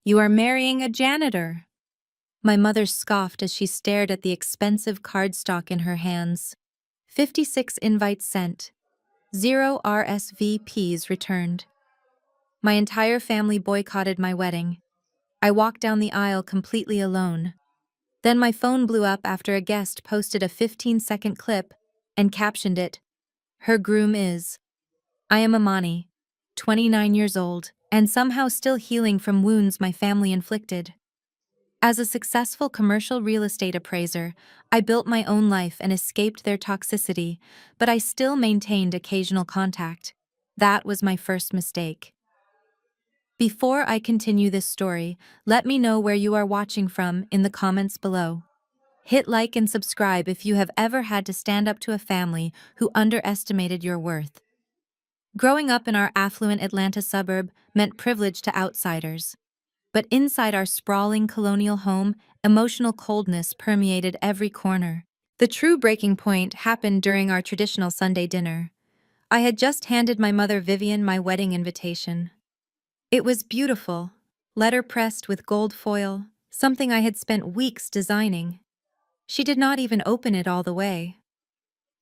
You are marrying a janitor." My mother scoffed as she stared at the expensive cardstock in her hands. 56 invites sent. 0 RSVPs returned. My entire family boycotted my wedding. I walked down the aisle completely alone. Then my phone blew up after a guest posted a 15-second clip and captioned it, "Her groom is." I am Amani, 29 years old, and somehow still healing from wounds my family inflicted. As a successful commercial real estate appraiser, I built my own life and escaped their toxicity, but I still maintained occasional contact. That was my first mistake. Before I continue this story, let me know where you are watching from in the comments below. Hit like and subscribe if you have ever had to stand up to a family who underestimated your worth. Growing up in our affluent Atlanta suburb meant privilege to outsiders. But inside our sprawling colonial home, emotional coldness permeated every corner. The true breaking point happened during our traditional Sunday dinner. I had just handed my mother Vivian my wedding invitation. It was beautiful, letterpressed with gold foil, something I had spent weeks designing. She did not even open it all the way.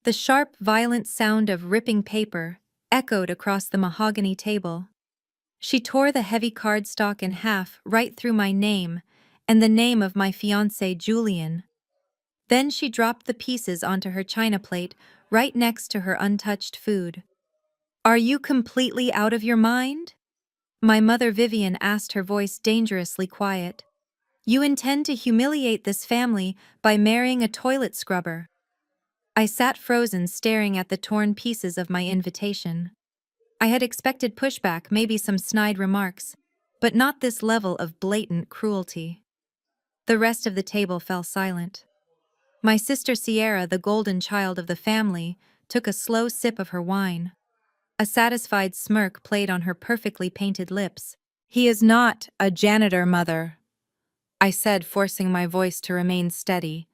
The sharp, violent sound of ripping paper echoed across the mahogany table. She tore the heavy cardstock in half right through my name and the name of my fiancé, Julian. Then she dropped the pieces onto her china plate right next to her untouched food. "Are you completely out of your mind?" My mother Vivian asked, her voice dangerously quiet. "You intend to humiliate this family by marrying a toilet scrubber." I sat frozen, staring at the torn pieces of my invitation. I had expected pushback, maybe some snide remarks, but not this level of blatant cruelty. The rest of the table fell silent. My sister Sierra, the golden child of the family, took a slow sip of her wine. A satisfied smirk played on her perfectly painted lips. "He is not a janitor, Mother," I said, forcing my voice to remain steady.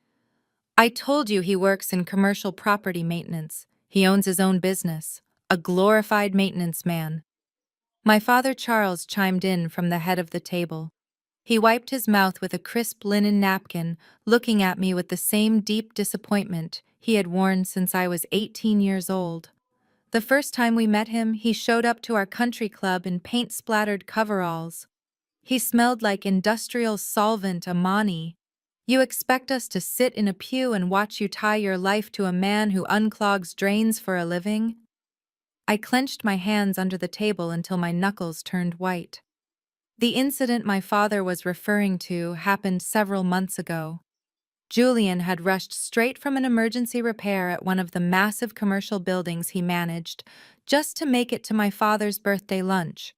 "I told you he works in commercial property maintenance. He owns his own business. A glorified maintenance man." My father Charles chimed in from the head of the table. He wiped his mouth with a crisp linen napkin, looking at me with the same deep disappointment he had worn since I was 18 years old. The first time we met him, he showed up to our country club in paint-splattered coveralls. He smelled like industrial solvent Amani. "You expect us to sit in a pew and watch you tie your life to a man who unclogs drains for a living?" I clenched my hands under the table until my knuckles turned white. The incident my father was referring to happened several months ago. Julian had rushed straight from an emergency repair at one of the massive commercial buildings he managed, just to make it to my father's birthday lunch.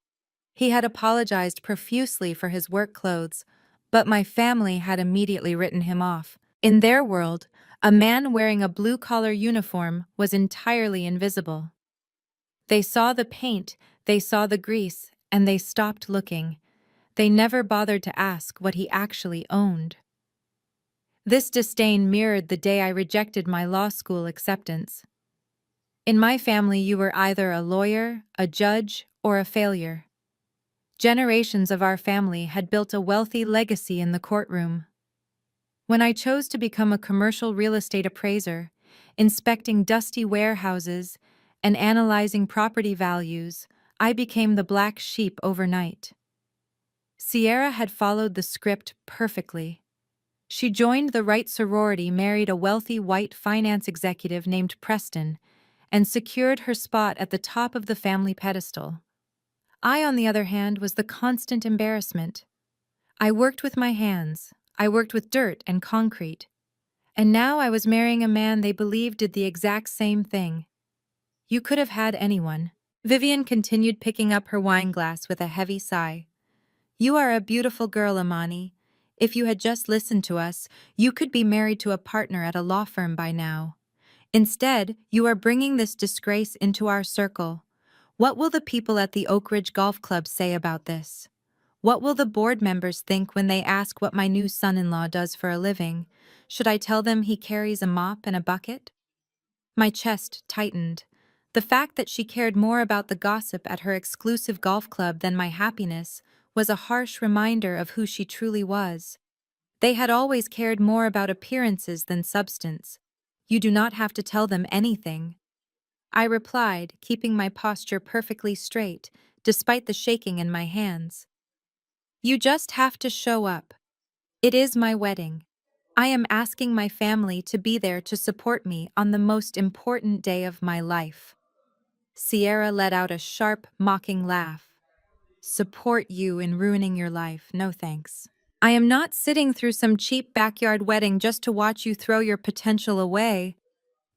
He had apologized profusely for his work clothes, but my family had immediately written him off. In their world, a man wearing a blue-collar uniform was entirely invisible. They saw the paint, they saw the grease, and they stopped looking. They never bothered to ask what he actually owned. This disdain mirrored the day I rejected my law school acceptance. In my family, you were either a lawyer, a judge, or a failure. Generations of our family had built a wealthy legacy in the courtroom. When I chose to become a commercial real estate appraiser, inspecting dusty warehouses and analyzing property values, I became the black sheep overnight. Sierra had followed the script perfectly. She joined the right sorority, married a wealthy white finance executive named Preston, and secured her spot at the top of the family pedestal. I, on the other hand, was the constant embarrassment. I worked with my hands, I worked with dirt and concrete, and now I was marrying a man they believed did the exact same thing. You could have had anyone. Vivian continued, picking up her wine glass with a heavy sigh. "You are a beautiful girl, Amani. If you had just listened to us, you could be married to a partner at a law firm by now. Instead, you are bringing this disgrace into our circle. What will the people at the Oak Ridge Golf Club say about this? What will the board members think when they ask what my new son-in-law does for a living? Should I tell them he carries a mop and a bucket?" My chest tightened. The fact that she cared more about the gossip at her exclusive golf club than my happiness was a harsh reminder of who she truly was. They had always cared more about appearances than substance. You do not have to tell them anything. I replied, keeping my posture perfectly straight, despite the shaking in my hands. You just have to show up. It is my wedding. I am asking my family to be there to support me on the most important day of my life. Sierra let out a sharp, mocking laugh. Support you in ruining your life, no thanks. I am not sitting through some cheap backyard wedding just to watch you throw your potential away.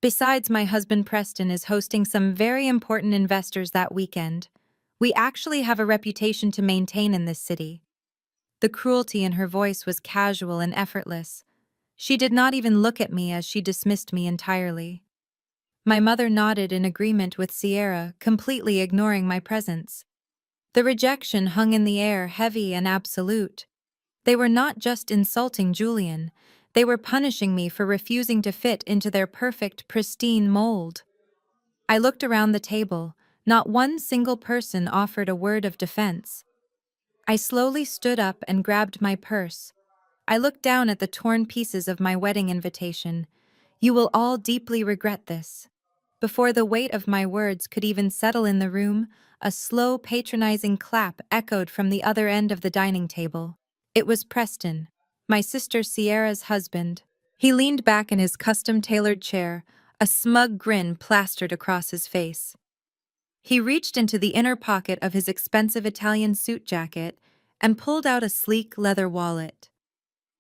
Besides, my husband Preston is hosting some very important investors that weekend. We actually have a reputation to maintain in this city. The cruelty in her voice was casual and effortless. She did not even look at me as she dismissed me entirely. My mother nodded in agreement with Sierra, completely ignoring my presence. The rejection hung in the air, heavy and absolute. They were not just insulting Julian, they were punishing me for refusing to fit into their perfect, pristine mold. I looked around the table. Not one single person offered a word of defense. I slowly stood up and grabbed my purse. I looked down at the torn pieces of my wedding invitation. You will all deeply regret this. Before the weight of my words could even settle in the room, a slow, patronizing clap echoed from the other end of the dining table. It was Preston, my sister Sierra's husband. He leaned back in his custom-tailored chair, a smug grin plastered across his face. He reached into the inner pocket of his expensive Italian suit jacket and pulled out a sleek leather wallet.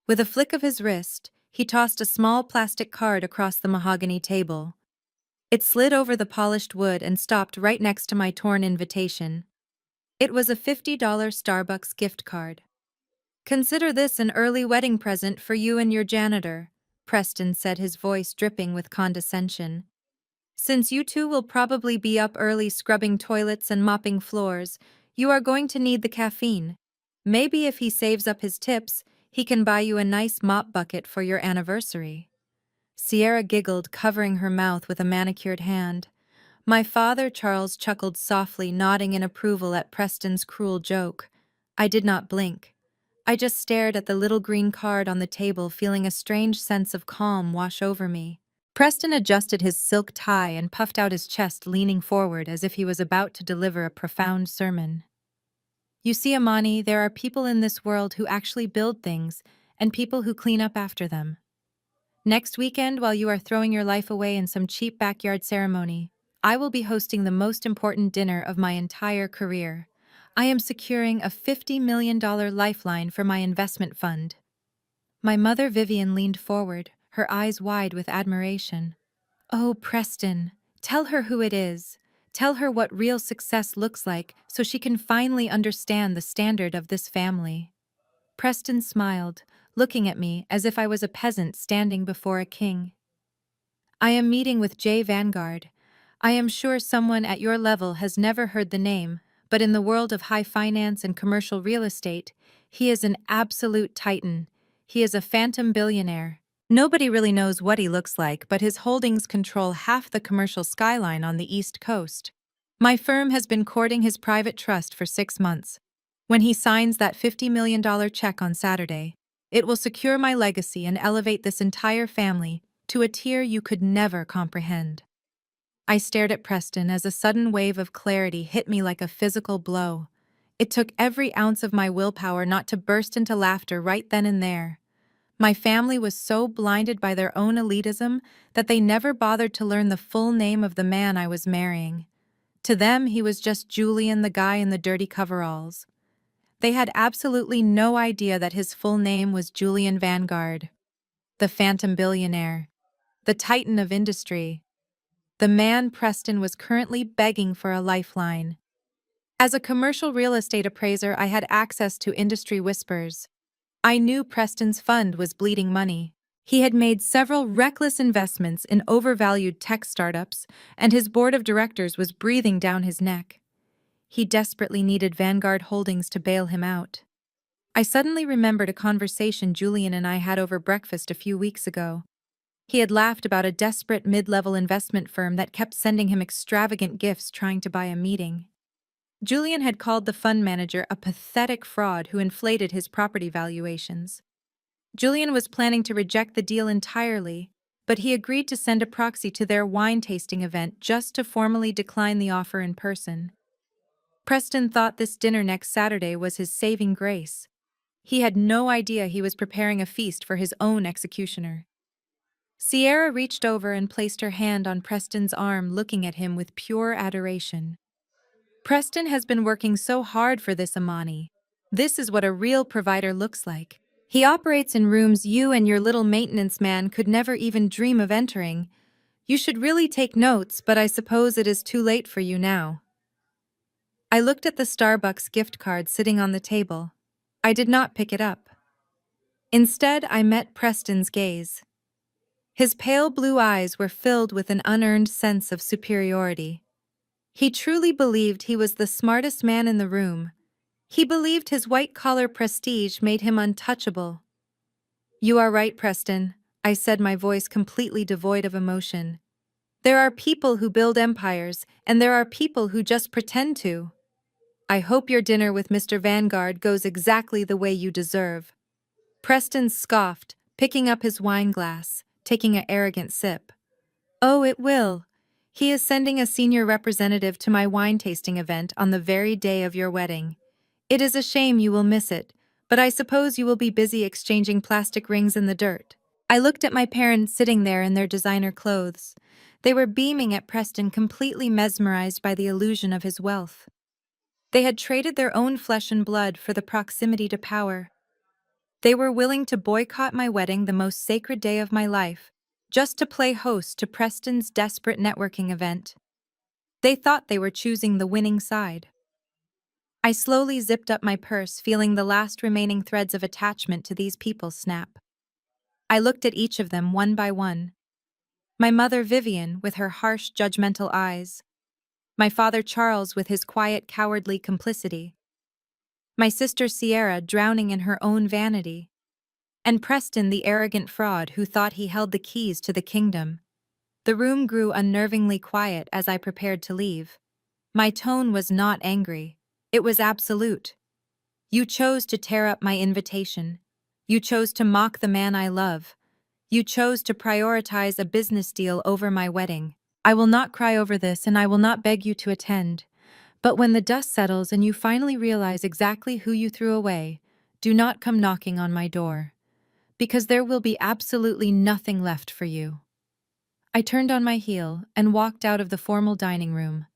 With a flick of his wrist, he tossed a small plastic card across the mahogany table. It slid over the polished wood and stopped right next to my torn invitation. It was a $50 Starbucks gift card. Consider this an early wedding present for you and your janitor, Preston said, his voice dripping with condescension. Since you two will probably be up early scrubbing toilets and mopping floors, you are going to need the caffeine. Maybe if he saves up his tips, he can buy you a nice mop bucket for your anniversary. Sierra giggled, covering her mouth with a manicured hand. My father, Charles, chuckled softly, nodding in approval at Preston's cruel joke. I did not blink. I just stared at the little green card on the table, feeling a strange sense of calm wash over me. Preston adjusted his silk tie and puffed out his chest, leaning forward as if he was about to deliver a profound sermon. You see, Amani, there are people in this world who actually build things, and people who clean up after them. Next weekend, while you are throwing your life away in some cheap backyard ceremony, I will be hosting the most important dinner of my entire career. I am securing a $50 million lifeline for my investment fund. My mother Vivian leaned forward, her eyes wide with admiration. Oh, Preston, tell her who it is. Tell her what real success looks like so she can finally understand the standard of this family. Preston smiled, looking at me as if I was a peasant standing before a king. I am meeting with Jay Vanguard. I am sure someone at your level has never heard the name, but in the world of high finance and commercial real estate, he is an absolute titan. He is a phantom billionaire. Nobody really knows what he looks like, but his holdings control half the commercial skyline on the East Coast. My firm has been courting his private trust for 6 months. When he signs that $50 million check on Saturday, it will secure my legacy and elevate this entire family to a tier you could never comprehend. I stared at Preston as a sudden wave of clarity hit me like a physical blow. It took every ounce of my willpower not to burst into laughter right then and there. My family was so blinded by their own elitism that they never bothered to learn the full name of the man I was marrying. To them, he was just Julian, the guy in the dirty coveralls. They had absolutely no idea that his full name was Julian Vanguard, the phantom billionaire, the titan of industry, the man Preston was currently begging for a lifeline. As a commercial real estate appraiser, I had access to industry whispers. I knew Preston's fund was bleeding money. He had made several reckless investments in overvalued tech startups, and his board of directors was breathing down his neck. He desperately needed Vanguard Holdings to bail him out. I suddenly remembered a conversation Julian and I had over breakfast a few weeks ago. He had laughed about a desperate mid-level investment firm that kept sending him extravagant gifts trying to buy a meeting. Julian had called the fund manager a pathetic fraud who inflated his property valuations. Julian was planning to reject the deal entirely, but he agreed to send a proxy to their wine tasting event just to formally decline the offer in person. Preston thought this dinner next Saturday was his saving grace. He had no idea he was preparing a feast for his own executioner. Sierra reached over and placed her hand on Preston's arm, looking at him with pure adoration. Preston has been working so hard for this, Amani. This is what a real provider looks like. He operates in rooms you and your little maintenance man could never even dream of entering. You should really take notes, but I suppose it is too late for you now. I looked at the Starbucks gift card sitting on the table. I did not pick it up. Instead, I met Preston's gaze. His pale blue eyes were filled with an unearned sense of superiority. He truly believed he was the smartest man in the room. He believed his white-collar prestige made him untouchable. You are right, Preston, I said, my voice completely devoid of emotion. There are people who build empires, and there are people who just pretend to. I hope your dinner with Mr. Vanguard goes exactly the way you deserve. Preston scoffed, picking up his wine glass, taking an arrogant sip. Oh, it will. He is sending a senior representative to my wine tasting event on the very day of your wedding. It is a shame you will miss it, but I suppose you will be busy exchanging plastic rings in the dirt. I looked at my parents sitting there in their designer clothes. They were beaming at Preston, completely mesmerized by the illusion of his wealth. They had traded their own flesh and blood for the proximity to power. They were willing to boycott my wedding, the most sacred day of my life, just to play host to Preston's desperate networking event. They thought they were choosing the winning side. I slowly zipped up my purse, feeling the last remaining threads of attachment to these people snap. I looked at each of them one by one. My mother Vivian, with her harsh, judgmental eyes. My father Charles, with his quiet, cowardly complicity. My sister Sierra, drowning in her own vanity. And Preston, the arrogant fraud who thought he held the keys to the kingdom. The room grew unnervingly quiet as I prepared to leave. My tone was not angry. It was absolute. You chose to tear up my invitation. You chose to mock the man I love. You chose to prioritize a business deal over my wedding. I will not cry over this, and I will not beg you to attend. But when the dust settles and you finally realize exactly who you threw away, do not come knocking on my door. Because there will be absolutely nothing left for you. I turned on my heel and walked out of the formal dining room.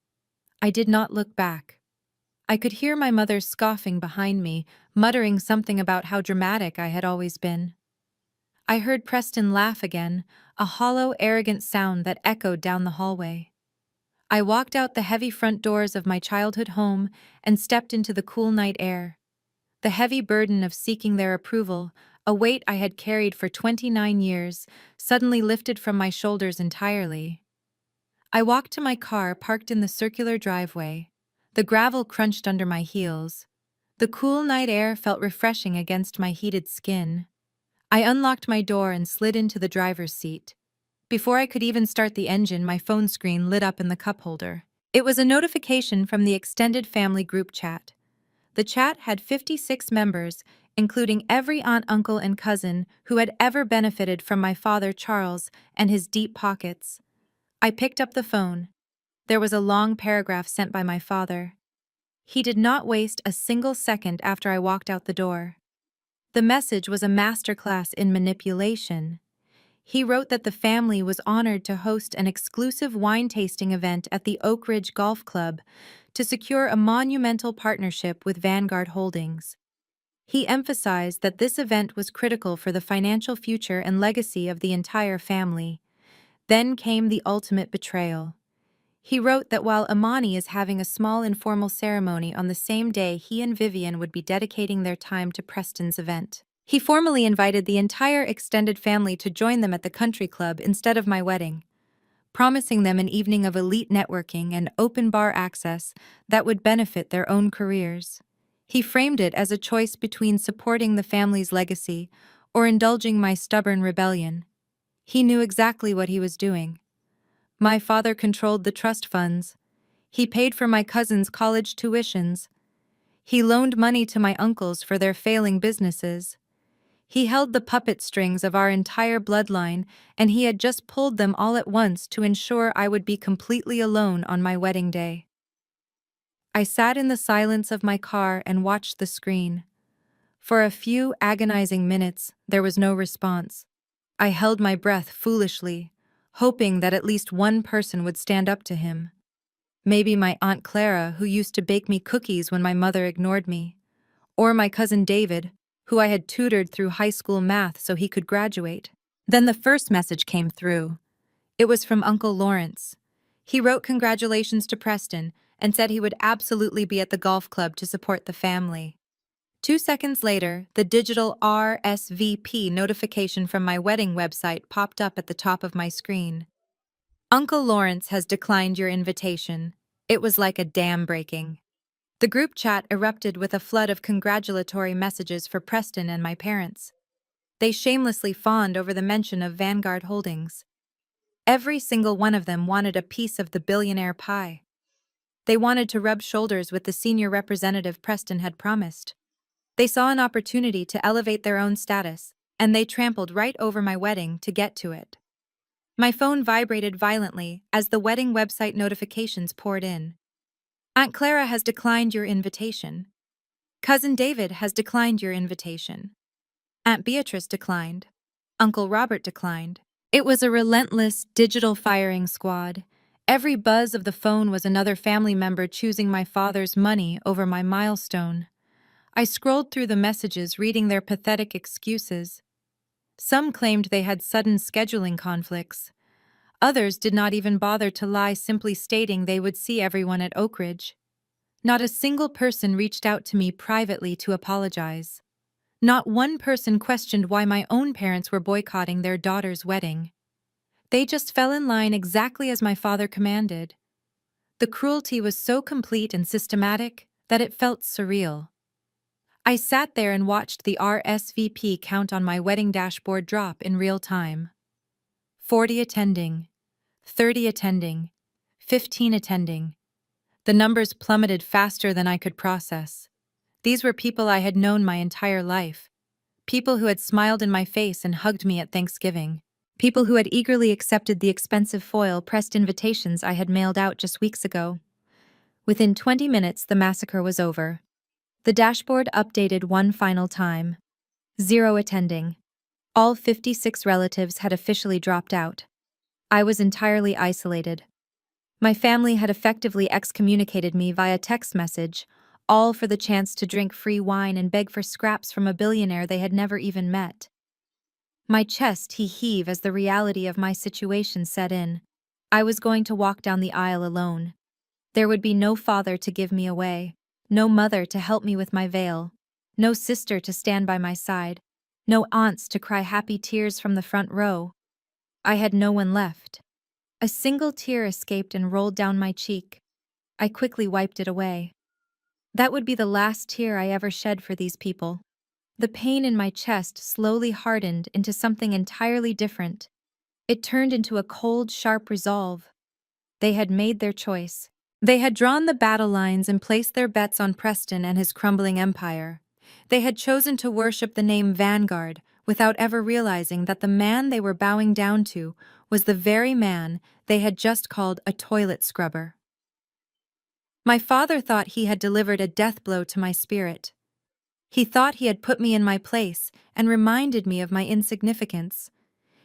I did not look back. I could hear my mother scoffing behind me, muttering something about how dramatic I had always been. I heard Preston laugh again, a hollow, arrogant sound that echoed down the hallway. I walked out the heavy front doors of my childhood home and stepped into the cool night air. The heavy burden of seeking their approval, a weight I had carried for 29 years, suddenly lifted from my shoulders entirely. I walked to my car parked in the circular driveway. The gravel crunched under my heels. The cool night air felt refreshing against my heated skin. I unlocked my door and slid into the driver's seat. Before I could even start the engine, my phone screen lit up in the cup holder. It was a notification from the extended family group chat. The chat had 56 members, including every aunt, uncle, and cousin who had ever benefited from my father Charles and his deep pockets. I picked up the phone. There was a long paragraph sent by my father. He did not waste a single second after I walked out the door. The message was a masterclass in manipulation. He wrote that the family was honored to host an exclusive wine tasting event at the Oak Ridge Golf Club to secure a monumental partnership with Vanguard Holdings. He emphasized that this event was critical for the financial future and legacy of the entire family. Then came the ultimate betrayal. He wrote that while Amani is having a small informal ceremony on the same day he and Vivian would be dedicating their time to Preston's event, he formally invited the entire extended family to join them at the country club instead of my wedding, promising them an evening of elite networking and open bar access that would benefit their own careers. He framed it as a choice between supporting the family's legacy or indulging my stubborn rebellion. He knew exactly what he was doing. My father controlled the trust funds. He paid for my cousin's college tuitions. He loaned money to my uncles for their failing businesses. He held the puppet strings of our entire bloodline, and he had just pulled them all at once to ensure I would be completely alone on my wedding day. I sat in the silence of my car and watched the screen. For a few agonizing minutes, there was no response. I held my breath foolishly, hoping that at least one person would stand up to him. Maybe my Aunt Clara, who used to bake me cookies when my mother ignored me. Or my cousin David, who I had tutored through high school math so he could graduate. Then the first message came through. It was from Uncle Lawrence. He wrote congratulations to Preston and said he would absolutely be at the golf club to support the family. 2 seconds later, the digital RSVP notification from my wedding website popped up at the top of my screen. Uncle Lawrence has declined your invitation. It was like a dam breaking. The group chat erupted with a flood of congratulatory messages for Preston and my parents. They shamelessly fawned over the mention of Vanguard Holdings. Every single one of them wanted a piece of the billionaire pie. They wanted to rub shoulders with the senior representative Preston had promised. They saw an opportunity to elevate their own status, and they trampled right over my wedding to get to it. My phone vibrated violently as the wedding website notifications poured in. Aunt Clara has declined your invitation. Cousin David has declined your invitation. Aunt Beatrice declined. Uncle Robert declined. It was a relentless digital firing squad. Every buzz of the phone was another family member choosing my father's money over my milestone. I scrolled through the messages, reading their pathetic excuses. Some claimed they had sudden scheduling conflicts. Others did not even bother to lie, simply stating they would see everyone at Oak Ridge. Not a single person reached out to me privately to apologize. Not one person questioned why my own parents were boycotting their daughter's wedding. They just fell in line exactly as my father commanded. The cruelty was so complete and systematic that it felt surreal. I sat there and watched the RSVP count on my wedding dashboard drop in real time. 40 attending, 30 attending, 15 attending. The numbers plummeted faster than I could process. These were people I had known my entire life. People who had smiled in my face and hugged me at Thanksgiving. People who had eagerly accepted the expensive foil-pressed invitations I had mailed out just weeks ago. Within 20 minutes, the massacre was over. The dashboard updated one final time. 0 attending. All 56 relatives had officially dropped out. I was entirely isolated. My family had effectively excommunicated me via text message, all for the chance to drink free wine and beg for scraps from a billionaire they had never even met. My chest heaved as the reality of my situation set in. I was going to walk down the aisle alone. There would be no father to give me away, no mother to help me with my veil, no sister to stand by my side, no aunts to cry happy tears from the front row. I had no one left. A single tear escaped and rolled down my cheek. I quickly wiped it away. That would be the last tear I ever shed for these people. The pain in my chest slowly hardened into something entirely different. It turned into a cold, sharp resolve. They had made their choice. They had drawn the battle lines and placed their bets on Preston and his crumbling empire. They had chosen to worship the name Vanguard without ever realizing that the man they were bowing down to was the very man they had just called a toilet scrubber. My father thought he had delivered a death blow to my spirit. He thought he had put me in my place and reminded me of my insignificance.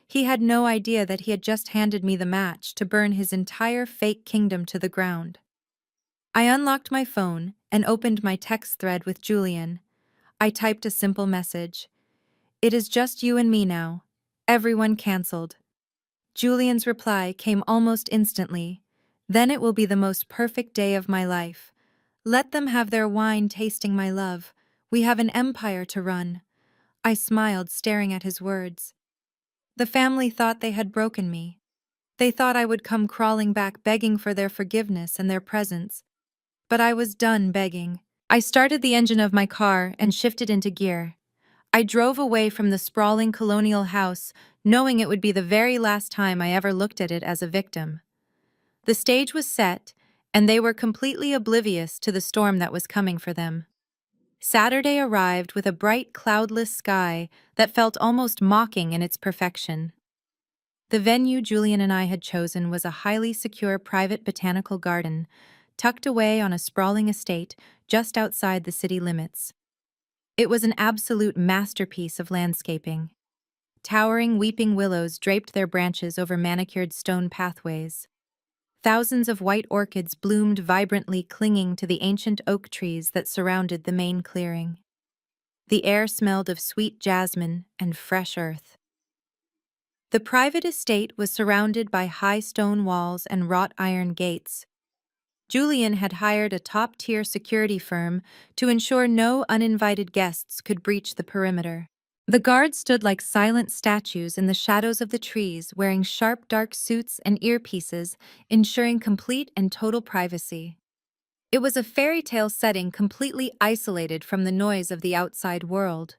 He had no idea that he had just handed me the match to burn his entire fake kingdom to the ground. I unlocked my phone and opened my text thread with Julian. I typed a simple message. "It is just you and me now. Everyone cancelled." Julian's reply came almost instantly. "Then it will be the most perfect day of my life. Let them have their wine tasting my love. We have an empire to run." I smiled, staring at his words. The family thought they had broken me. They thought I would come crawling back begging for their forgiveness and their presence. But I was done begging. I started the engine of my car and shifted into gear. I drove away from the sprawling colonial house, knowing it would be the very last time I ever looked at it as a victim. The stage was set, and they were completely oblivious to the storm that was coming for them. Saturday arrived with a bright, cloudless sky that felt almost mocking in its perfection. The venue Julian and I had chosen was a highly secure private botanical garden, tucked away on a sprawling estate just outside the city limits. It was an absolute masterpiece of landscaping. Towering weeping willows draped their branches over manicured stone pathways. Thousands of white orchids bloomed vibrantly, clinging to the ancient oak trees that surrounded the main clearing. The air smelled of sweet jasmine and fresh earth. The private estate was surrounded by high stone walls and wrought iron gates. Julian had hired a top-tier security firm to ensure no uninvited guests could breach the perimeter. The guards stood like silent statues in the shadows of the trees, wearing sharp, dark suits and earpieces, ensuring complete and total privacy. It was a fairy tale setting completely isolated from the noise of the outside world.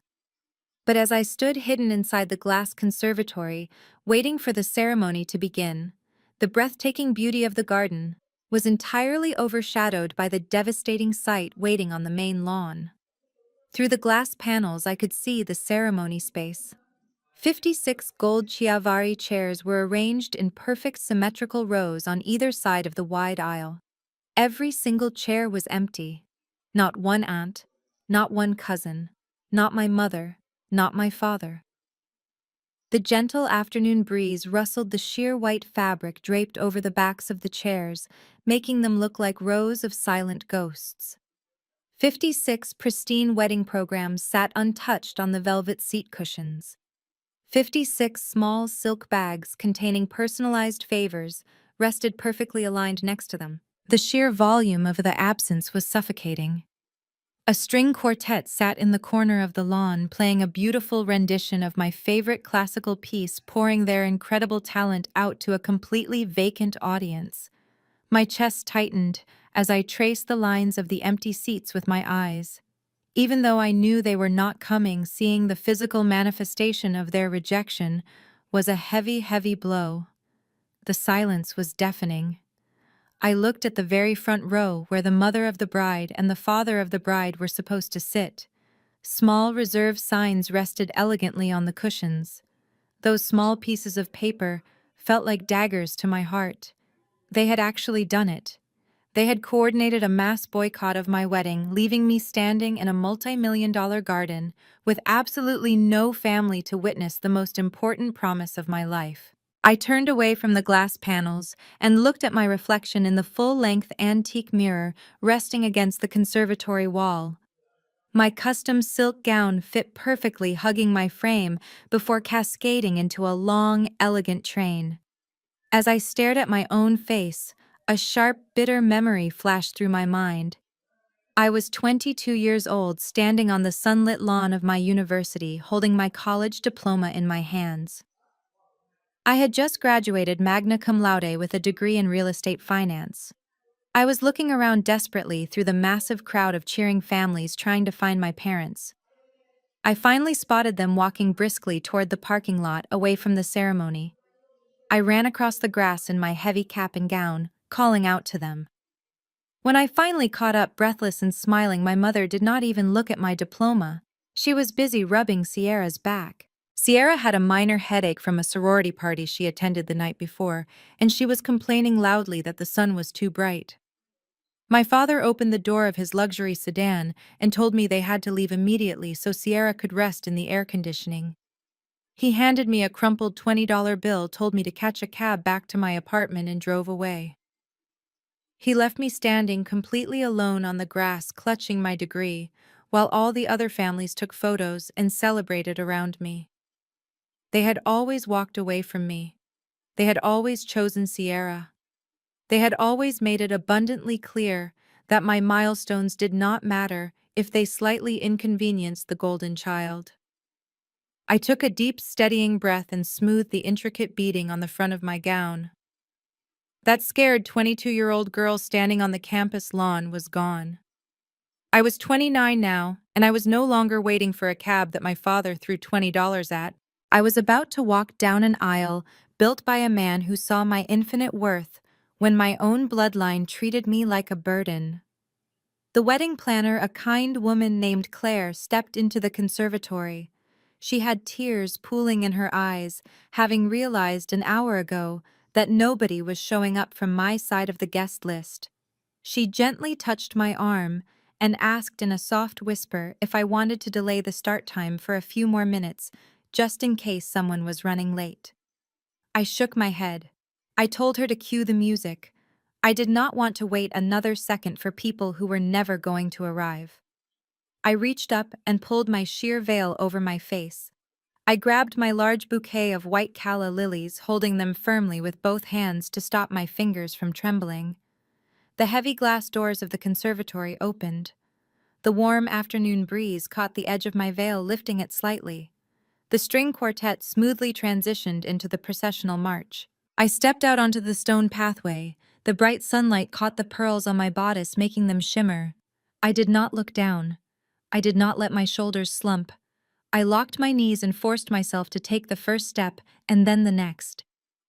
But as I stood hidden inside the glass conservatory, waiting for the ceremony to begin, the breathtaking beauty of the garden was entirely overshadowed by the devastating sight waiting on the main lawn. Through the glass panels, I could see the ceremony space. 56 gold chiavari chairs were arranged in perfect symmetrical rows on either side of the wide aisle. Every single chair was empty. Not one aunt, not one cousin, not my mother, not my father. The gentle afternoon breeze rustled the sheer white fabric draped over the backs of the chairs, making them look like rows of silent ghosts. 56 pristine wedding programs sat untouched on the velvet seat cushions. 56 small silk bags containing personalized favors rested perfectly aligned next to them. The sheer volume of the absence was suffocating. A string quartet sat in the corner of the lawn, playing a beautiful rendition of my favorite classical piece, pouring their incredible talent out to a completely vacant audience. My chest tightened as I traced the lines of the empty seats with my eyes. Even though I knew they were not coming, seeing the physical manifestation of their rejection was a heavy, heavy blow. The silence was deafening. I looked at the very front row where the mother of the bride and the father of the bride were supposed to sit. Small reserve signs rested elegantly on the cushions. Those small pieces of paper felt like daggers to my heart. They had actually done it. They had coordinated a mass boycott of my wedding, leaving me standing in a multi-million-dollar garden with absolutely no family to witness the most important promise of my life. I turned away from the glass panels and looked at my reflection in the full-length antique mirror resting against the conservatory wall. My custom silk gown fit perfectly, hugging my frame before cascading into a long, elegant train. As I stared at my own face, a sharp, bitter memory flashed through my mind. I was 22 years old, standing on the sunlit lawn of my university, holding my college diploma in my hands. I had just graduated magna cum laude with a degree in real estate finance. I was looking around desperately through the massive crowd of cheering families trying to find my parents. I finally spotted them walking briskly toward the parking lot away from the ceremony. I ran across the grass in my heavy cap and gown, calling out to them. When I finally caught up, breathless and smiling, my mother did not even look at my diploma. She was busy rubbing Sierra's back. Sierra had a minor headache from a sorority party she attended the night before, and she was complaining loudly that the sun was too bright. My father opened the door of his luxury sedan and told me they had to leave immediately so Sierra could rest in the air conditioning. He handed me a crumpled $20 bill, told me to catch a cab back to my apartment, and drove away. He left me standing completely alone on the grass, clutching my degree, while all the other families took photos and celebrated around me. They had always walked away from me. They had always chosen Sierra. They had always made it abundantly clear that my milestones did not matter if they slightly inconvenienced the golden child. I took a deep, steadying breath and smoothed the intricate beading on the front of my gown. That scared 22-year-old girl standing on the campus lawn was gone. I was 29 now, and I was no longer waiting for a cab that my father threw $20 at. I was about to walk down an aisle built by a man who saw my infinite worth, when my own bloodline treated me like a burden. The wedding planner, a kind woman named Claire, stepped into the conservatory. She had tears pooling in her eyes, having realized an hour ago that nobody was showing up from my side of the guest list. She gently touched my arm and asked in a soft whisper if I wanted to delay the start time for a few more minutes, just in case someone was running late. I shook my head. I told her to cue the music. I did not want to wait another second for people who were never going to arrive. I reached up and pulled my sheer veil over my face. I grabbed my large bouquet of white calla lilies, holding them firmly with both hands to stop my fingers from trembling. The heavy glass doors of the conservatory opened. The warm afternoon breeze caught the edge of my veil, lifting it slightly. The string quartet smoothly transitioned into the processional march. I stepped out onto the stone pathway. The bright sunlight caught the pearls on my bodice, making them shimmer. I did not look down. I did not let my shoulders slump. I locked my knees and forced myself to take the first step and then the next.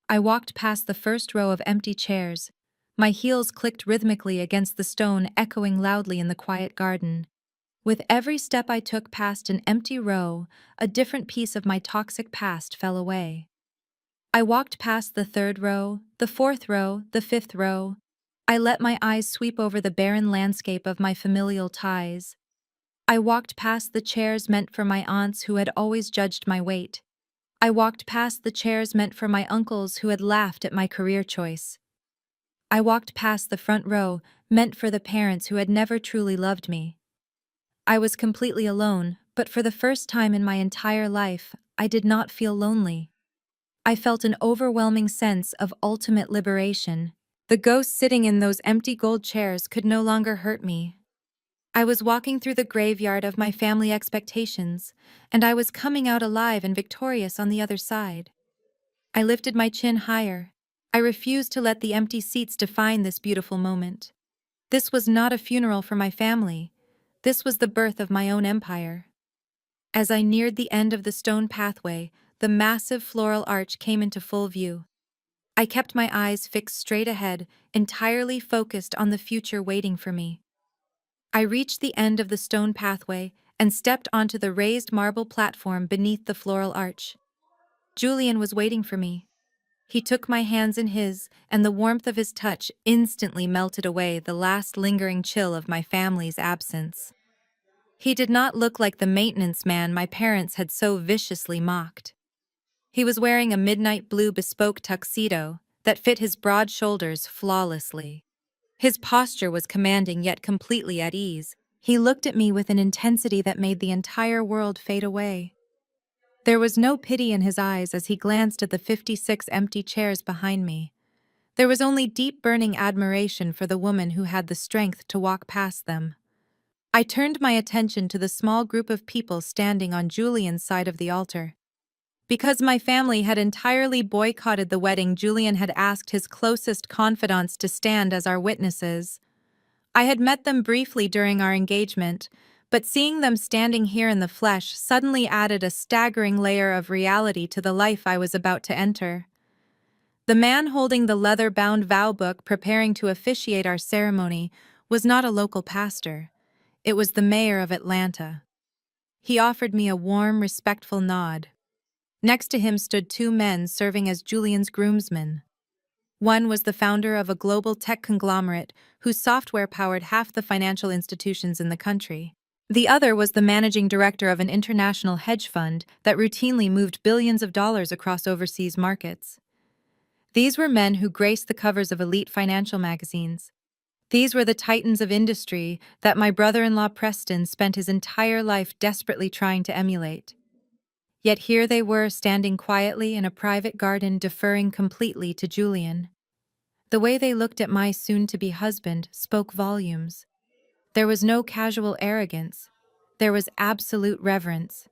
I walked past the first row of empty chairs. My heels clicked rhythmically against the stone, echoing loudly in the quiet garden. With every step I took past an empty row, a different piece of my toxic past fell away. I walked past the third row, the fourth row, the fifth row. I let my eyes sweep over the barren landscape of my familial ties. I walked past the chairs meant for my aunts who had always judged my weight. I walked past the chairs meant for my uncles who had laughed at my career choice. I walked past the front row, meant for the parents who had never truly loved me. I was completely alone, but for the first time in my entire life, I did not feel lonely. I felt an overwhelming sense of ultimate liberation. The ghost sitting in those empty gold chairs could no longer hurt me. I was walking through the graveyard of my family expectations, and I was coming out alive and victorious on the other side. I lifted my chin higher. I refused to let the empty seats define this beautiful moment. This was not a funeral for my family. This was the birth of my own empire. As I neared the end of the stone pathway, the massive floral arch came into full view. I kept my eyes fixed straight ahead, entirely focused on the future waiting for me. I reached the end of the stone pathway and stepped onto the raised marble platform beneath the floral arch. Julian was waiting for me. He took my hands in his, and the warmth of his touch instantly melted away the last lingering chill of my family's absence. He did not look like the maintenance man my parents had so viciously mocked. He was wearing a midnight blue bespoke tuxedo that fit his broad shoulders flawlessly. His posture was commanding yet completely at ease. He looked at me with an intensity that made the entire world fade away. There was no pity in his eyes as he glanced at the 56 empty chairs behind me. There was only deep burning admiration for the woman who had the strength to walk past them. I turned my attention to the small group of people standing on Julian's side of the altar. Because my family had entirely boycotted the wedding, Julian had asked his closest confidants to stand as our witnesses. I had met them briefly during our engagement, but seeing them standing here in the flesh suddenly added a staggering layer of reality to the life I was about to enter. The man holding the leather-bound vow book preparing to officiate our ceremony was not a local pastor. It was the mayor of Atlanta. He offered me a warm, respectful nod. Next to him stood two men serving as Julian's groomsmen. One was the founder of a global tech conglomerate whose software powered half the financial institutions in the country. The other was the managing director of an international hedge fund that routinely moved billions of dollars across overseas markets. These were men who graced the covers of elite financial magazines. These were the titans of industry that my brother-in-law Preston spent his entire life desperately trying to emulate. Yet here they were, standing quietly in a private garden, deferring completely to Julian. The way they looked at my soon-to-be husband spoke volumes. There was no casual arrogance. There was absolute reverence.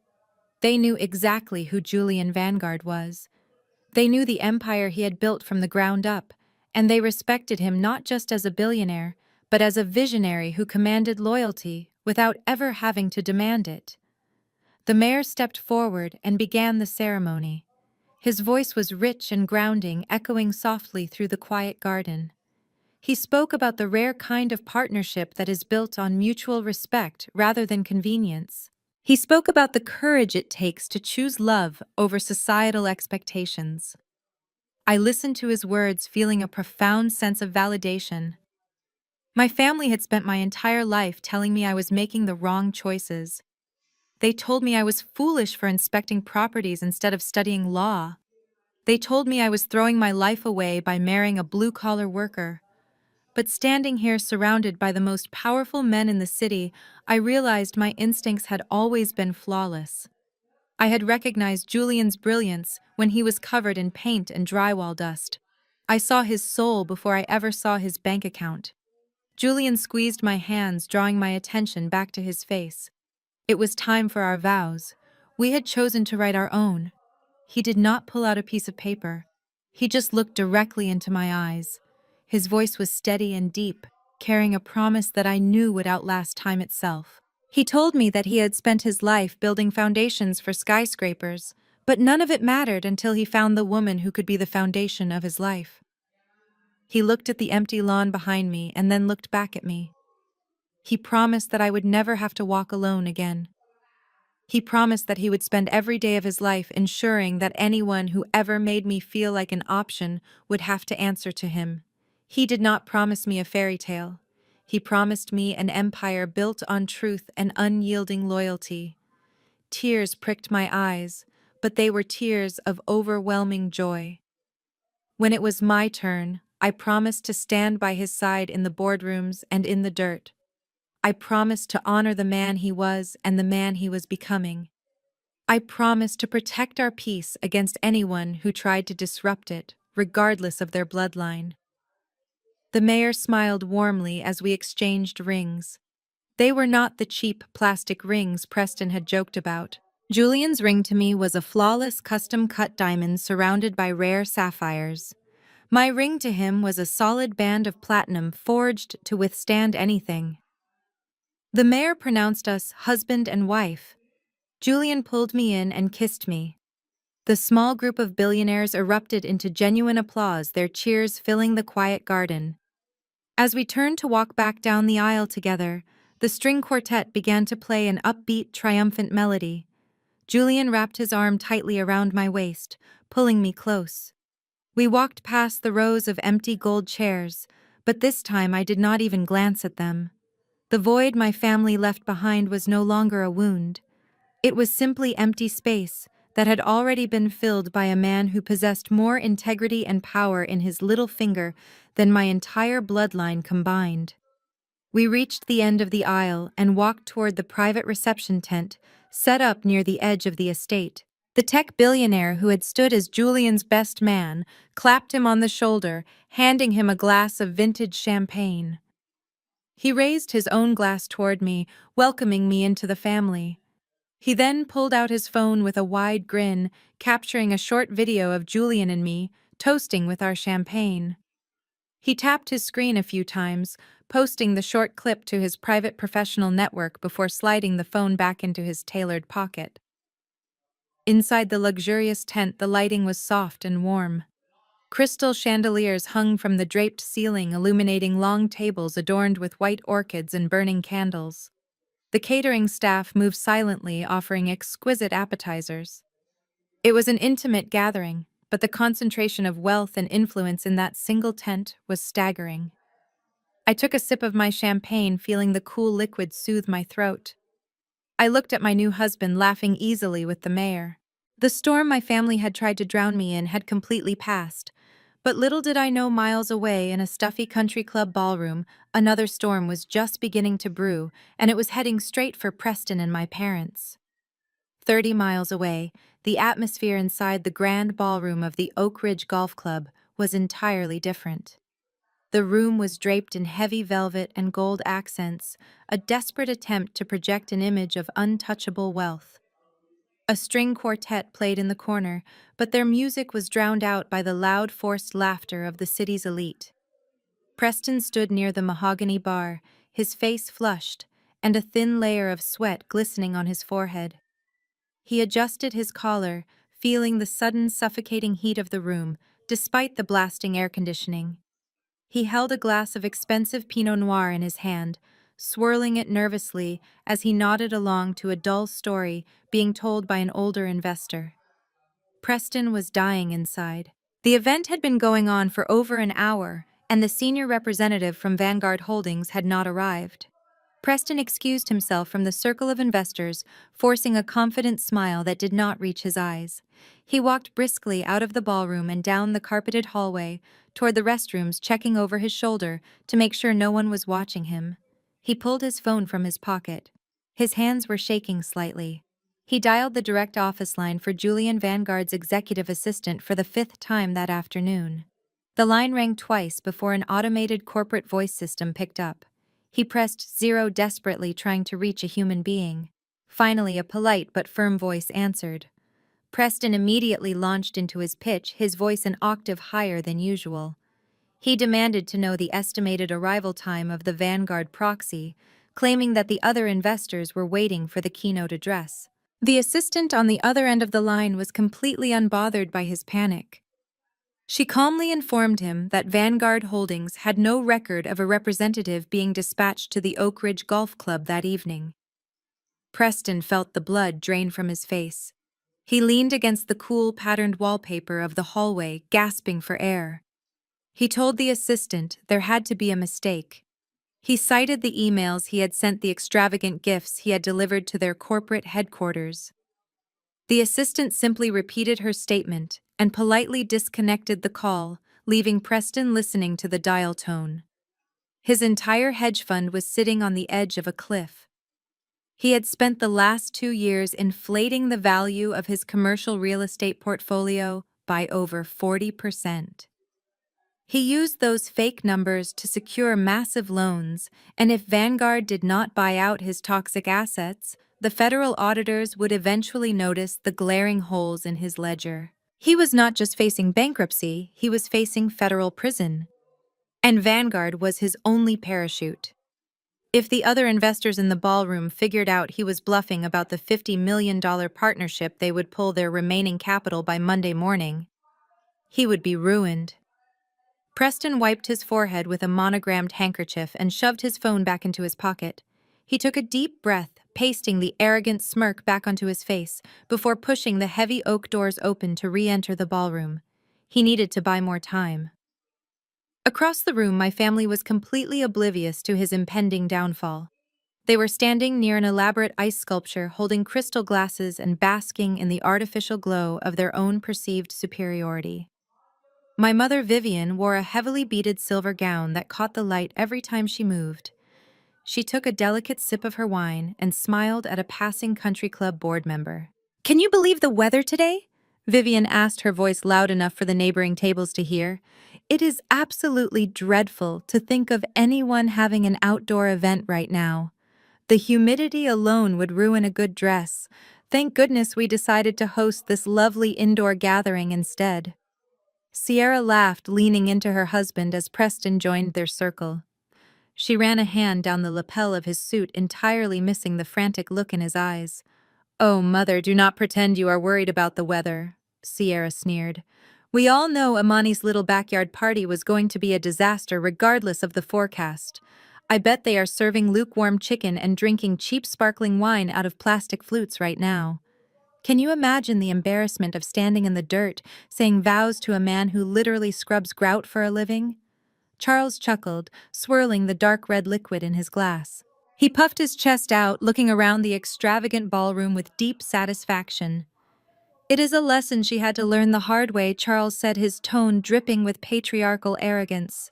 They knew exactly who Julian Vanguard was. They knew the empire he had built from the ground up, and they respected him not just as a billionaire, but as a visionary who commanded loyalty without ever having to demand it. The mayor stepped forward and began the ceremony. His voice was rich and grounding, echoing softly through the quiet garden. He spoke about the rare kind of partnership that is built on mutual respect rather than convenience. He spoke about the courage it takes to choose love over societal expectations. I listened to his words feeling a profound sense of validation. My family had spent my entire life telling me I was making the wrong choices. They told me I was foolish for inspecting properties instead of studying law. They told me I was throwing my life away by marrying a blue-collar worker. But standing here surrounded by the most powerful men in the city, I realized my instincts had always been flawless. I had recognized Julian's brilliance when he was covered in paint and drywall dust. I saw his soul before I ever saw his bank account. Julian squeezed my hands, drawing my attention back to his face. It was time for our vows. We had chosen to write our own. He did not pull out a piece of paper. He just looked directly into my eyes. His voice was steady and deep, carrying a promise that I knew would outlast time itself. He told me that he had spent his life building foundations for skyscrapers, but none of it mattered until he found the woman who could be the foundation of his life. He looked at the empty lawn behind me and then looked back at me. He promised that I would never have to walk alone again. He promised that he would spend every day of his life ensuring that anyone who ever made me feel like an option would have to answer to him. He did not promise me a fairy tale. He promised me an empire built on truth and unyielding loyalty. Tears pricked my eyes, but they were tears of overwhelming joy. When it was my turn, I promised to stand by his side in the boardrooms and in the dirt. I promised to honor the man he was and the man he was becoming. I promised to protect our peace against anyone who tried to disrupt it, regardless of their bloodline. The mayor smiled warmly as we exchanged rings. They were not the cheap plastic rings Preston had joked about. Julian's ring to me was a flawless custom-cut diamond surrounded by rare sapphires. My ring to him was a solid band of platinum forged to withstand anything. The mayor pronounced us husband and wife. Julian pulled me in and kissed me. The small group of billionaires erupted into genuine applause, their cheers filling the quiet garden. As we turned to walk back down the aisle together, the string quartet began to play an upbeat, triumphant melody. Julian wrapped his arm tightly around my waist, pulling me close. We walked past the rows of empty gold chairs, but this time I did not even glance at them. The void my family left behind was no longer a wound. It was simply empty space that had already been filled by a man who possessed more integrity and power in his little finger than my entire bloodline combined. We reached the end of the aisle and walked toward the private reception tent set up near the edge of the estate. The tech billionaire who had stood as Julian's best man clapped him on the shoulder, handing him a glass of vintage champagne. He raised his own glass toward me, welcoming me into the family. He then pulled out his phone with a wide grin, capturing a short video of Julian and me toasting with our champagne. He tapped his screen a few times, posting the short clip to his private professional network before sliding the phone back into his tailored pocket. Inside the luxurious tent, the lighting was soft and warm. Crystal chandeliers hung from the draped ceiling, illuminating long tables adorned with white orchids and burning candles. The catering staff moved silently, offering exquisite appetizers. It was an intimate gathering, but the concentration of wealth and influence in that single tent was staggering. I took a sip of my champagne, feeling the cool liquid soothe my throat. I looked at my new husband, laughing easily with the mayor. The storm my family had tried to drown me in had completely passed, but little did I know miles away in a stuffy country club ballroom, another storm was just beginning to brew, and it was heading straight for Preston and my parents. 30 miles away, the atmosphere inside the grand ballroom of the Oak Ridge Golf Club was entirely different. The room was draped in heavy velvet and gold accents, a desperate attempt to project an image of untouchable wealth. A string quartet played in the corner, but their music was drowned out by the loud, forced laughter of the city's elite. Preston stood near the mahogany bar, his face flushed, and a thin layer of sweat glistening on his forehead. He adjusted his collar, feeling the sudden suffocating heat of the room, despite the blasting air conditioning. He held a glass of expensive Pinot Noir in his hand, swirling it nervously as he nodded along to a dull story being told by an older investor. Preston was dying inside. The event had been going on for over an hour, and the senior representative from Vanguard Holdings had not arrived. Preston excused himself from the circle of investors, forcing a confident smile that did not reach his eyes. He walked briskly out of the ballroom and down the carpeted hallway, toward the restrooms, checking over his shoulder to make sure no one was watching him. He pulled his phone from his pocket. His hands were shaking slightly. He dialed the direct office line for Julian Vanguard's executive assistant for the 5th time that afternoon. The line rang twice before an automated corporate voice system picked up. He pressed 0 desperately, trying to reach a human being. Finally, a polite but firm voice answered. Preston immediately launched into his pitch, his voice an octave higher than usual. He demanded to know the estimated arrival time of the Vanguard proxy, claiming that the other investors were waiting for the keynote address. The assistant on the other end of the line was completely unbothered by his panic. She calmly informed him that Vanguard Holdings had no record of a representative being dispatched to the Oak Ridge Golf Club that evening. Preston felt the blood drain from his face. He leaned against the cool, patterned wallpaper of the hallway, gasping for air. He told the assistant there had to be a mistake. He cited the emails he had sent, the extravagant gifts he had delivered to their corporate headquarters. The assistant simply repeated her statement and politely disconnected the call, leaving Preston listening to the dial tone. His entire hedge fund was sitting on the edge of a cliff. He had spent the last 2 years inflating the value of his commercial real estate portfolio by over 40%. He used those fake numbers to secure massive loans, and if Vanguard did not buy out his toxic assets, the federal auditors would eventually notice the glaring holes in his ledger. He was not just facing bankruptcy, he was facing federal prison. And Vanguard was his only parachute. If the other investors in the ballroom figured out he was bluffing about the $50 million partnership, they would pull their remaining capital by Monday morning. He would be ruined. Preston wiped his forehead with a monogrammed handkerchief and shoved his phone back into his pocket. He took a deep breath, pasting the arrogant smirk back onto his face before pushing the heavy oak doors open to re-enter the ballroom. He needed to buy more time. Across the room, my family was completely oblivious to his impending downfall. They were standing near an elaborate ice sculpture, holding crystal glasses and basking in the artificial glow of their own perceived superiority. My mother, Vivian, wore a heavily beaded silver gown that caught the light every time she moved. She took a delicate sip of her wine and smiled at a passing country club board member. "Can you believe the weather today?" Vivian asked, her voice loud enough for the neighboring tables to hear. "It is absolutely dreadful to think of anyone having an outdoor event right now. The humidity alone would ruin a good dress. Thank goodness we decided to host this lovely indoor gathering instead." Sierra laughed, leaning into her husband as Preston joined their circle. She ran a hand down the lapel of his suit, entirely missing the frantic look in his eyes. "Oh, Mother, do not pretend you are worried about the weather," Sierra sneered. "We all know Amani's little backyard party was going to be a disaster regardless of the forecast. I bet they are serving lukewarm chicken and drinking cheap sparkling wine out of plastic flutes right now. Can you imagine the embarrassment of standing in the dirt, saying vows to a man who literally scrubs grout for a living?" Charles chuckled, swirling the dark red liquid in his glass. He puffed his chest out, looking around the extravagant ballroom with deep satisfaction. "It is a lesson she had to learn the hard way," Charles said, his tone dripping with patriarchal arrogance.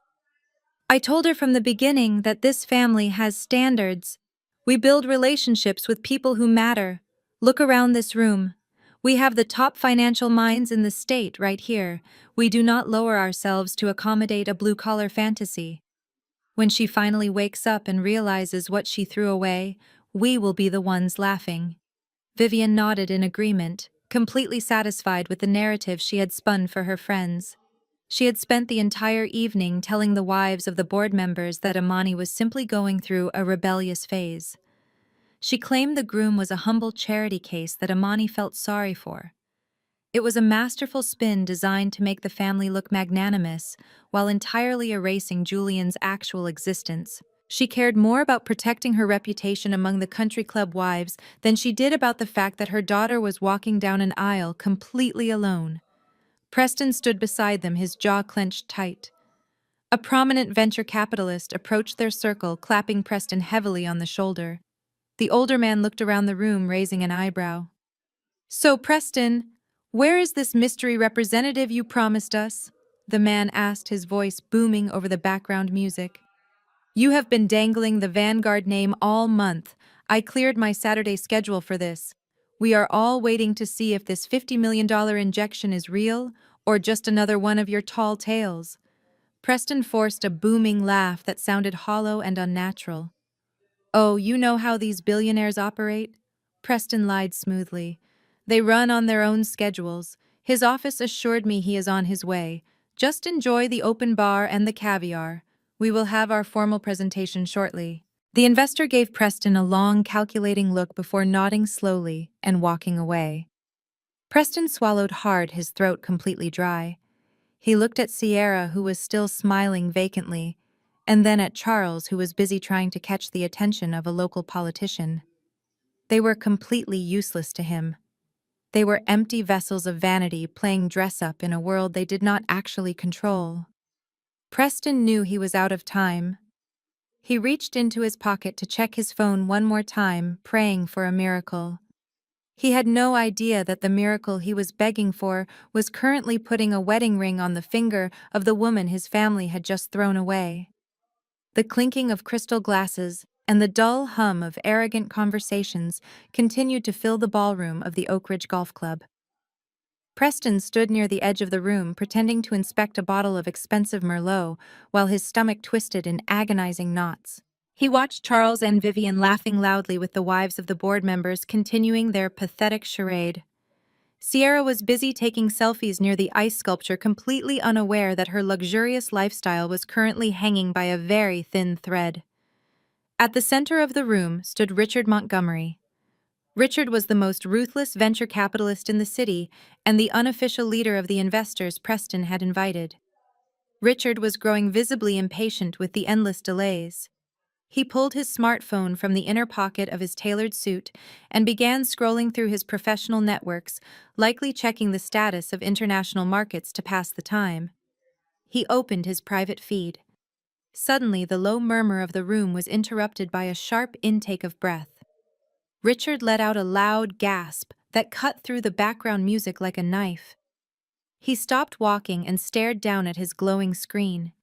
"I told her from the beginning that this family has standards. We build relationships with people who matter. Look around this room. We have the top financial minds in the state right here. We do not lower ourselves to accommodate a blue-collar fantasy. When she finally wakes up and realizes what she threw away, we will be the ones laughing." Vivian nodded in agreement, completely satisfied with the narrative she had spun for her friends. She had spent the entire evening telling the wives of the board members that Amani was simply going through a rebellious phase. She claimed the groom was a humble charity case that Amani felt sorry for. It was a masterful spin designed to make the family look magnanimous while entirely erasing Julian's actual existence. She cared more about protecting her reputation among the country club wives than she did about the fact that her daughter was walking down an aisle completely alone. Preston stood beside them, his jaw clenched tight. A prominent venture capitalist approached their circle, clapping Preston heavily on the shoulder. The older man looked around the room, raising an eyebrow. "So, Preston, where is this mystery representative you promised us?" the man asked, his voice booming over the background music. "You have been dangling the Vanguard name all month. I cleared my Saturday schedule for this. We are all waiting to see if this $50 million injection is real or just another one of your tall tales." Preston forced a booming laugh that sounded hollow and unnatural. "Oh, you know how these billionaires operate?" Preston lied smoothly. "They run on their own schedules. His office assured me he is on his way. Just enjoy the open bar and the caviar. We will have our formal presentation shortly." The investor gave Preston a long, calculating look before nodding slowly and walking away. Preston swallowed hard, his throat completely dry. He looked at Sierra, who was still smiling vacantly, and then at Charles, who was busy trying to catch the attention of a local politician. They were completely useless to him. They were empty vessels of vanity playing dress-up in a world they did not actually control. Preston knew he was out of time. He reached into his pocket to check his phone one more time, praying for a miracle. He had no idea that the miracle he was begging for was currently putting a wedding ring on the finger of the woman his family had just thrown away. The clinking of crystal glasses and the dull hum of arrogant conversations continued to fill the ballroom of the Oak Ridge Golf Club. Preston stood near the edge of the room, pretending to inspect a bottle of expensive Merlot while his stomach twisted in agonizing knots. He watched Charles and Vivian laughing loudly with the wives of the board members continuing their pathetic charade. Sierra was busy taking selfies near the ice sculpture, completely unaware that her luxurious lifestyle was currently hanging by a very thin thread. At the center of the room stood Richard Montgomery. Richard was the most ruthless venture capitalist in the city and the unofficial leader of the investors Preston had invited. Richard was growing visibly impatient with the endless delays. He pulled his smartphone from the inner pocket of his tailored suit and began scrolling through his professional networks, likely checking the status of international markets to pass the time. He opened his private feed. Suddenly, the low murmur of the room was interrupted by a sharp intake of breath. Richard let out a loud gasp that cut through the background music like a knife. He stopped walking and stared down at his glowing screen.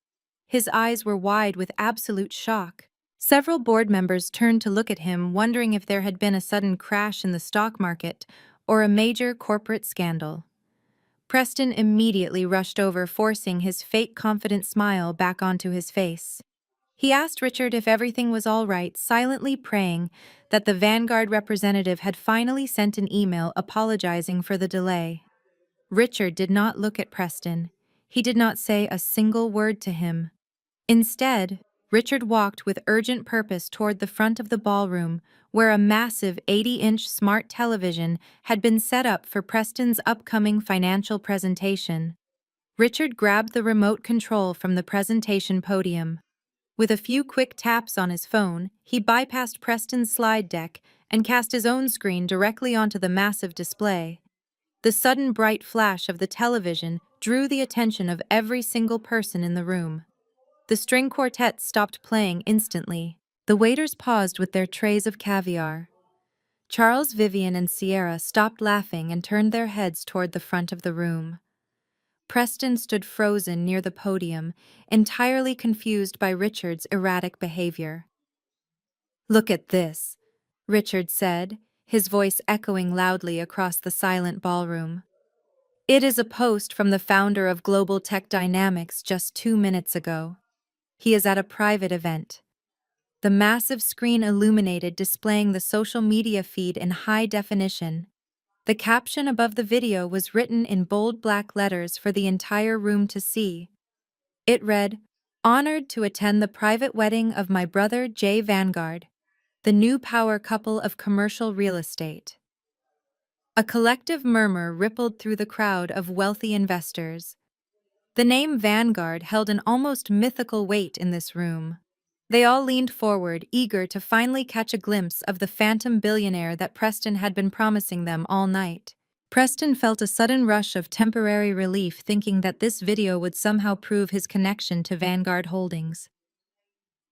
His eyes were wide with absolute shock. Several board members turned to look at him, wondering if there had been a sudden crash in the stock market or a major corporate scandal. Preston immediately rushed over, forcing his fake confident smile back onto his face. He asked Richard if everything was all right, silently praying that the Vanguard representative had finally sent an email apologizing for the delay. Richard did not look at Preston. He did not say a single word to him. Instead, Richard walked with urgent purpose toward the front of the ballroom, where a massive 80-inch smart television had been set up for Preston's upcoming financial presentation. Richard grabbed the remote control from the presentation podium. With a few quick taps on his phone, he bypassed Preston's slide deck and cast his own screen directly onto the massive display. The sudden bright flash of the television drew the attention of every single person in the room. The string quartet stopped playing instantly. The waiters paused with their trays of caviar. Charles, Vivian, and Sierra stopped laughing and turned their heads toward the front of the room. Preston stood frozen near the podium, entirely confused by Richard's erratic behavior. "Look at this," Richard said, his voice echoing loudly across the silent ballroom. "It is a post from the founder of Global Tech Dynamics just 2 minutes ago. He is at a private event." The massive screen illuminated, displaying the social media feed in high definition. The caption above the video was written in bold black letters for the entire room to see. It read, "Honored to attend the private wedding of my brother Jay Vanguard, the new power couple of commercial real estate." A collective murmur rippled through the crowd of wealthy investors. The name Vanguard held an almost mythical weight in this room. They all leaned forward, eager to finally catch a glimpse of the phantom billionaire that Preston had been promising them all night. Preston felt a sudden rush of temporary relief, thinking that this video would somehow prove his connection to Vanguard Holdings.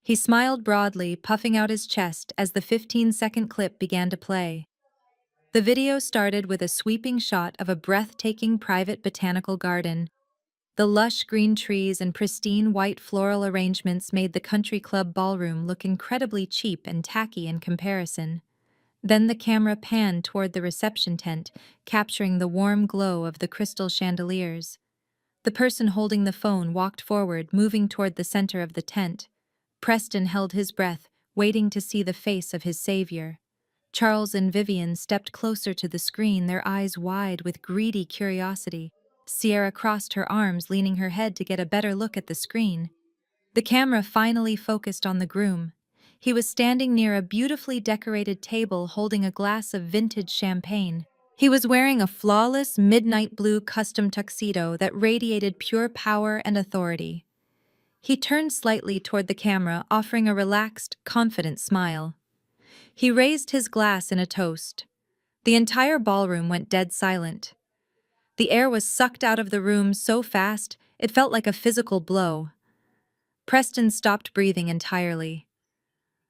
He smiled broadly, puffing out his chest as the 15-second clip began to play. The video started with a sweeping shot of a breathtaking private botanical garden. The lush green trees and pristine white floral arrangements made the country club ballroom look incredibly cheap and tacky in comparison. Then the camera panned toward the reception tent, capturing the warm glow of the crystal chandeliers. The person holding the phone walked forward, moving toward the center of the tent. Preston held his breath, waiting to see the face of his savior. Charles and Vivian stepped closer to the screen, their eyes wide with greedy curiosity. Sierra crossed her arms, leaning her head to get a better look at the screen. The camera finally focused on the groom. He was standing near a beautifully decorated table holding a glass of vintage champagne. He was wearing a flawless midnight blue custom tuxedo that radiated pure power and authority. He turned slightly toward the camera, offering a relaxed, confident smile. He raised his glass in a toast. The entire ballroom went dead silent. The air was sucked out of the room so fast, it felt like a physical blow. Preston stopped breathing entirely.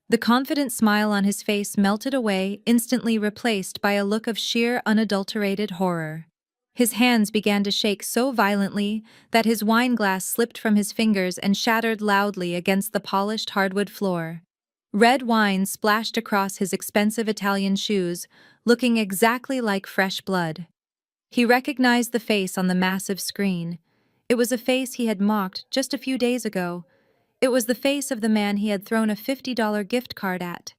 The confident smile on his face melted away, instantly replaced by a look of sheer, unadulterated horror. His hands began to shake so violently that his wine glass slipped from his fingers and shattered loudly against the polished hardwood floor. Red wine splashed across his expensive Italian shoes, looking exactly like fresh blood. He recognized the face on the massive screen. It was a face he had mocked just a few days ago. It was the face of the man he had thrown a $50 gift card at.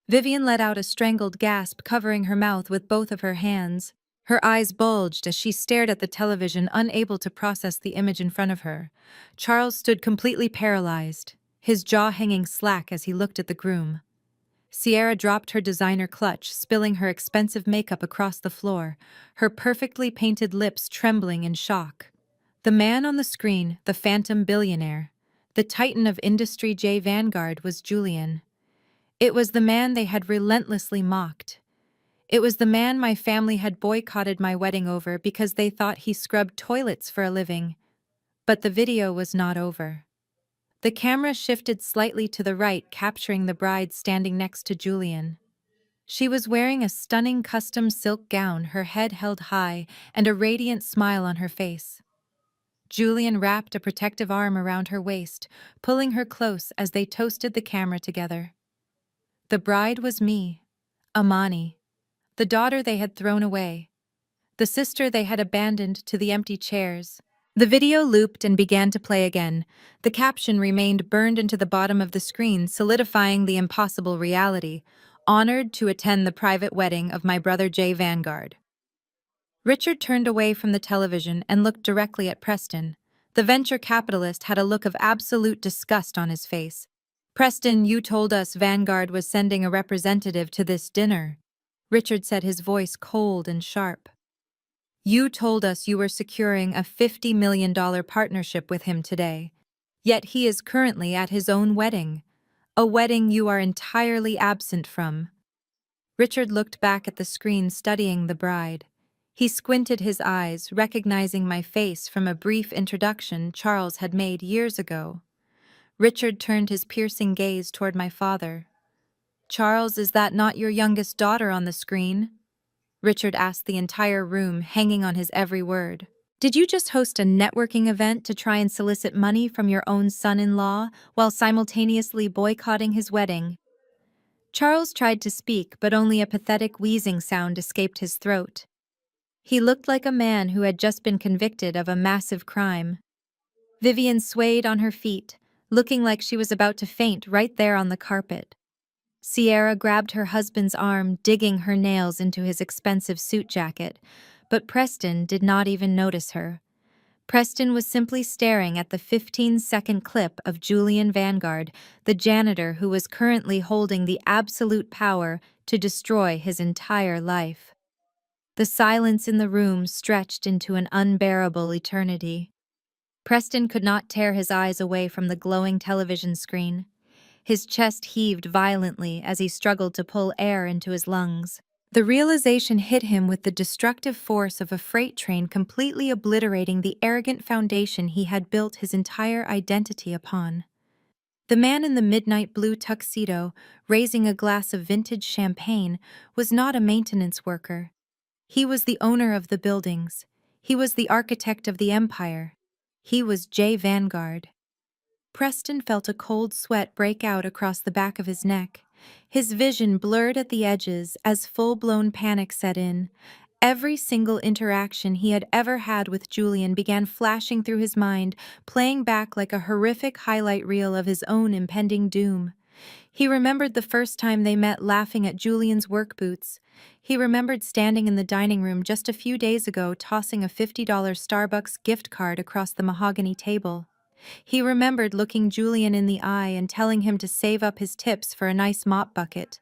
Vivian let out a strangled gasp, covering her mouth with both of her hands. Her eyes bulged as she stared at the television, unable to process the image in front of her. Charles stood completely paralyzed, his jaw hanging slack as he looked at the groom. Sierra dropped her designer clutch, spilling her expensive makeup across the floor, her perfectly painted lips trembling in shock. The man on the screen, the phantom billionaire, the titan of industry J. Vanguard, was Julian. It was the man they had relentlessly mocked. It was the man my family had boycotted my wedding over because they thought he scrubbed toilets for a living. But the video was not over. The camera shifted slightly to the right, capturing the bride standing next to Julian. She was wearing a stunning custom silk gown, her head held high, and a radiant smile on her face. Julian wrapped a protective arm around her waist, pulling her close as they toasted the camera together. The bride was me, Amani, the daughter they had thrown away, the sister they had abandoned to the empty chairs. The video looped and began to play again. The caption remained burned into the bottom of the screen, solidifying the impossible reality. Honored to attend the private wedding of my brother Jay Vanguard. Richard turned away from the television and looked directly at Preston. The venture capitalist had a look of absolute disgust on his face. Preston, you told us Vanguard was sending a representative to this dinner. Richard said, his voice cold and sharp. You told us you were securing a $50 million partnership with him today. Yet he is currently at his own wedding. A wedding you are entirely absent from. Richard looked back at the screen, studying the bride. He squinted his eyes, recognizing my face from a brief introduction Charles had made years ago. Richard turned his piercing gaze toward my father. Charles, is that not your youngest daughter on the screen? Richard asked, the entire room hanging on his every word. Did you just host a networking event to try and solicit money from your own son-in-law while simultaneously boycotting his wedding? Charles tried to speak, but only a pathetic wheezing sound escaped his throat. He looked like a man who had just been convicted of a massive crime. Vivian swayed on her feet, looking like she was about to faint right there on the carpet. Sierra grabbed her husband's arm, digging her nails into his expensive suit jacket, but Preston did not even notice her. Preston was simply staring at the 15-second clip of Julian Vanguard, the janitor who was currently holding the absolute power to destroy his entire life. The silence in the room stretched into an unbearable eternity. Preston could not tear his eyes away from the glowing television screen. His chest heaved violently as he struggled to pull air into his lungs. The realization hit him with the destructive force of a freight train completely obliterating the arrogant foundation he had built his entire identity upon. The man in the midnight blue tuxedo, raising a glass of vintage champagne, was not a maintenance worker. He was the owner of the buildings. He was the architect of the empire. He was Jay Vanguard. Preston felt a cold sweat break out across the back of his neck. His vision blurred at the edges as full-blown panic set in. Every single interaction he had ever had with Julian began flashing through his mind, playing back like a horrific highlight reel of his own impending doom. He remembered the first time they met laughing at Julian's work boots. He remembered standing in the dining room just a few days ago tossing a $50 Starbucks gift card across the mahogany table. He remembered looking Julian in the eye and telling him to save up his tips for a nice mop bucket.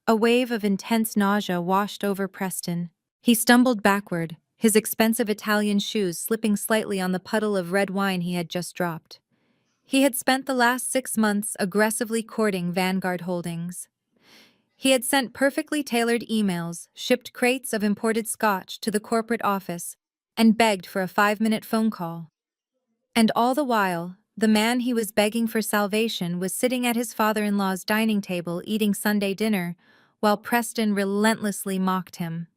A wave of intense nausea washed over Preston. He stumbled backward, his expensive Italian shoes slipping slightly on the puddle of red wine he had just dropped. He had spent the last 6 months aggressively courting Vanguard Holdings. He had sent perfectly tailored emails, shipped crates of imported scotch to the corporate office, and begged for a 5-minute phone call. And all the while, the man he was begging for salvation was sitting at his father-in-law's dining table eating Sunday dinner, while Preston relentlessly mocked him.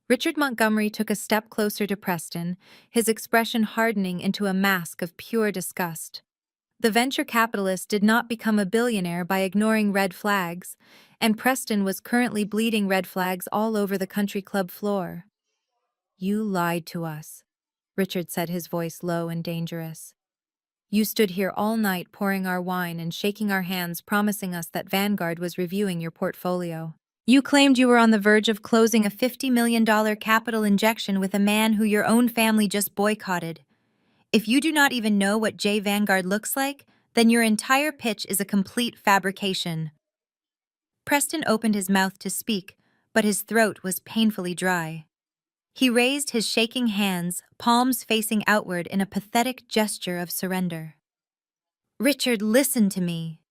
Richard Montgomery took a step closer to Preston, his expression hardening into a mask of pure disgust. The venture capitalist did not become a billionaire by ignoring red flags, and Preston was currently bleeding red flags all over the country club floor. "You lied to us," Richard said, his voice low and dangerous. "You stood here all night pouring our wine and shaking our hands, promising us that Vanguard was reviewing your portfolio. You claimed you were on the verge of closing a $50 million capital injection with a man who your own family just boycotted. If you do not even know what Jay Vanguard looks like, then your entire pitch is a complete fabrication." Preston opened his mouth to speak, but his throat was painfully dry. He raised his shaking hands, palms facing outward in a pathetic gesture of surrender. "Richard, listen to me,"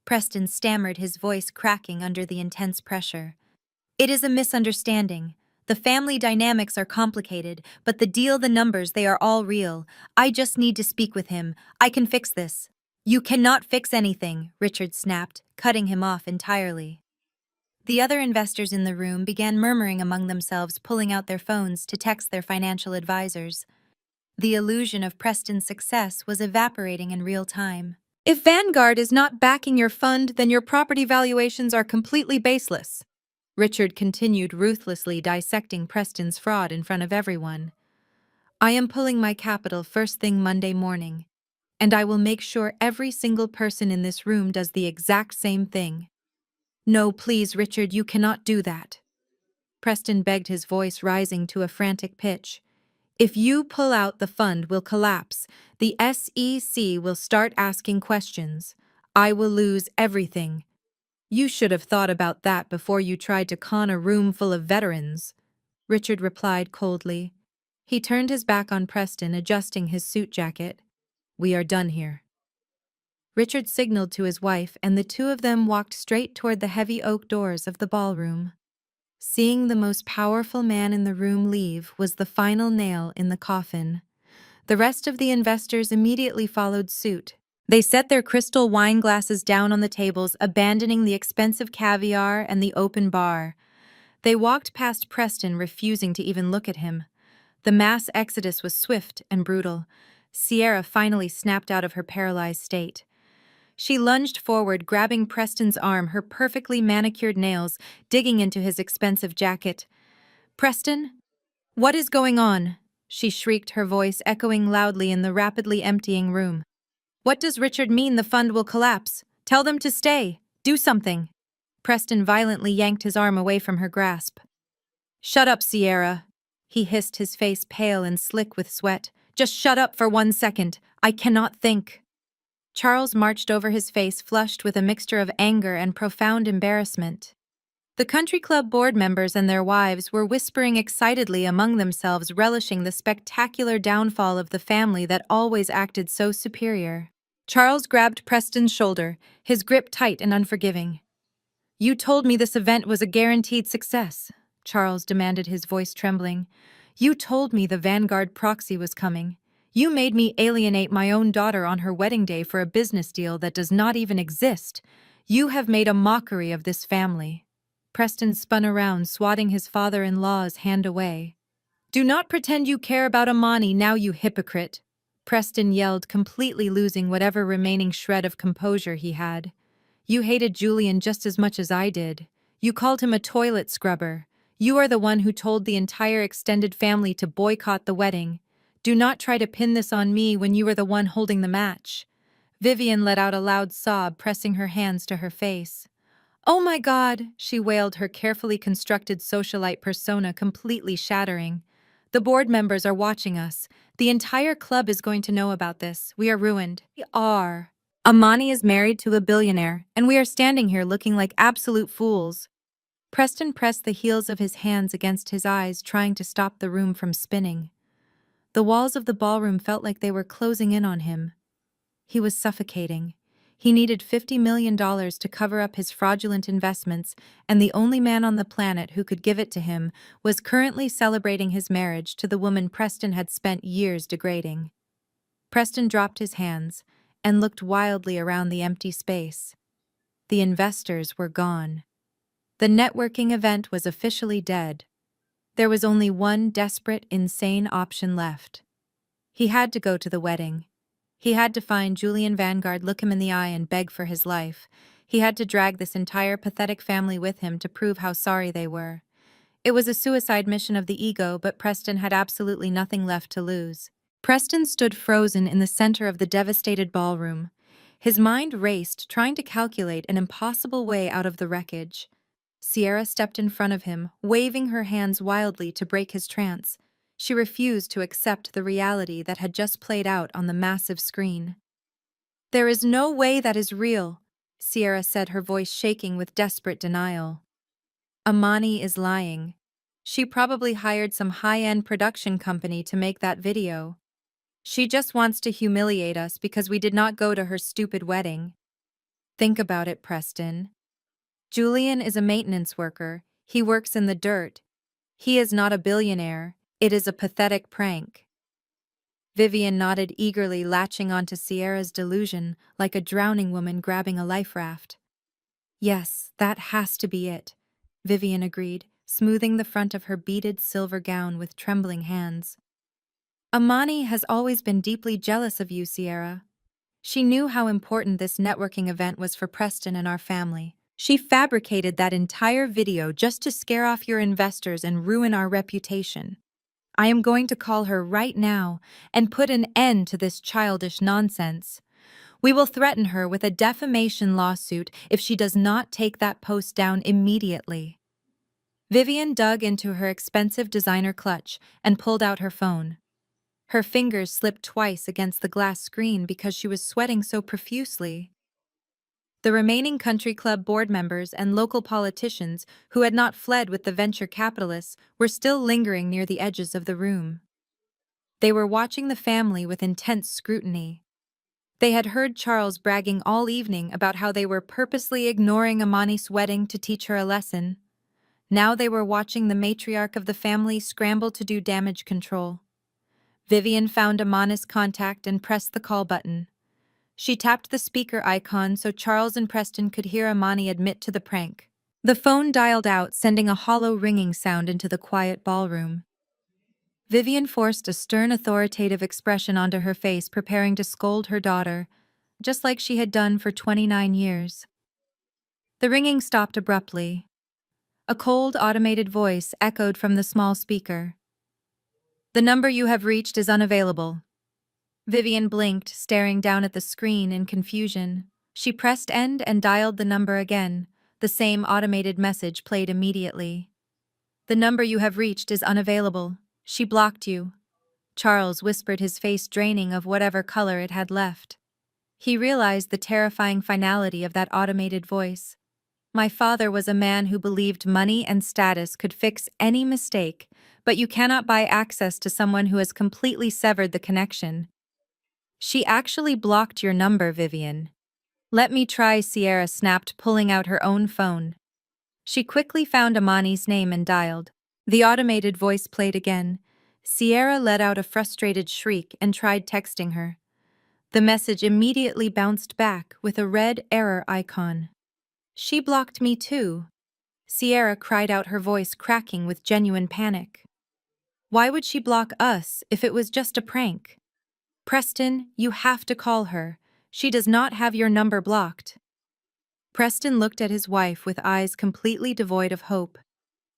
Preston stammered, his voice cracking under the intense pressure. "It is a misunderstanding. The family dynamics are complicated, but the deal, the numbers, they are all real. I just need to speak with him. I can fix this." "You cannot fix anything," Richard snapped, cutting him off entirely. The other investors in the room began murmuring among themselves, pulling out their phones to text their financial advisors. The illusion of Preston's success was evaporating in real time. "If Vanguard is not backing your fund, then your property valuations are completely baseless," Richard continued, ruthlessly dissecting Preston's fraud in front of everyone. "I am pulling my capital first thing Monday morning, and I will make sure every single person in this room does the exact same thing." "No, please, Richard, you cannot do that," Preston begged, his voice rising to a frantic pitch. "If you pull out, the fund will collapse. The SEC will start asking questions. I will lose everything. You should have thought about that before you tried to con a room full of veterans," Richard replied coldly. He turned his back on Preston, adjusting his suit jacket. "We are done here." Richard signaled to his wife, and the two of them walked straight toward the heavy oak doors of the ballroom. Seeing the most powerful man in the room leave was the final nail in the coffin. The rest of the investors immediately followed suit. They set their crystal wine glasses down on the tables, abandoning the expensive caviar and the open bar. They walked past Preston, refusing to even look at him. The mass exodus was swift and brutal. Sierra finally snapped out of her paralyzed state. She lunged forward, grabbing Preston's arm, her perfectly manicured nails digging into his expensive jacket. "Preston? What is going on?" she shrieked, her voice echoing loudly in the rapidly emptying room. "What does Richard mean the fund will collapse? Tell them to stay. Do something." Preston violently yanked his arm away from her grasp. "Shut up, Sierra," he hissed, his face pale and slick with sweat. "Just shut up for 1 second. I cannot think." Charles marched over, his face flushed with a mixture of anger and profound embarrassment. The country club board members and their wives were whispering excitedly among themselves, relishing the spectacular downfall of the family that always acted so superior. Charles grabbed Preston's shoulder, his grip tight and unforgiving. "You told me this event was a guaranteed success," Charles demanded, his voice trembling. "You told me the Vanguard proxy was coming. You made me alienate my own daughter on her wedding day for a business deal that does not even exist. You have made a mockery of this family." Preston spun around, swatting his father-in-law's hand away. "Do not pretend you care about Amani now, you hypocrite," Preston yelled, completely losing whatever remaining shred of composure he had. "You hated Julian just as much as I did. You called him a toilet scrubber. You are the one who told the entire extended family to boycott the wedding. Do not try to pin this on me when you were the one holding the match." Vivian let out a loud sob, pressing her hands to her face. "Oh my God," she wailed, her carefully constructed socialite persona completely shattering. "The board members are watching us. The entire club is going to know about this. We are ruined." "We are. Amani is married to a billionaire, and we are standing here looking like absolute fools." Preston pressed the heels of his hands against his eyes, trying to stop the room from spinning. The walls of the ballroom felt like they were closing in on him. He was suffocating. He needed $50 million to cover up his fraudulent investments, and the only man on the planet who could give it to him was currently celebrating his marriage to the woman Preston had spent years degrading. Preston dropped his hands and looked wildly around the empty space. The investors were gone. The networking event was officially dead. There was only one desperate, insane option left. He had to go to the wedding. He had to find Julian Vanguard, look him in the eye, and beg for his life. He had to drag this entire pathetic family with him to prove how sorry they were. It was a suicide mission of the ego, but Preston had absolutely nothing left to lose. Preston stood frozen in the center of the devastated ballroom. His mind raced, trying to calculate an impossible way out of the wreckage. Sierra stepped in front of him, waving her hands wildly to break his trance. She refused to accept the reality that had just played out on the massive screen. "There is no way that is real," Sierra said, her voice shaking with desperate denial. "Amani is lying. She probably hired some high-end production company to make that video. She just wants to humiliate us because we did not go to her stupid wedding. Think about it, Preston. Julian is a maintenance worker. He works in the dirt. He is not a billionaire. It is a pathetic prank." Vivian nodded eagerly, latching onto Sierra's delusion like a drowning woman grabbing a life raft. "Yes, that has to be it," Vivian agreed, smoothing the front of her beaded silver gown with trembling hands. "Amani has always been deeply jealous of you, Sierra. She knew how important this networking event was for Preston and our family. She fabricated that entire video just to scare off your investors and ruin our reputation. I am going to call her right now and put an end to this childish nonsense. We will threaten her with a defamation lawsuit if she does not take that post down immediately." Vivian dug into her expensive designer clutch and pulled out her phone. Her fingers slipped twice against the glass screen because she was sweating so profusely. The remaining country club board members and local politicians who had not fled with the venture capitalists were still lingering near the edges of the room. They were watching the family with intense scrutiny. They had heard Charles bragging all evening about how they were purposely ignoring Amani's wedding to teach her a lesson. Now they were watching the matriarch of the family scramble to do damage control. Vivian found Amani's contact and pressed the call button. She tapped the speaker icon so Charles and Preston could hear Amani admit to the prank. The phone dialed out, sending a hollow ringing sound into the quiet ballroom. Vivian forced a stern, authoritative expression onto her face, preparing to scold her daughter, just like she had done for 29 years. The ringing stopped abruptly. A cold, automated voice echoed from the small speaker. "The number you have reached is unavailable." Vivian blinked, staring down at the screen in confusion. She pressed end and dialed the number again. The same automated message played immediately. "The number you have reached is unavailable. She blocked you." Charles whispered, his face draining of whatever color it had left. He realized the terrifying finality of that automated voice. My father was a man who believed money and status could fix any mistake, but you cannot buy access to someone who has completely severed the connection. She actually blocked your number, Vivian. Let me try, Sierra snapped, pulling out her own phone. She quickly found Amani's name and dialed. The automated voice played again. Sierra let out a frustrated shriek and tried texting her. The message immediately bounced back with a red error icon. She blocked me too. Sierra cried out, her voice cracking with genuine panic. Why would she block us if it was just a prank? Preston, you have to call her. She does not have your number blocked. Preston looked at his wife with eyes completely devoid of hope.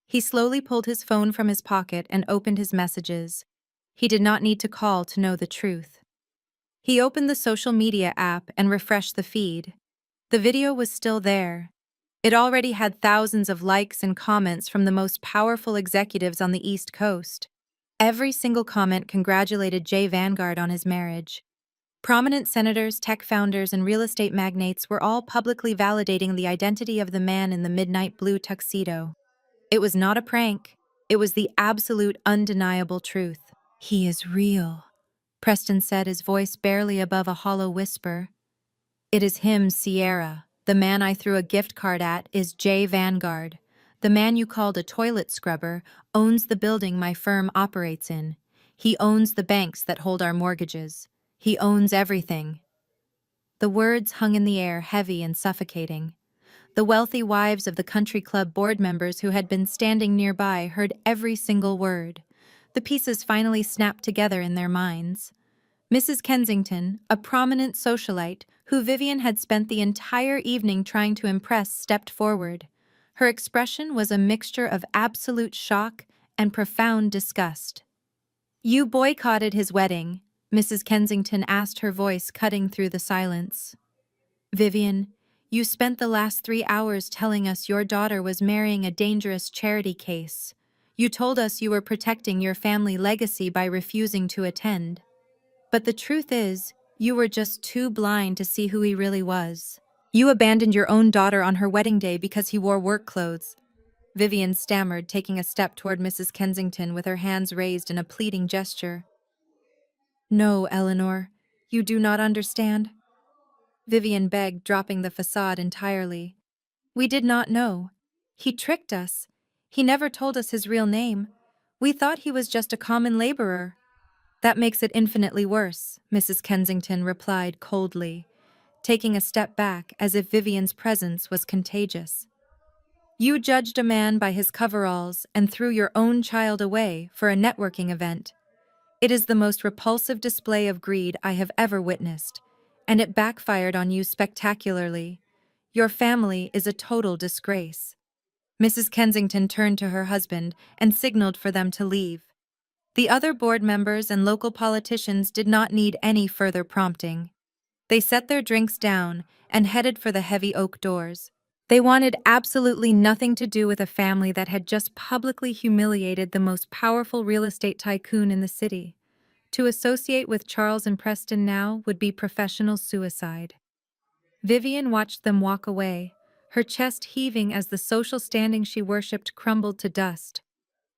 He slowly pulled his phone from his pocket and opened his messages. He did not need to call to know the truth. He opened the social media app and refreshed the feed. The video was still there. It already had thousands of likes and comments from the most powerful executives on the East Coast. Every single comment congratulated Jay Vanguard on his marriage. Prominent senators, tech founders, and real estate magnates were all publicly validating the identity of the man in the midnight blue tuxedo. It was not a prank. It was the absolute, undeniable truth. He is real, Preston said, his voice barely above a hollow whisper. It is him, Sierra. The man I threw a gift card at is Jay Vanguard. The man you called a toilet scrubber owns the building my firm operates in. He owns the banks that hold our mortgages. He owns everything. The words hung in the air, heavy and suffocating. The wealthy wives of the country club board members who had been standing nearby heard every single word. The pieces finally snapped together in their minds. Mrs. Kensington, a prominent socialite who Vivian had spent the entire evening trying to impress, stepped forward. Her expression was a mixture of absolute shock and profound disgust. "You boycotted his wedding," Mrs. Kensington asked, her voice cutting through the silence. "Vivian, you spent the last 3 hours telling us your daughter was marrying a dangerous charity case. You told us you were protecting your family legacy by refusing to attend. But the truth is, you were just too blind to see who he really was. You abandoned your own daughter on her wedding day because he wore work clothes." Vivian stammered, taking a step toward Mrs. Kensington with her hands raised in a pleading gesture. "No, Eleanor, you do not understand," Vivian begged, dropping the facade entirely. "We did not know. He tricked us. He never told us his real name. We thought he was just a common laborer." "That makes it infinitely worse," Mrs. Kensington replied coldly, taking a step back as if Vivian's presence was contagious. "You judged a man by his coveralls and threw your own child away for a networking event. It is the most repulsive display of greed I have ever witnessed, and it backfired on you spectacularly. Your family is a total disgrace." Mrs. Kensington turned to her husband and signaled for them to leave. The other board members and local politicians did not need any further prompting. They set their drinks down and headed for the heavy oak doors. They wanted absolutely nothing to do with a family that had just publicly humiliated the most powerful real estate tycoon in the city. To associate with Charles and Preston now would be professional suicide. Vivian watched them walk away, her chest heaving as the social standing she worshipped crumbled to dust.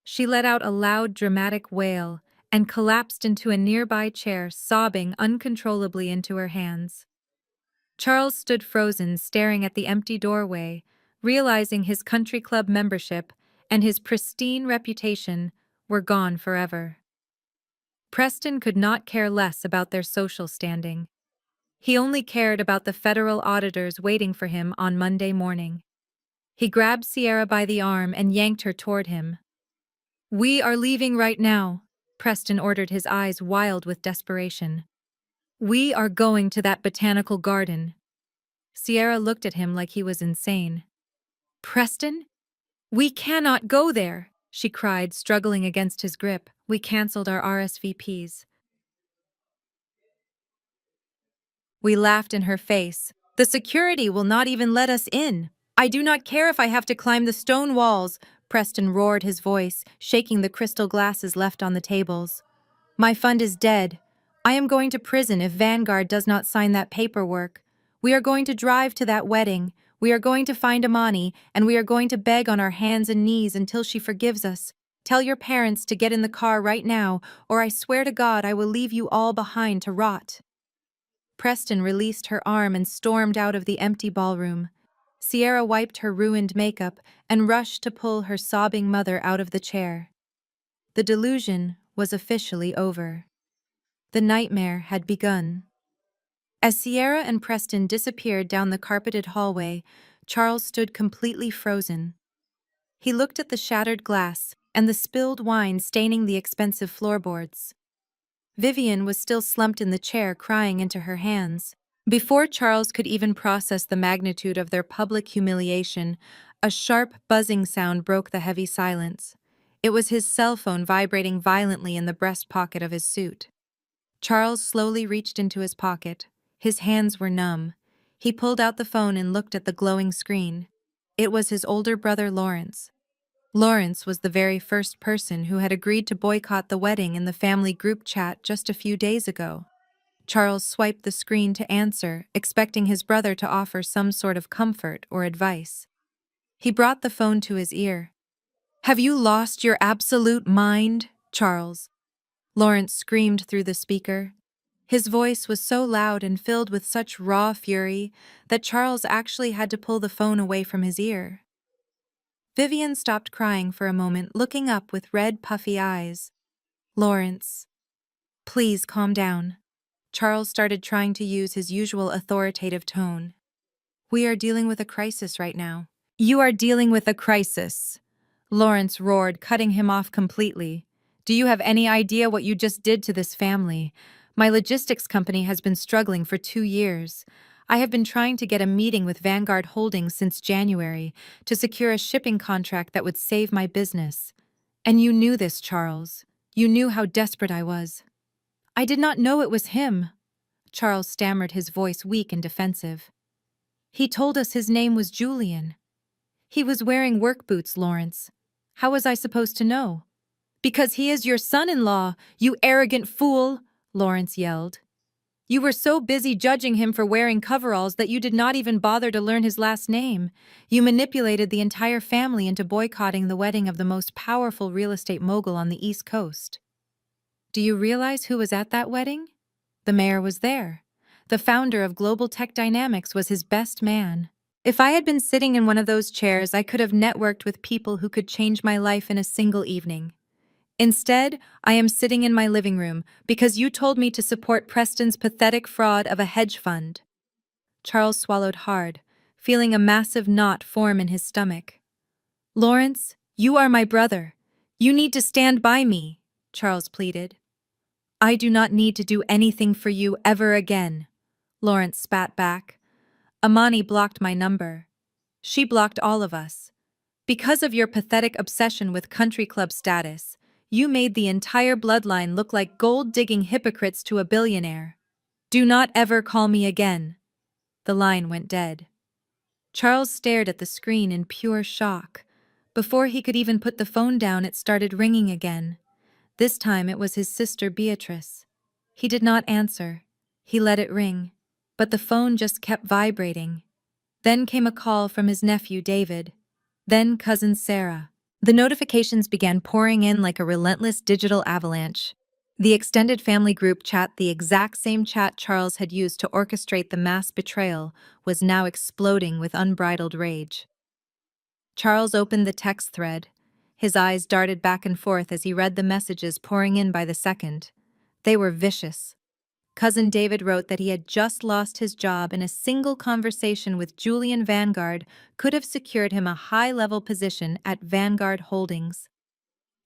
She let out a loud, dramatic wail and collapsed into a nearby chair, sobbing uncontrollably into her hands. Charles stood frozen, staring at the empty doorway, realizing his country club membership and his pristine reputation were gone forever. Preston could not care less about their social standing. He only cared about the federal auditors waiting for him on Monday morning. He grabbed Sierra by the arm and yanked her toward him. "We are leaving right now," Preston ordered, his eyes wild with desperation. "We are going to that botanical garden." Sierra looked at him like he was insane. "Preston? We cannot go there," she cried, struggling against his grip. "We canceled our RSVPs." We laughed in her face. "The security will not even let us in. I do not care if I have to climb the stone walls," Preston roared, his voice shaking the crystal glasses left on the tables. "My fund is dead. I am going to prison if Vanguard does not sign that paperwork. We are going to drive to that wedding. We are going to find Amani, and we are going to beg on our hands and knees until she forgives us. Tell your parents to get in the car right now, or I swear to God I will leave you all behind to rot." Preston released her arm and stormed out of the empty ballroom. Sierra wiped her ruined makeup and rushed to pull her sobbing mother out of the chair. The delusion was officially over. The nightmare had begun. As Sierra and Preston disappeared down the carpeted hallway, Charles stood completely frozen. He looked at the shattered glass and the spilled wine staining the expensive floorboards. Vivian was still slumped in the chair, crying into her hands. Before Charles could even process the magnitude of their public humiliation, a sharp, buzzing sound broke the heavy silence. It was his cell phone vibrating violently in the breast pocket of his suit. Charles slowly reached into his pocket. His hands were numb. He pulled out the phone and looked at the glowing screen. It was his older brother, Lawrence. Lawrence was the very first person who had agreed to boycott the wedding in the family group chat just a few days ago. Charles swiped the screen to answer, expecting his brother to offer some sort of comfort or advice. He brought the phone to his ear. "Have you lost your absolute mind, Charles?" Lawrence screamed through the speaker. His voice was so loud and filled with such raw fury that Charles actually had to pull the phone away from his ear. Vivian stopped crying for a moment, looking up with red, puffy eyes. "Lawrence, please calm down." Charles started trying to use his usual authoritative tone. "We are dealing with a crisis right now." "You are dealing with a crisis," Lawrence roared, cutting him off completely. "Do you have any idea what you just did to this family? My logistics company has been struggling for 2 years. I have been trying to get a meeting with Vanguard Holdings since January to secure a shipping contract that would save my business. And you knew this, Charles. You knew how desperate I was." "I did not know it was him," Charles stammered, his voice weak and defensive. "He told us his name was Julian. He was wearing work boots, Lawrence. How was I supposed to know?" "Because he is your son-in-law, you arrogant fool," Lawrence yelled. "You were so busy judging him for wearing coveralls that you did not even bother to learn his last name. You manipulated the entire family into boycotting the wedding of the most powerful real estate mogul on the East Coast. Do you realize who was at that wedding? The mayor was there. The founder of Global Tech Dynamics was his best man. If I had been sitting in one of those chairs, I could have networked with people who could change my life in a single evening. Instead, I am sitting in my living room because you told me to support Preston's pathetic fraud of a hedge fund." Charles swallowed hard, feeling a massive knot form in his stomach. "Lawrence, you are my brother. You need to stand by me," Charles pleaded. "I do not need to do anything for you ever again," Lawrence spat back. "Amani blocked my number. She blocked all of us. Because of your pathetic obsession with country club status, you made the entire bloodline look like gold-digging hypocrites to a billionaire. Do not ever call me again." The line went dead. Charles stared at the screen in pure shock. Before he could even put the phone down, it started ringing again. This time it was his sister Beatrice. He did not answer. He let it ring. But the phone just kept vibrating. Then came a call from his nephew David. Then cousin Sarah. The notifications began pouring in like a relentless digital avalanche. The extended family group chat, the exact same chat Charles had used to orchestrate the mass betrayal, was now exploding with unbridled rage. Charles opened the text thread. His eyes darted back and forth as he read the messages pouring in by the second. They were vicious. Cousin David wrote that he had just lost his job and a single conversation with Julian Vanguard could have secured him a high-level position at Vanguard Holdings.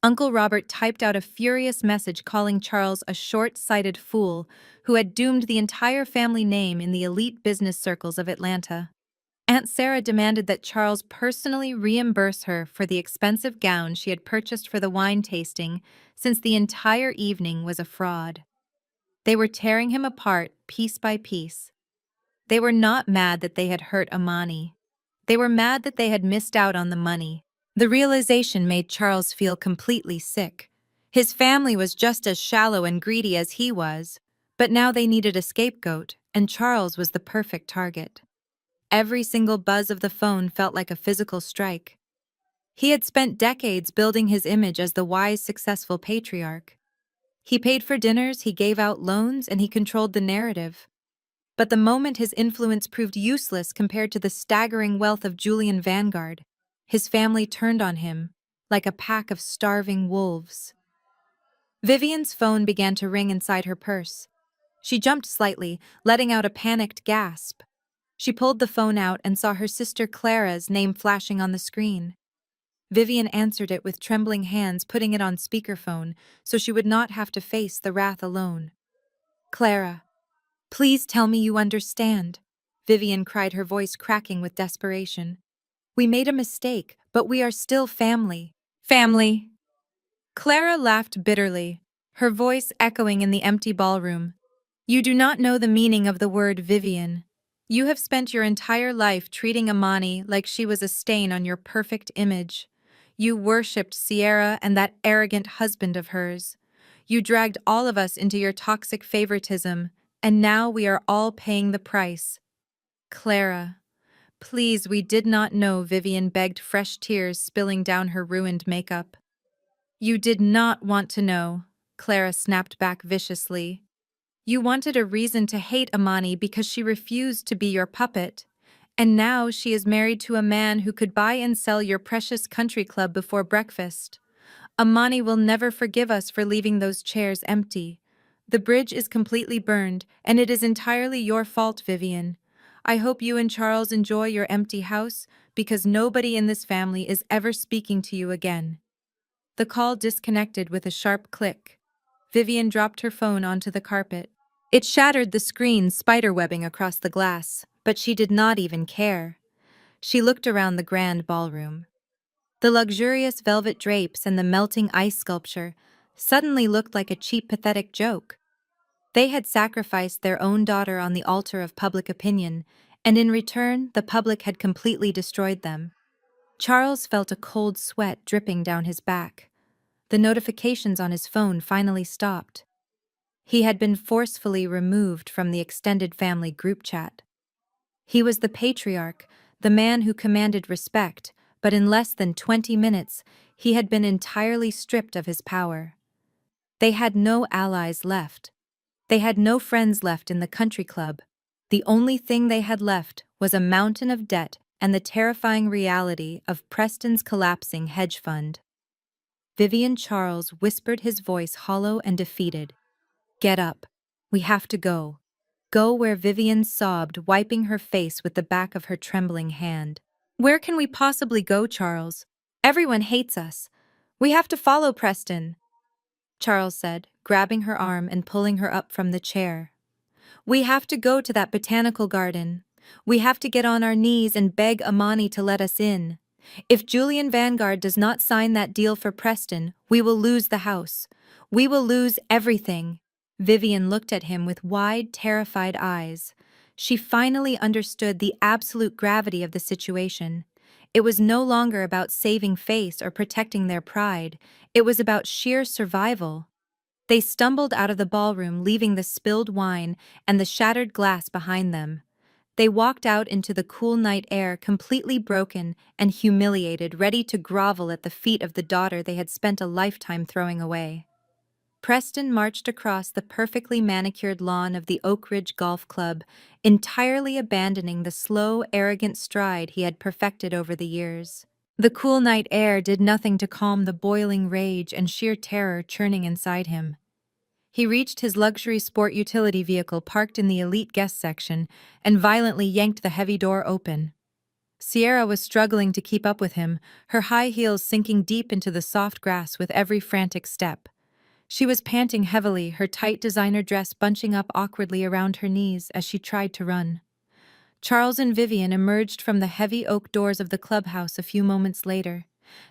Uncle Robert typed out a furious message calling Charles a short-sighted fool who had doomed the entire family name in the elite business circles of Atlanta. Aunt Sarah demanded that Charles personally reimburse her for the expensive gown she had purchased for the wine tasting, since the entire evening was a fraud. They were tearing him apart piece by piece. They were not mad that they had hurt Amani. They were mad that they had missed out on the money. The realization made Charles feel completely sick. His family was just as shallow and greedy as he was, but now they needed a scapegoat, and Charles was the perfect target. Every single buzz of the phone felt like a physical strike. He had spent decades building his image as the wise, successful patriarch. He paid for dinners, he gave out loans, and he controlled the narrative. But the moment his influence proved useless compared to the staggering wealth of Julian Vanguard, his family turned on him, like a pack of starving wolves. Vivian's phone began to ring inside her purse. She jumped slightly, letting out a panicked gasp. She pulled the phone out and saw her sister Clara's name flashing on the screen. Vivian answered it with trembling hands, putting it on speakerphone so she would not have to face the wrath alone. "Clara, please tell me you understand," Vivian cried, her voice cracking with desperation. "We made a mistake, but we are still family." "Family?" Clara laughed bitterly, her voice echoing in the empty ballroom. "You do not know the meaning of the word Vivian. You have spent your entire life treating Amani like she was a stain on your perfect image. You worshipped Sierra and that arrogant husband of hers. You dragged all of us into your toxic favoritism, and now we are all paying the price." "Clara, please, we did not know," Vivian begged, fresh tears spilling down her ruined makeup. "You did not want to know," Clara snapped back viciously. "You wanted a reason to hate Amani because she refused to be your puppet. And now she is married to a man who could buy and sell your precious country club before breakfast. Amani will never forgive us for leaving those chairs empty. The bridge is completely burned, and it is entirely your fault, Vivian. I hope you and Charles enjoy your empty house, because nobody in this family is ever speaking to you again." The call disconnected with a sharp click. Vivian dropped her phone onto the carpet. It shattered the screen, spiderwebbing across the glass, but she did not even care. She looked around the grand ballroom. The luxurious velvet drapes and the melting ice sculpture suddenly looked like a cheap, pathetic joke. They had sacrificed their own daughter on the altar of public opinion, and in return, the public had completely destroyed them. Charles felt a cold sweat dripping down his back. The notifications on his phone finally stopped. He had been forcefully removed from the extended family group chat. He was the patriarch, the man who commanded respect, but in less than 20 minutes, he had been entirely stripped of his power. They had no allies left. They had no friends left in the country club. The only thing they had left was a mountain of debt and the terrifying reality of Preston's collapsing hedge fund. Vivian Charles whispered, his voice hollow and defeated. "Get up. We have to go." "Go where?" Vivian sobbed, wiping her face with the back of her trembling hand. "Where can we possibly go, Charles? Everyone hates us. We have to follow Preston," Charles said, grabbing her arm and pulling her up from the chair. "We have to go to that botanical garden. We have to get on our knees and beg Amani to let us in. If Julian Vanguard does not sign that deal for Preston, we will lose the house. We will lose everything." Vivian looked at him with wide, terrified eyes. She finally understood the absolute gravity of the situation. It was no longer about saving face or protecting their pride. It was about sheer survival. They stumbled out of the ballroom, leaving the spilled wine and the shattered glass behind them. They walked out into the cool night air, completely broken and humiliated, ready to grovel at the feet of the daughter they had spent a lifetime throwing away. Preston marched across the perfectly manicured lawn of the Oak Ridge Golf Club, entirely abandoning the slow, arrogant stride he had perfected over the years. The cool night air did nothing to calm the boiling rage and sheer terror churning inside him. He reached his luxury sport utility vehicle parked in the elite guest section and violently yanked the heavy door open. Sierra was struggling to keep up with him, her high heels sinking deep into the soft grass with every frantic step. She was panting heavily, her tight designer dress bunching up awkwardly around her knees as she tried to run. Charles and Vivian emerged from the heavy oak doors of the clubhouse a few moments later.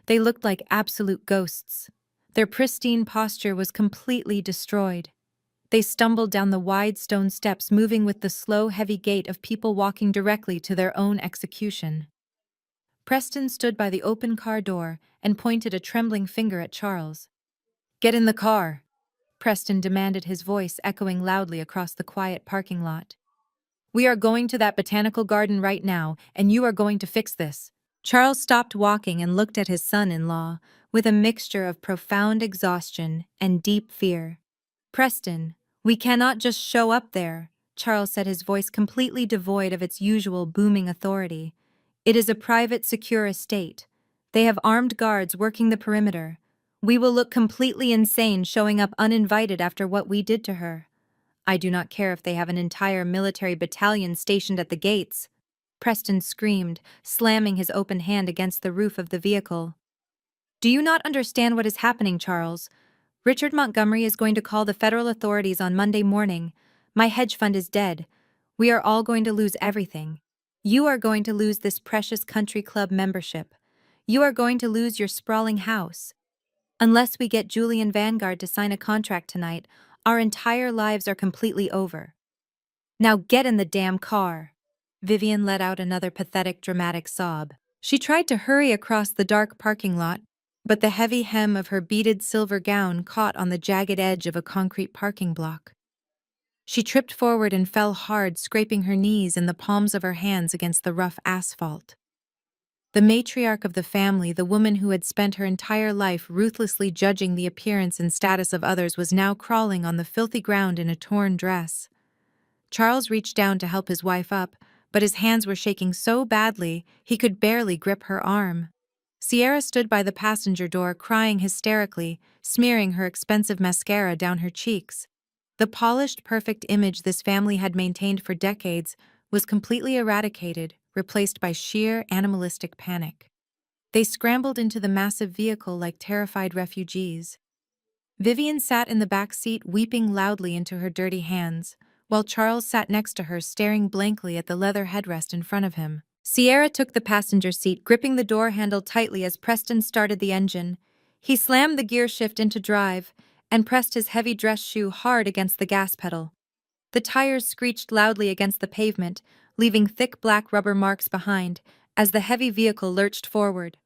They looked like absolute ghosts. Their pristine posture was completely destroyed. They stumbled down the wide stone steps, moving with the slow, heavy gait of people walking directly to their own execution. Preston stood by the open car door and pointed a trembling finger at Charles. "Get in the car," Preston demanded, his voice echoing loudly across the quiet parking lot. We are going to that botanical garden right now, and you are going to fix this. Charles stopped walking and looked at his son-in-law with a mixture of profound exhaustion and deep fear. Preston, we cannot just show up there, Charles said, his voice completely devoid of its usual booming authority. It is a private, secure estate. They have armed guards working the perimeter. We will look completely insane showing up uninvited after what we did to her. I do not care if they have an entire military battalion stationed at the gates. Preston screamed, slamming his open hand against the roof of the vehicle. Do you not understand what is happening, Charles? Richard Montgomery is going to call the federal authorities on Monday morning. My hedge fund is dead. We are all going to lose everything. You are going to lose this precious country club membership. You are going to lose your sprawling house. Unless we get Julian Vanguard to sign a contract tonight, our entire lives are completely over. Now get in the damn car. Vivian let out another pathetic, dramatic sob. She tried to hurry across the dark parking lot, but the heavy hem of her beaded silver gown caught on the jagged edge of a concrete parking block. She tripped forward and fell hard, scraping her knees and the palms of her hands against the rough asphalt. The matriarch of the family, the woman who had spent her entire life ruthlessly judging the appearance and status of others, was now crawling on the filthy ground in a torn dress. Charles reached down to help his wife up, but his hands were shaking so badly he could barely grip her arm. Sierra stood by the passenger door, crying hysterically, smearing her expensive mascara down her cheeks. The polished, perfect image this family had maintained for decades was completely eradicated, replaced by sheer, animalistic panic. They scrambled into the massive vehicle like terrified refugees. Vivian sat in the back seat, weeping loudly into her dirty hands, while Charles sat next to her, staring blankly at the leather headrest in front of him. Sierra took the passenger seat, gripping the door handle tightly as Preston started the engine. He slammed the gear shift into drive and pressed his heavy dress shoe hard against the gas pedal. The tires screeched loudly against the pavement, leaving thick black rubber marks behind as the heavy vehicle lurched forward.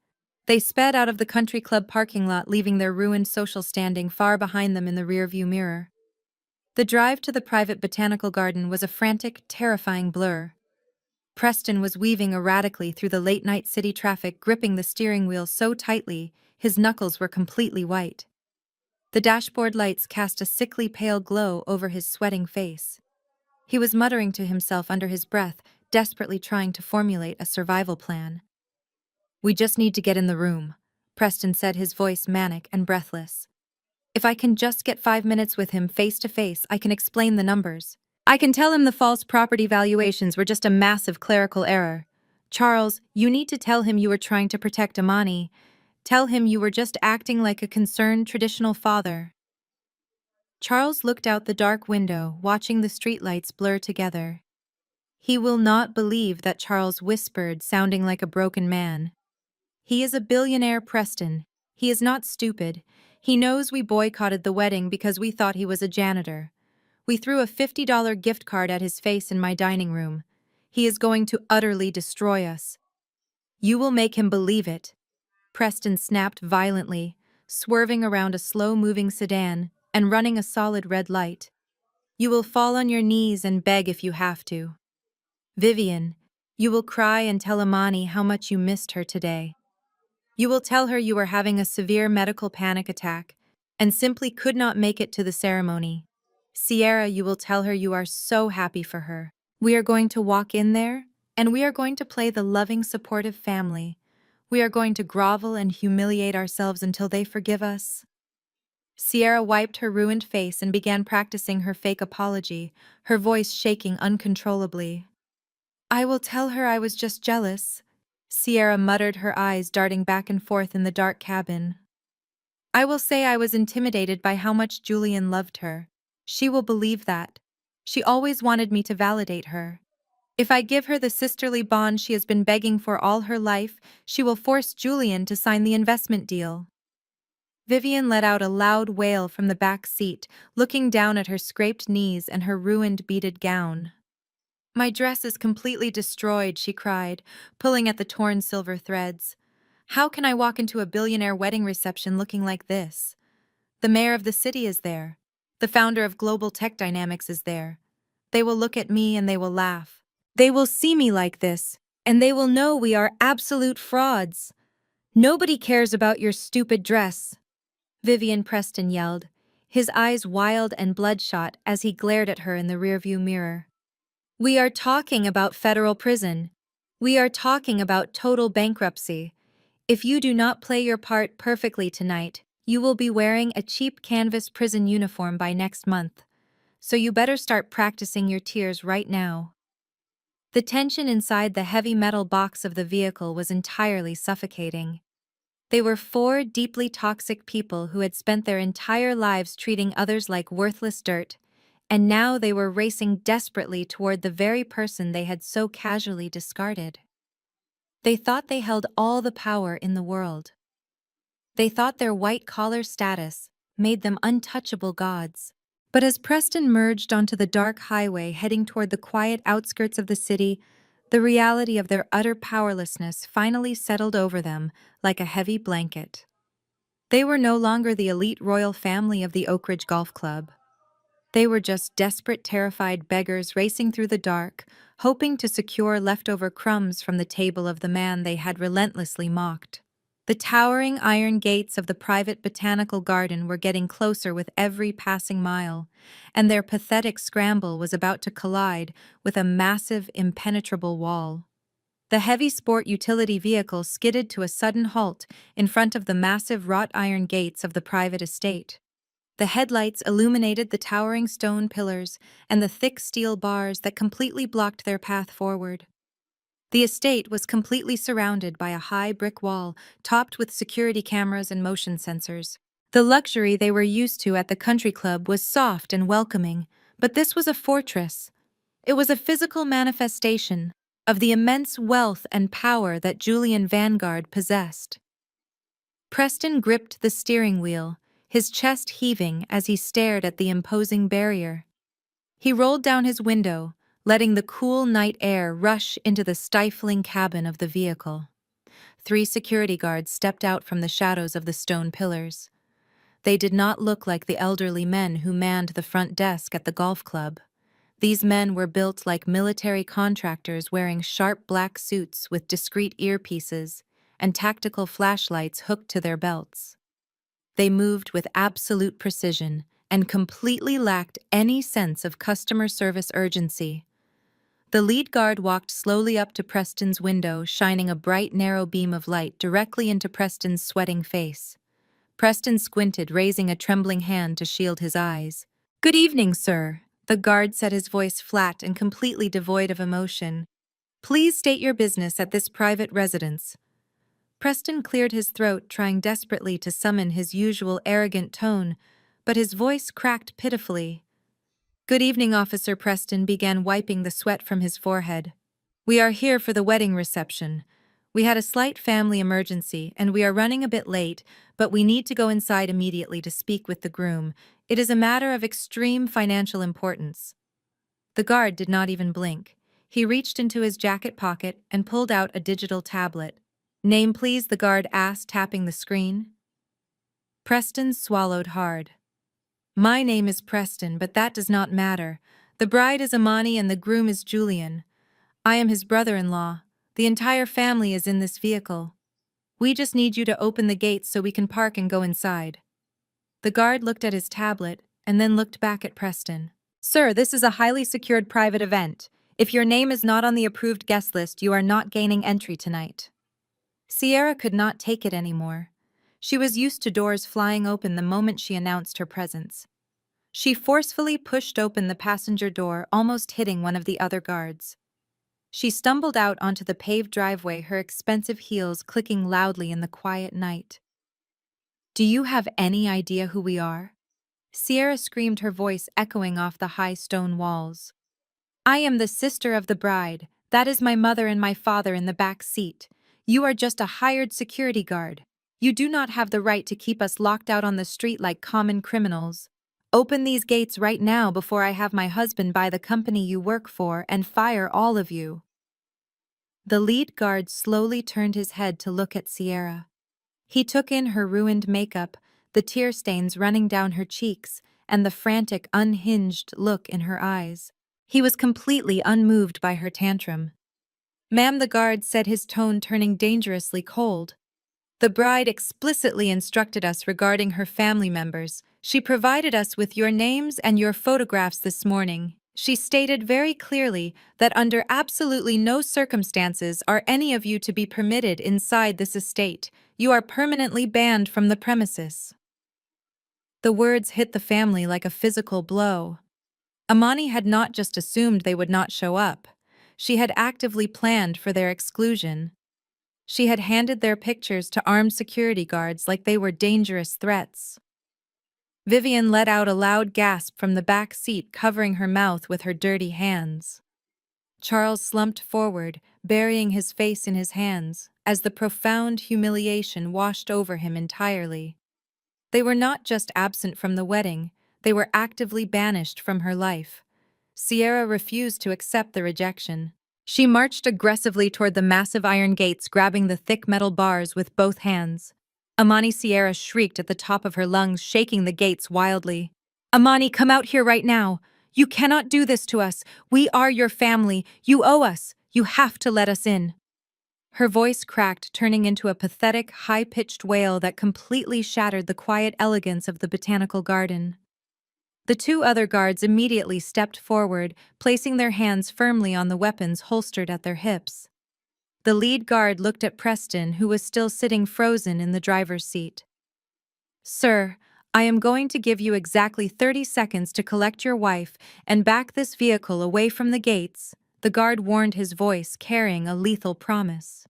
They sped out of the country club parking lot, leaving their ruined social standing far behind them in the rearview mirror. The drive to the private botanical garden was a frantic, terrifying blur. Preston was weaving erratically through the late-night city traffic, gripping the steering wheel so tightly his knuckles were completely white. The dashboard lights cast a sickly pale glow over his sweating face. He was muttering to himself under his breath, desperately trying to formulate a survival plan. "We just need to get in the room," Preston said, his voice manic and breathless. "If I can just get 5 minutes with him face to face, I can explain the numbers. I can tell him the false property valuations were just a massive clerical error. Charles, you need to tell him you were trying to protect Amani. Tell him you were just acting like a concerned traditional father." Charles looked out the dark window, watching the streetlights blur together. He will not believe that Charles whispered, sounding like a broken man. "He is a billionaire, Preston. He is not stupid. He knows we boycotted the wedding because we thought he was a janitor. We threw a $50 gift card at his face in my dining room. He is going to utterly destroy us." "You will make him believe it," Preston snapped violently, swerving around a slow-moving sedan and running a solid red light. "You will fall on your knees and beg if you have to. Vivian, you will cry and tell Amani how much you missed her today. You will tell her you were having a severe medical panic attack and simply could not make it to the ceremony. Sierra, you will tell her you are so happy for her. We are going to walk in there, and we are going to play the loving, supportive family. We are going to grovel and humiliate ourselves until they forgive us." Sierra wiped her ruined face and began practicing her fake apology, her voice shaking uncontrollably. "I will tell her I was just jealous," Sierra muttered, her eyes darting back and forth in the dark cabin. "I will say I was intimidated by how much Julian loved her. She will believe that. She always wanted me to validate her. If I give her the sisterly bond she has been begging for all her life, she will force Julian to sign the investment deal." Vivian let out a loud wail from the back seat, looking down at her scraped knees and her ruined beaded gown. "My dress is completely destroyed," she cried, pulling at the torn silver threads. "How can I walk into a billionaire wedding reception looking like this? The mayor of the city is there. The founder of Global Tech Dynamics is there. They will look at me and they will laugh. They will see me like this, and they will know we are absolute frauds. Nobody cares about your stupid dress, Vivian Preston yelled, his eyes wild and bloodshot as he glared at her in the rearview mirror. We are talking about federal prison. We are talking about total bankruptcy. If you do not play your part perfectly tonight, you will be wearing a cheap canvas prison uniform by next month. So you better start practicing your tears right now. The tension inside the heavy metal box of the vehicle was entirely suffocating. They were four deeply toxic people who had spent their entire lives treating others like worthless dirt, and now they were racing desperately toward the very person they had so casually discarded. They thought they held all the power in the world. They thought their white-collar status made them untouchable gods. But as Preston merged onto the dark highway heading toward the quiet outskirts of the city, the reality of their utter powerlessness finally settled over them like a heavy blanket. They were no longer the elite royal family of the Oak Ridge Golf Club. They were just desperate, terrified beggars racing through the dark, hoping to secure leftover crumbs from the table of the man they had relentlessly mocked. The towering iron gates of the private botanical garden were getting closer with every passing mile, and their pathetic scramble was about to collide with a massive, impenetrable wall. The heavy sport utility vehicle skidded to a sudden halt in front of the massive wrought iron gates of the private estate. The headlights illuminated the towering stone pillars and the thick steel bars that completely blocked their path forward. The estate was completely surrounded by a high brick wall topped with security cameras and motion sensors. The luxury they were used to at the country club was soft and welcoming, but this was a fortress. It was a physical manifestation of the immense wealth and power that Julian Vanguard possessed. Preston gripped the steering wheel, his chest heaving as he stared at the imposing barrier. He rolled down his window, letting the cool night air rush into the stifling cabin of the vehicle. 3 security guards stepped out from the shadows of the stone pillars. They did not look like the elderly men who manned the front desk at the golf club. These men were built like military contractors wearing sharp black suits with discreet earpieces and tactical flashlights hooked to their belts. They moved with absolute precision and completely lacked any sense of customer service urgency. The lead guard walked slowly up to Preston's window, shining a bright, narrow beam of light directly into Preston's sweating face. Preston squinted, raising a trembling hand to shield his eyes. "Good evening, sir," the guard said, his voice flat and completely devoid of emotion. "Please state your business at this private residence." Preston cleared his throat, trying desperately to summon his usual arrogant tone, but his voice cracked pitifully. "Good evening," Officer Preston began, wiping the sweat from his forehead. "We are here for the wedding reception. We had a slight family emergency, and we are running a bit late, but we need to go inside immediately to speak with the groom. It is a matter of extreme financial importance." The guard did not even blink. He reached into his jacket pocket and pulled out a digital tablet. "Name, please," the guard asked, tapping the screen. Preston swallowed hard. "My name is Preston, but that does not matter. The bride is Amani and the groom is Julian. I am his brother-in-law. The entire family is in this vehicle. We just need you to open the gates so we can park and go inside." The guard looked at his tablet and then looked back at Preston. "Sir, this is a highly secured private event. If your name is not on the approved guest list, you are not gaining entry tonight." Sierra could not take it anymore. She was used to doors flying open the moment she announced her presence. She forcefully pushed open the passenger door, almost hitting one of the other guards. She stumbled out onto the paved driveway, her expensive heels clicking loudly in the quiet night. "Do you have any idea who we are?" Sierra screamed, her voice echoing off the high stone walls. "I am the sister of the bride. That is my mother and my father in the back seat. You are just a hired security guard. You do not have the right to keep us locked out on the street like common criminals. Open these gates right now before I have my husband buy the company you work for and fire all of you." The lead guard slowly turned his head to look at Sierra. He took in her ruined makeup, the tear stains running down her cheeks, and the frantic, unhinged look in her eyes. He was completely unmoved by her tantrum. "Ma'am," the guard said, his tone turning dangerously cold. "The bride explicitly instructed us regarding her family members. She provided us with your names and your photographs this morning. She stated very clearly that under absolutely no circumstances are any of you to be permitted inside this estate. You are permanently banned from the premises." The words hit the family like a physical blow. Amani had not just assumed they would not show up. She had actively planned for their exclusion. She had handed their pictures to armed security guards like they were dangerous threats. Vivian let out a loud gasp from the back seat, covering her mouth with her dirty hands. Charles slumped forward, burying his face in his hands, as the profound humiliation washed over him entirely. They were not just absent from the wedding, they were actively banished from her life. Sierra refused to accept the rejection. She marched aggressively toward the massive iron gates, grabbing the thick metal bars with both hands. Amani, Sierra shrieked at the top of her lungs, shaking the gates wildly. "Amani, come out here right now! You cannot do this to us! We are your family! You owe us! You have to let us in!" Her voice cracked, turning into a pathetic, high-pitched wail that completely shattered the quiet elegance of the botanical garden. The two other guards immediately stepped forward, placing their hands firmly on the weapons holstered at their hips. The lead guard looked at Preston, who was still sitting frozen in the driver's seat. "Sir, I am going to give you exactly 30 seconds to collect your wife and back this vehicle away from the gates," the guard warned, his voice carrying a lethal promise.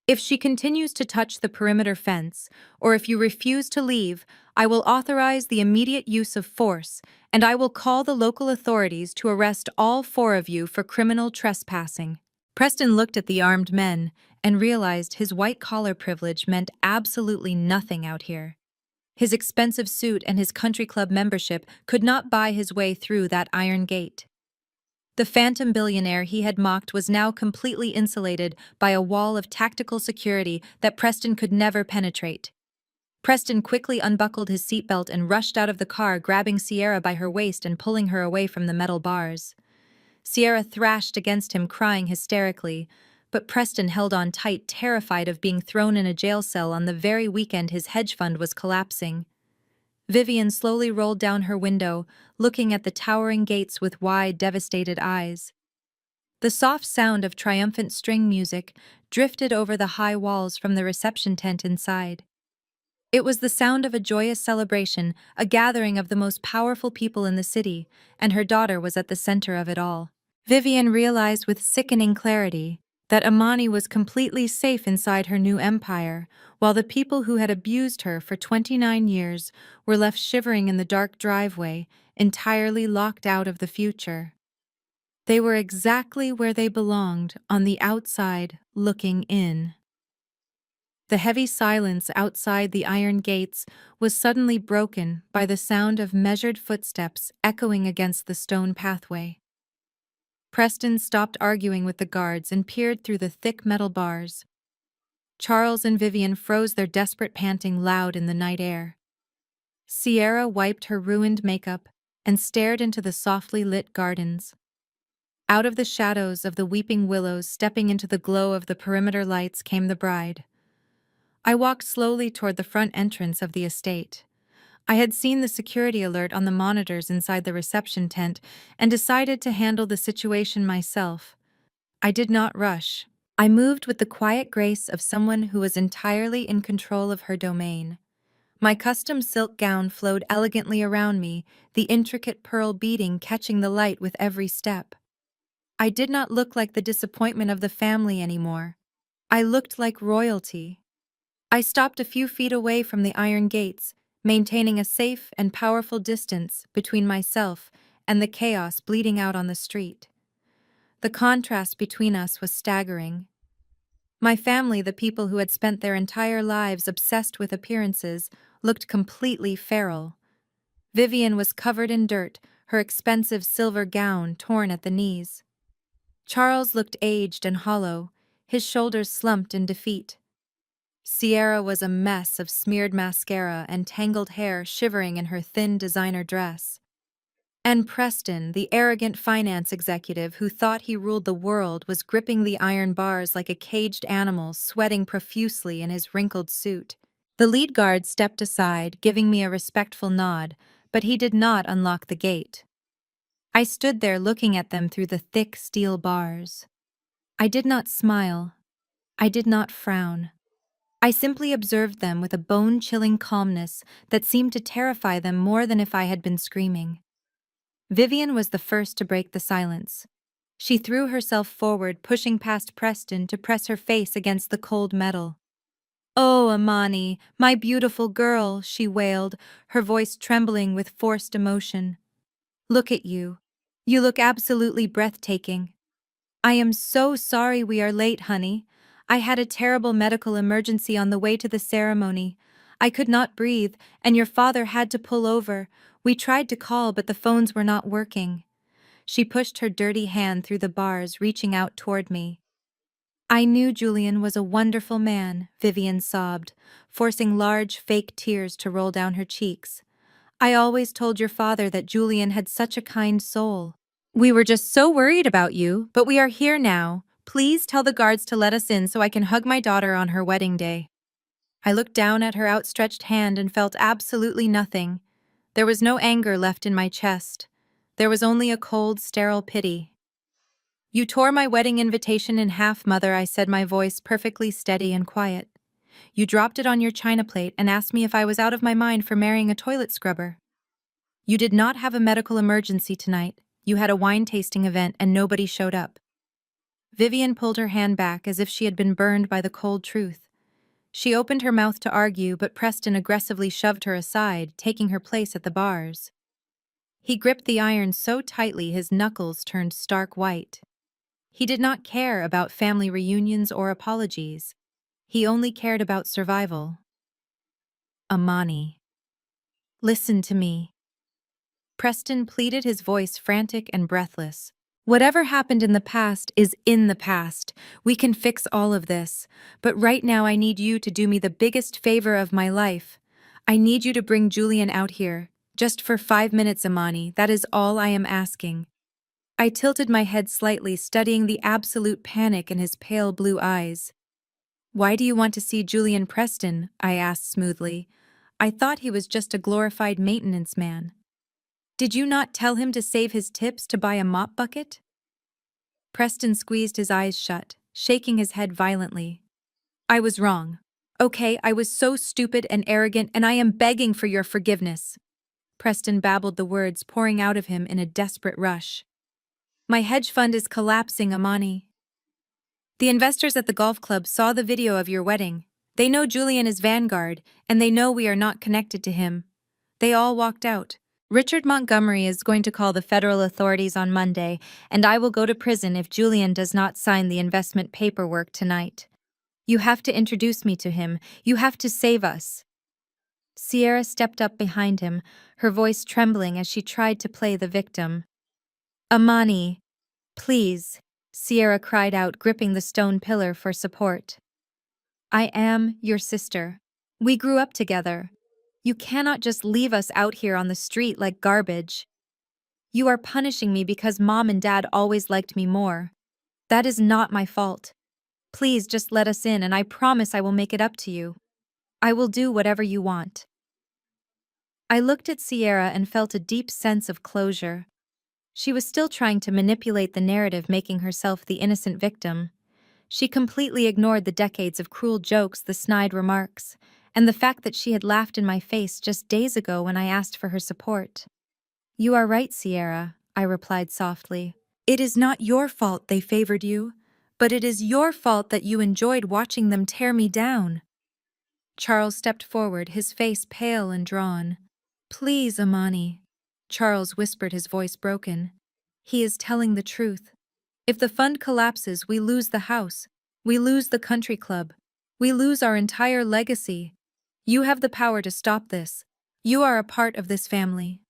"If she continues to touch the perimeter fence, or if you refuse to leave, I will authorize the immediate use of force, and I will call the local authorities to arrest all 4 of you for criminal trespassing." Preston looked at the armed men and realized his white-collar privilege meant absolutely nothing out here. His expensive suit and his country club membership could not buy his way through that iron gate. The phantom billionaire he had mocked was now completely insulated by a wall of tactical security that Preston could never penetrate. Preston quickly unbuckled his seatbelt and rushed out of the car, grabbing Sierra by her waist and pulling her away from the metal bars. Sierra thrashed against him, crying hysterically, but Preston held on tight, terrified of being thrown in a jail cell on the very weekend his hedge fund was collapsing. Vivian slowly rolled down her window, looking at the towering gates with wide, devastated eyes. The soft sound of triumphant string music drifted over the high walls from the reception tent inside. It was the sound of a joyous celebration, a gathering of the most powerful people in the city, and her daughter was at the center of it all. Vivian realized with sickening clarity that Amani was completely safe inside her new empire, while the people who had abused her for 29 years were left shivering in the dark driveway, entirely locked out of the future. They were exactly where they belonged, on the outside, looking in. The heavy silence outside the iron gates was suddenly broken by the sound of measured footsteps echoing against the stone pathway. Preston stopped arguing with the guards and peered through the thick metal bars. Charles and Vivian froze, their desperate panting loud in the night air. Sierra wiped her ruined makeup and stared into the softly lit gardens. Out of the shadows of the weeping willows, stepping into the glow of the perimeter lights, came the bride. I walked slowly toward the front entrance of the estate. I had seen the security alert on the monitors inside the reception tent and decided to handle the situation myself. I did not rush. I moved with the quiet grace of someone who was entirely in control of her domain. My custom silk gown flowed elegantly around me, the intricate pearl beading catching the light with every step. I did not look like the disappointment of the family anymore. I looked like royalty. I stopped a few feet away from the iron gates, maintaining a safe and powerful distance between myself and the chaos bleeding out on the street. The contrast between us was staggering. My family, the people who had spent their entire lives obsessed with appearances, looked completely feral. Vivian was covered in dirt, her expensive silver gown torn at the knees. Charles looked aged and hollow, his shoulders slumped in defeat. Sierra was a mess of smeared mascara and tangled hair, shivering in her thin designer dress. And Preston, the arrogant finance executive who thought he ruled the world, was gripping the iron bars like a caged animal, sweating profusely in his wrinkled suit. The lead guard stepped aside, giving me a respectful nod, but he did not unlock the gate. I stood there looking at them through the thick steel bars. I did not smile. I did not frown. I simply observed them with a bone-chilling calmness that seemed to terrify them more than if I had been screaming. Vivian was the first to break the silence. She threw herself forward, pushing past Preston to press her face against the cold metal. "Oh, Amani, my beautiful girl," she wailed, her voice trembling with forced emotion. "Look at you. You look absolutely breathtaking. I am so sorry we are late, honey. I had a terrible medical emergency on the way to the ceremony. I could not breathe, and your father had to pull over. We tried to call, but the phones were not working." She pushed her dirty hand through the bars, reaching out toward me. "I knew Julian was a wonderful man," Vivian sobbed, forcing large, fake tears to roll down her cheeks. "I always told your father that Julian had such a kind soul. We were just so worried about you, but we are here now. Please tell the guards to let us in so I can hug my daughter on her wedding day." I looked down at her outstretched hand and felt absolutely nothing. There was no anger left in my chest. There was only a cold, sterile pity. "You tore my wedding invitation in half, Mother," I said, my voice perfectly steady and quiet. "You dropped it on your china plate and asked me if I was out of my mind for marrying a toilet scrubber. You did not have a medical emergency tonight. You had a wine tasting event and nobody showed up." Vivian pulled her hand back as if she had been burned by the cold truth. She opened her mouth to argue, but Preston aggressively shoved her aside, taking her place at the bars. He gripped the iron so tightly his knuckles turned stark white. He did not care about family reunions or apologies. He only cared about survival. "Amani, listen to me." Preston pleaded, his voice frantic and breathless. "Whatever happened in the past is in the past. We can fix all of this. But right now I need you to do me the biggest favor of my life. I need you to bring Julian out here. Just for 5 minutes, Amani. That is all I am asking." I tilted my head slightly, studying the absolute panic in his pale blue eyes. "Why do you want to see Julian Preston?" I asked smoothly. "I thought he was just a glorified maintenance man. Did you not tell him to save his tips to buy a mop bucket?" Preston squeezed his eyes shut, shaking his head violently. "I was wrong. Okay, I was so stupid and arrogant, and I am begging for your forgiveness." Preston babbled the words pouring out of him in a desperate rush. "My hedge fund is collapsing, Amani. The investors at the golf club saw the video of your wedding. They know Julian is Vanguard, and they know we are not connected to him. They all walked out. Richard Montgomery is going to call the federal authorities on Monday, and I will go to prison if Julian does not sign the investment paperwork tonight. You have to introduce me to him. You have to save us." Sierra stepped up behind him, her voice trembling as she tried to play the victim. "Amani, please," Sierra cried out, gripping the stone pillar for support. "I am your sister. We grew up together. You cannot just leave us out here on the street like garbage. You are punishing me because Mom and Dad always liked me more. That is not my fault. Please just let us in, and I promise I will make it up to you. I will do whatever you want." I looked at Sierra and felt a deep sense of closure. She was still trying to manipulate the narrative, making herself the innocent victim. She completely ignored the decades of cruel jokes, the snide remarks, and the fact that she had laughed in my face just days ago when I asked for her support. "You are right, Sierra," I replied softly. "It is not your fault they favored you, but it is your fault that you enjoyed watching them tear me down." Charles stepped forward, his face pale and drawn. "Please, Amani," Charles whispered, his voice broken. "He is telling the truth. If the fund collapses, we lose the house. We lose the country club. We lose our entire legacy. You have the power to stop this. You are a part of this family."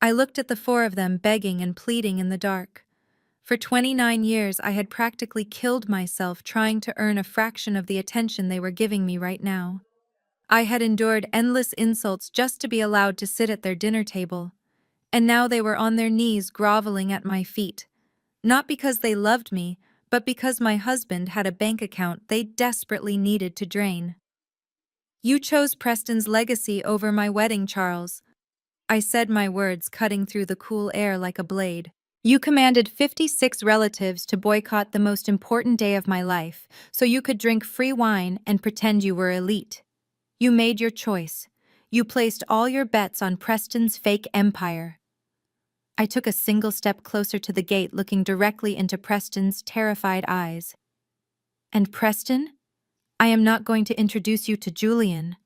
I looked at the four of them, begging and pleading in the dark. For 29 years, I had practically killed myself trying to earn a fraction of the attention they were giving me right now. I had endured endless insults just to be allowed to sit at their dinner table. And now they were on their knees groveling at my feet, not because they loved me, but because my husband had a bank account they desperately needed to drain. "You chose Preston's legacy over my wedding, Charles," I said, my words cutting through the cool air like a blade. "You commanded 56 relatives to boycott the most important day of my life, so you could drink free wine and pretend you were elite. You made your choice. You placed all your bets on Preston's fake empire." I took a single step closer to the gate, looking directly into Preston's terrified eyes. "And Preston? I am not going to introduce you to Julian,"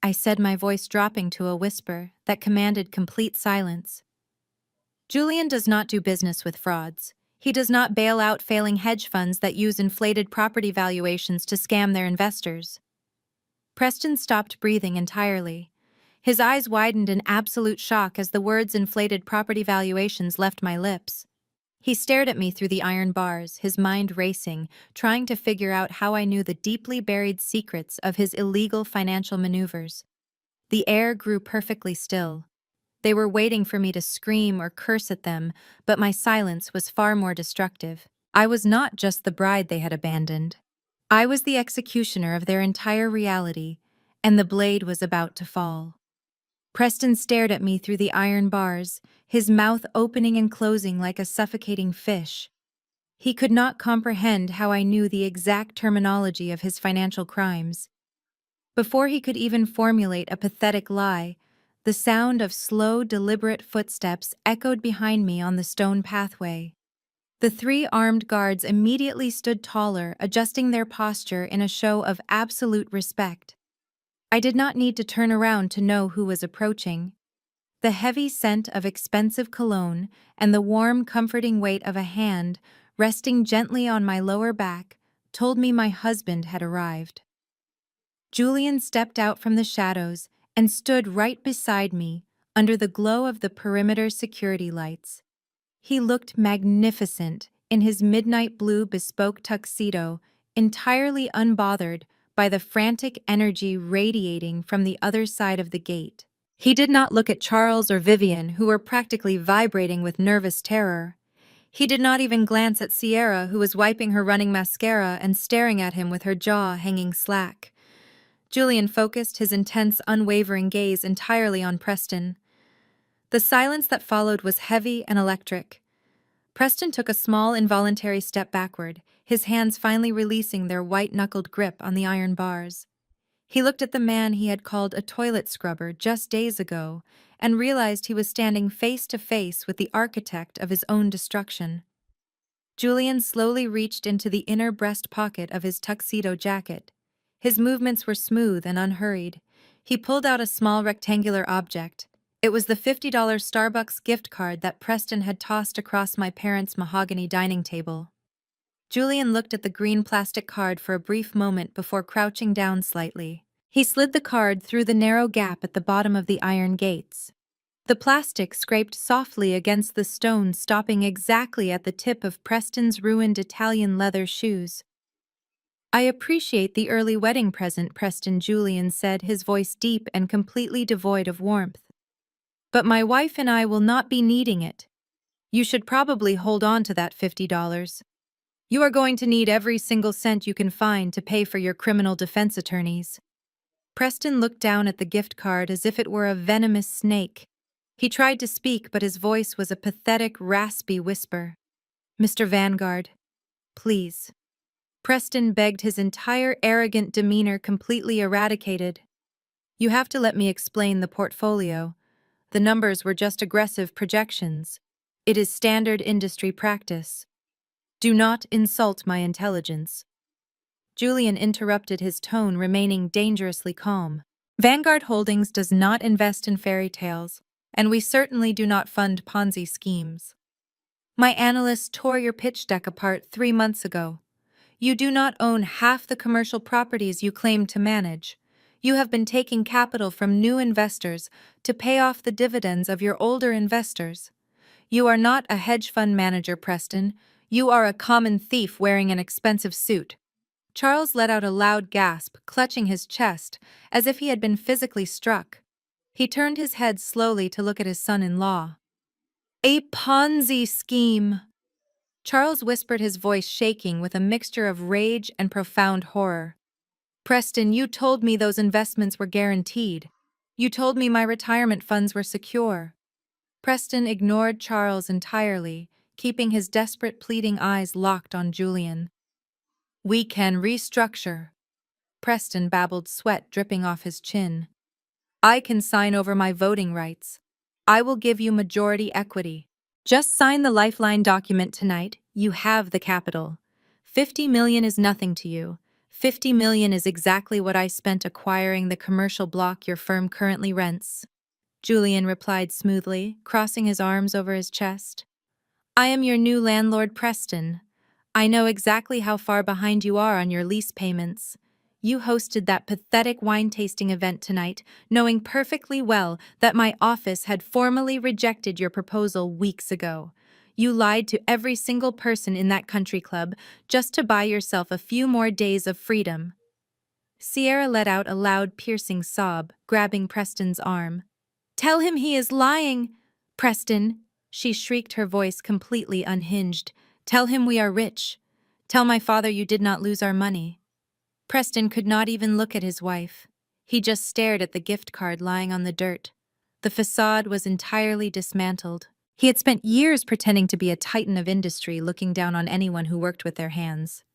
I said, my voice dropping to a whisper that commanded complete silence. "Julian does not do business with frauds. He does not bail out failing hedge funds that use inflated property valuations to scam their investors." Preston stopped breathing entirely. His eyes widened in absolute shock as the words "inflated property valuations" left my lips. He stared at me through the iron bars, his mind racing, trying to figure out how I knew the deeply buried secrets of his illegal financial maneuvers. The air grew perfectly still. They were waiting for me to scream or curse at them, but my silence was far more destructive. I was not just the bride they had abandoned. I was the executioner of their entire reality, and the blade was about to fall. Preston stared at me through the iron bars, his mouth opening and closing like a suffocating fish. He could not comprehend how I knew the exact terminology of his financial crimes. Before he could even formulate a pathetic lie, the sound of slow, deliberate footsteps echoed behind me on the stone pathway. The 3 armed guards immediately stood taller, adjusting their posture in a show of absolute respect. I did not need to turn around to know who was approaching. The heavy scent of expensive cologne and the warm, comforting weight of a hand resting gently on my lower back told me my husband had arrived. Julian stepped out from the shadows and stood right beside me under the glow of the perimeter security lights. He looked magnificent in his midnight blue bespoke tuxedo, entirely unbothered by the frantic energy radiating from the other side of the gate. He did not look at Charles or Vivian, who were practically vibrating with nervous terror. He did not even glance at Sierra, who was wiping her running mascara and staring at him with her jaw hanging slack. Julian focused his intense, unwavering gaze entirely on Preston. The silence that followed was heavy and electric. Preston took a small, involuntary step backward, his hands finally releasing their white-knuckled grip on the iron bars. He looked at the man he had called a toilet scrubber just days ago and realized he was standing face to face with the architect of his own destruction. Julian slowly reached into the inner breast pocket of his tuxedo jacket. His movements were smooth and unhurried. He pulled out a small rectangular object. It was the $50 Starbucks gift card that Preston had tossed across my parents' mahogany dining table. Julian looked at the green plastic card for a brief moment before crouching down slightly. He slid the card through the narrow gap at the bottom of the iron gates. The plastic scraped softly against the stone, stopping exactly at the tip of Preston's ruined Italian leather shoes. "I appreciate the early wedding present," Preston, Julian said, his voice deep and completely devoid of warmth. "But my wife and I will not be needing it. You should probably hold on to that $50. You are going to need every single cent you can find to pay for your criminal defense attorneys." Preston looked down at the gift card as if it were a venomous snake. He tried to speak, but his voice was a pathetic, raspy whisper. "Mr. Vanguard, please." Preston begged, his entire arrogant demeanor completely eradicated. "You have to let me explain the portfolio. The numbers were just aggressive projections. It is standard industry practice. Do not insult my intelligence." Julian interrupted, his tone remaining dangerously calm. "Vanguard Holdings does not invest in fairy tales, and we certainly do not fund Ponzi schemes. My analysts tore your pitch deck apart 3 months ago. You do not own half the commercial properties you claim to manage. You have been taking capital from new investors to pay off the dividends of your older investors. You are not a hedge fund manager, Preston. You are a common thief wearing an expensive suit." Charles let out a loud gasp, clutching his chest, as if he had been physically struck. He turned his head slowly to look at his son-in-law. A Ponzi scheme! Charles whispered, his voice shaking with a mixture of rage and profound horror. Preston, you told me those investments were guaranteed. You told me my retirement funds were secure. Preston ignored Charles entirely, keeping his desperate, pleading eyes locked on Julian. We can restructure. Preston babbled, sweat dripping off his chin. I can sign over my voting rights. I will give you majority equity. Just sign the Lifeline document tonight. You have the capital. 50 million is nothing to you. 50 million is exactly what I spent acquiring the commercial block your firm currently rents. Julian replied smoothly, crossing his arms over his chest. I am your new landlord, Preston. I know exactly how far behind you are on your lease payments. You hosted that pathetic wine tasting event tonight, knowing perfectly well that my office had formally rejected your proposal weeks ago. You lied to every single person in that country club just to buy yourself a few more days of freedom. Sierra let out a loud, piercing sob, grabbing Preston's arm. Tell him he is lying! Preston, she shrieked, her voice completely unhinged. Tell him we are rich. Tell my father you did not lose our money. Preston could not even look at his wife. He just stared at the gift card lying on the dirt. The facade was entirely dismantled. He had spent years pretending to be a titan of industry, looking down on anyone who worked with their hands.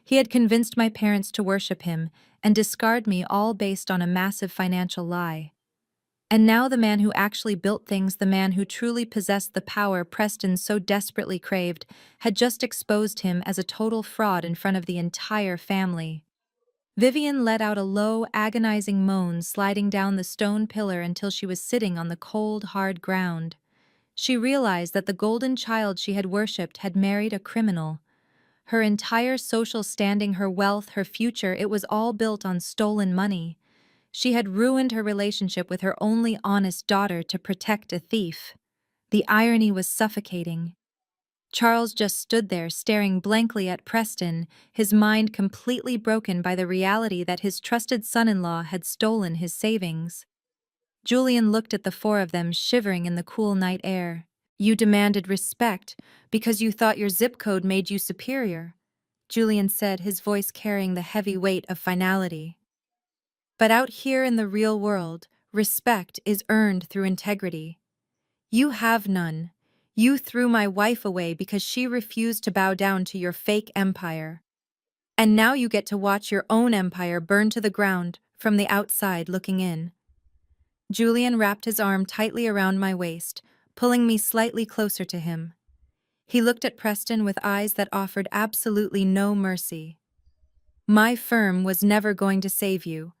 He had convinced my parents to worship him and discard me, all based on a massive financial lie. And now the man who actually built things, the man who truly possessed the power Preston so desperately craved, had just exposed him as a total fraud in front of the entire family. Vivian let out a low, agonizing moan, sliding down the stone pillar until she was sitting on the cold, hard ground. She realized that the golden child she had worshipped had married a criminal. Her entire social standing, her wealth, her future, it was all built on stolen money. She had ruined her relationship with her only honest daughter to protect a thief. The irony was suffocating. Charles just stood there, staring blankly at Preston, his mind completely broken by the reality that his trusted son-in-law had stolen his savings. Julian looked at the four of them, shivering in the cool night air. You demanded respect because you thought your zip code made you superior, Julian said, his voice carrying the heavy weight of finality. But out here in the real world, respect is earned through integrity. You have none. You threw my wife away because she refused to bow down to your fake empire. And now you get to watch your own empire burn to the ground from the outside looking in. Julian wrapped his arm tightly around my waist, pulling me slightly closer to him. He looked at Preston with eyes that offered absolutely no mercy. My firm was never going to save you.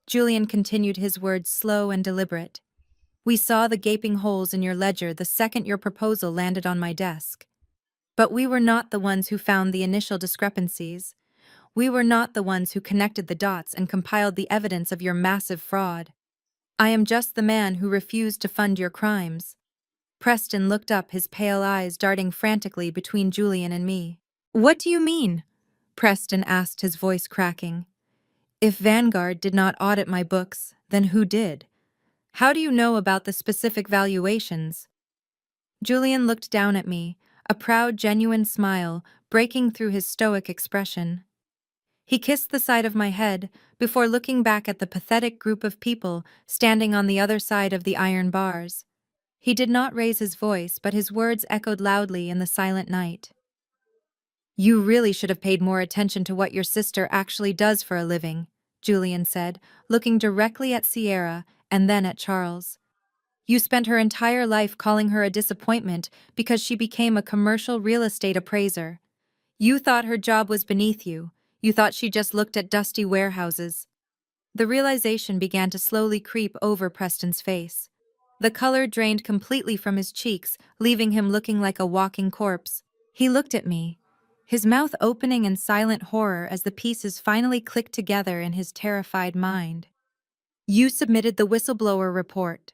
Julian continued, his words slow and deliberate. We saw the gaping holes in your ledger the second your proposal landed on my desk. But we were not the ones who found the initial discrepancies. We were not the ones who connected the dots and compiled the evidence of your massive fraud. I am just the man who refused to fund your crimes. Preston looked up, his pale eyes darting frantically between Julian and me. What do you mean? Preston asked, his voice cracking. If Vanguard did not audit my books, then who did? How do you know about the specific valuations? Julian looked down at me, a proud, genuine smile breaking through his stoic expression. He kissed the side of my head before looking back at the pathetic group of people standing on the other side of the iron bars. He did not raise his voice, but his words echoed loudly in the silent night. You really should have paid more attention to what your sister actually does for a living, Julian said, looking directly at Sierra and then at Charles. You spent her entire life calling her a disappointment because she became a commercial real estate appraiser. You thought her job was beneath you. You thought she just looked at dusty warehouses. The realization began to slowly creep over Preston's face. The color drained completely from his cheeks, leaving him looking like a walking corpse. He looked at me, his mouth opening in silent horror as the pieces finally clicked together in his terrified mind. You submitted the whistleblower report.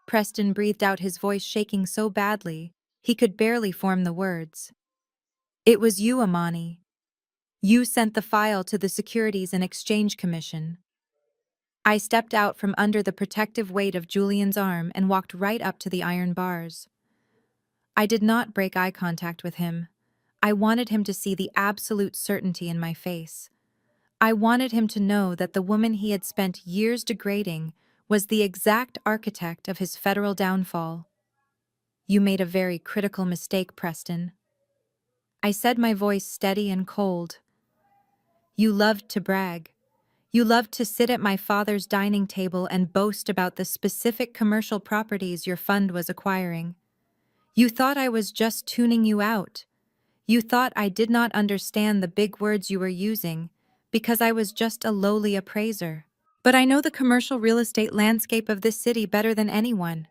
Preston breathed out, his voice shaking so badly he could barely form the words. It was you, Amani. You sent the file to the Securities and Exchange Commission. I stepped out from under the protective weight of Julian's arm and walked right up to the iron bars. I did not break eye contact with him. I wanted him to see the absolute certainty in my face. I wanted him to know that the woman he had spent years degrading was the exact architect of his federal downfall. You made a very critical mistake, Preston. I said, my voice steady and cold. You loved to brag. You loved to sit at my father's dining table and boast about the specific commercial properties your fund was acquiring. You thought I was just tuning you out. You thought I did not understand the big words you were using because I was just a lowly appraiser. But I know the commercial real estate landscape of this city better than anyone.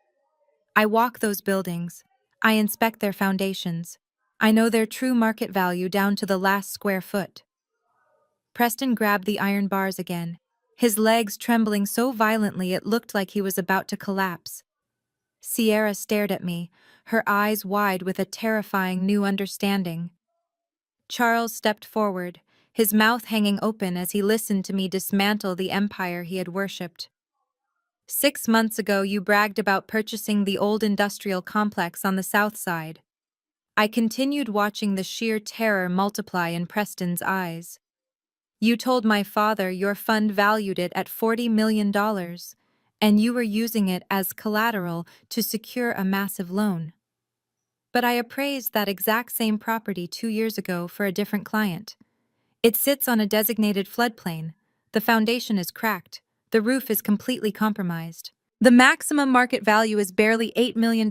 I walk those buildings. I inspect their foundations. I know their true market value down to the last square foot. Preston grabbed the iron bars again, his legs trembling so violently it looked like he was about to collapse. Sierra stared at me, her eyes wide with a terrifying new understanding. Charles stepped forward, his mouth hanging open as he listened to me dismantle the empire he had worshipped. 6 months ago, you bragged about purchasing the old industrial complex on the south side. I continued watching the sheer terror multiply in Preston's eyes. You told my father your fund valued it at $40 million, and you were using it as collateral to secure a massive loan. But I appraised that exact same property 2 years ago for a different client. It sits on a designated floodplain. The foundation is cracked. The roof is completely compromised. The maximum market value is barely $8 million.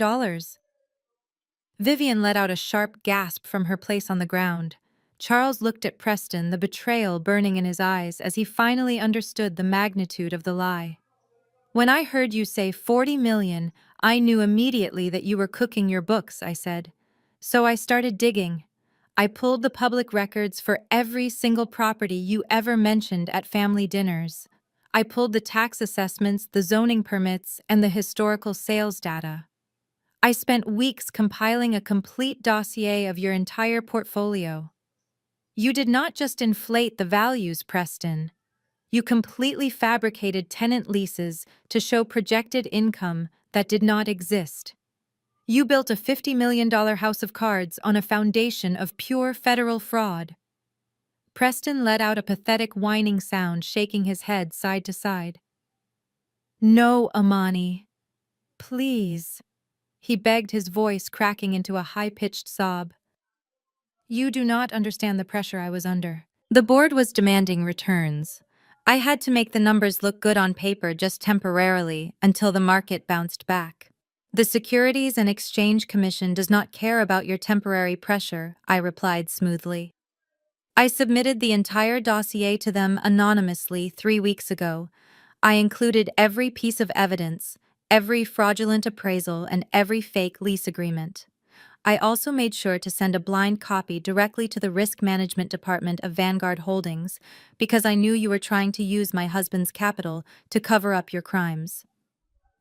Vivian let out a sharp gasp from her place on the ground. Charles looked at Preston, the betrayal burning in his eyes as he finally understood the magnitude of the lie. When I heard you say 40 million, I knew immediately that you were cooking your books, I said. So I started digging. I pulled the public records for every single property you ever mentioned at family dinners. I pulled the tax assessments, the zoning permits, and the historical sales data. I spent weeks compiling a complete dossier of your entire portfolio. You did not just inflate the values, Preston. You completely fabricated tenant leases to show projected income that did not exist. You built a $50 million house of cards on a foundation of pure federal fraud. Preston let out a pathetic whining sound, shaking his head side to side. No, Amani. Please. He begged, his voice cracking into a high-pitched sob. You do not understand the pressure I was under. The board was demanding returns. I had to make the numbers look good on paper just temporarily until the market bounced back. The Securities and Exchange Commission does not care about your temporary pressure, I replied smoothly. I submitted the entire dossier to them anonymously 3 weeks ago. I included every piece of evidence, every fraudulent appraisal, and every fake lease agreement. I also made sure to send a blind copy directly to the Risk Management Department of Vanguard Holdings because I knew you were trying to use my husband's capital to cover up your crimes.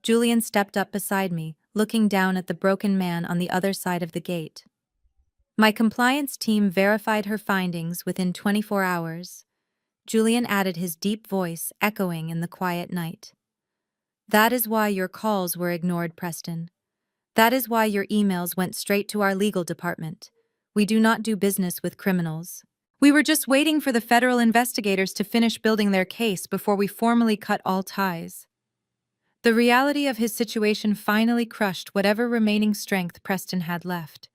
Julian stepped up beside me, looking down at the broken man on the other side of the gate. My compliance team verified her findings within 24 hours. Julian added, his deep voice echoing in the quiet night. That is why your calls were ignored, Preston. That is why your emails went straight to our legal department. We do not do business with criminals. We were just waiting for the federal investigators to finish building their case before we formally cut all ties. The reality of his situation finally crushed whatever remaining strength Preston had left.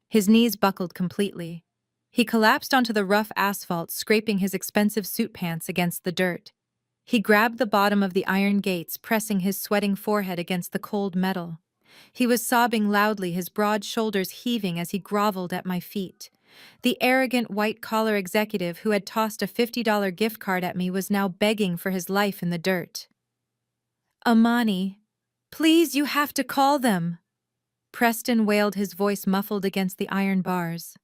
His knees buckled completely. He collapsed onto the rough asphalt, scraping his expensive suit pants against the dirt. He grabbed the bottom of the iron gates, pressing his sweating forehead against the cold metal. He was sobbing loudly, his broad shoulders heaving as he groveled at my feet. The arrogant white-collar executive who had tossed a $50 gift card at me was now begging for his life in the dirt. Amani, please, you have to call them. Preston wailed, his voice muffled against the iron bars.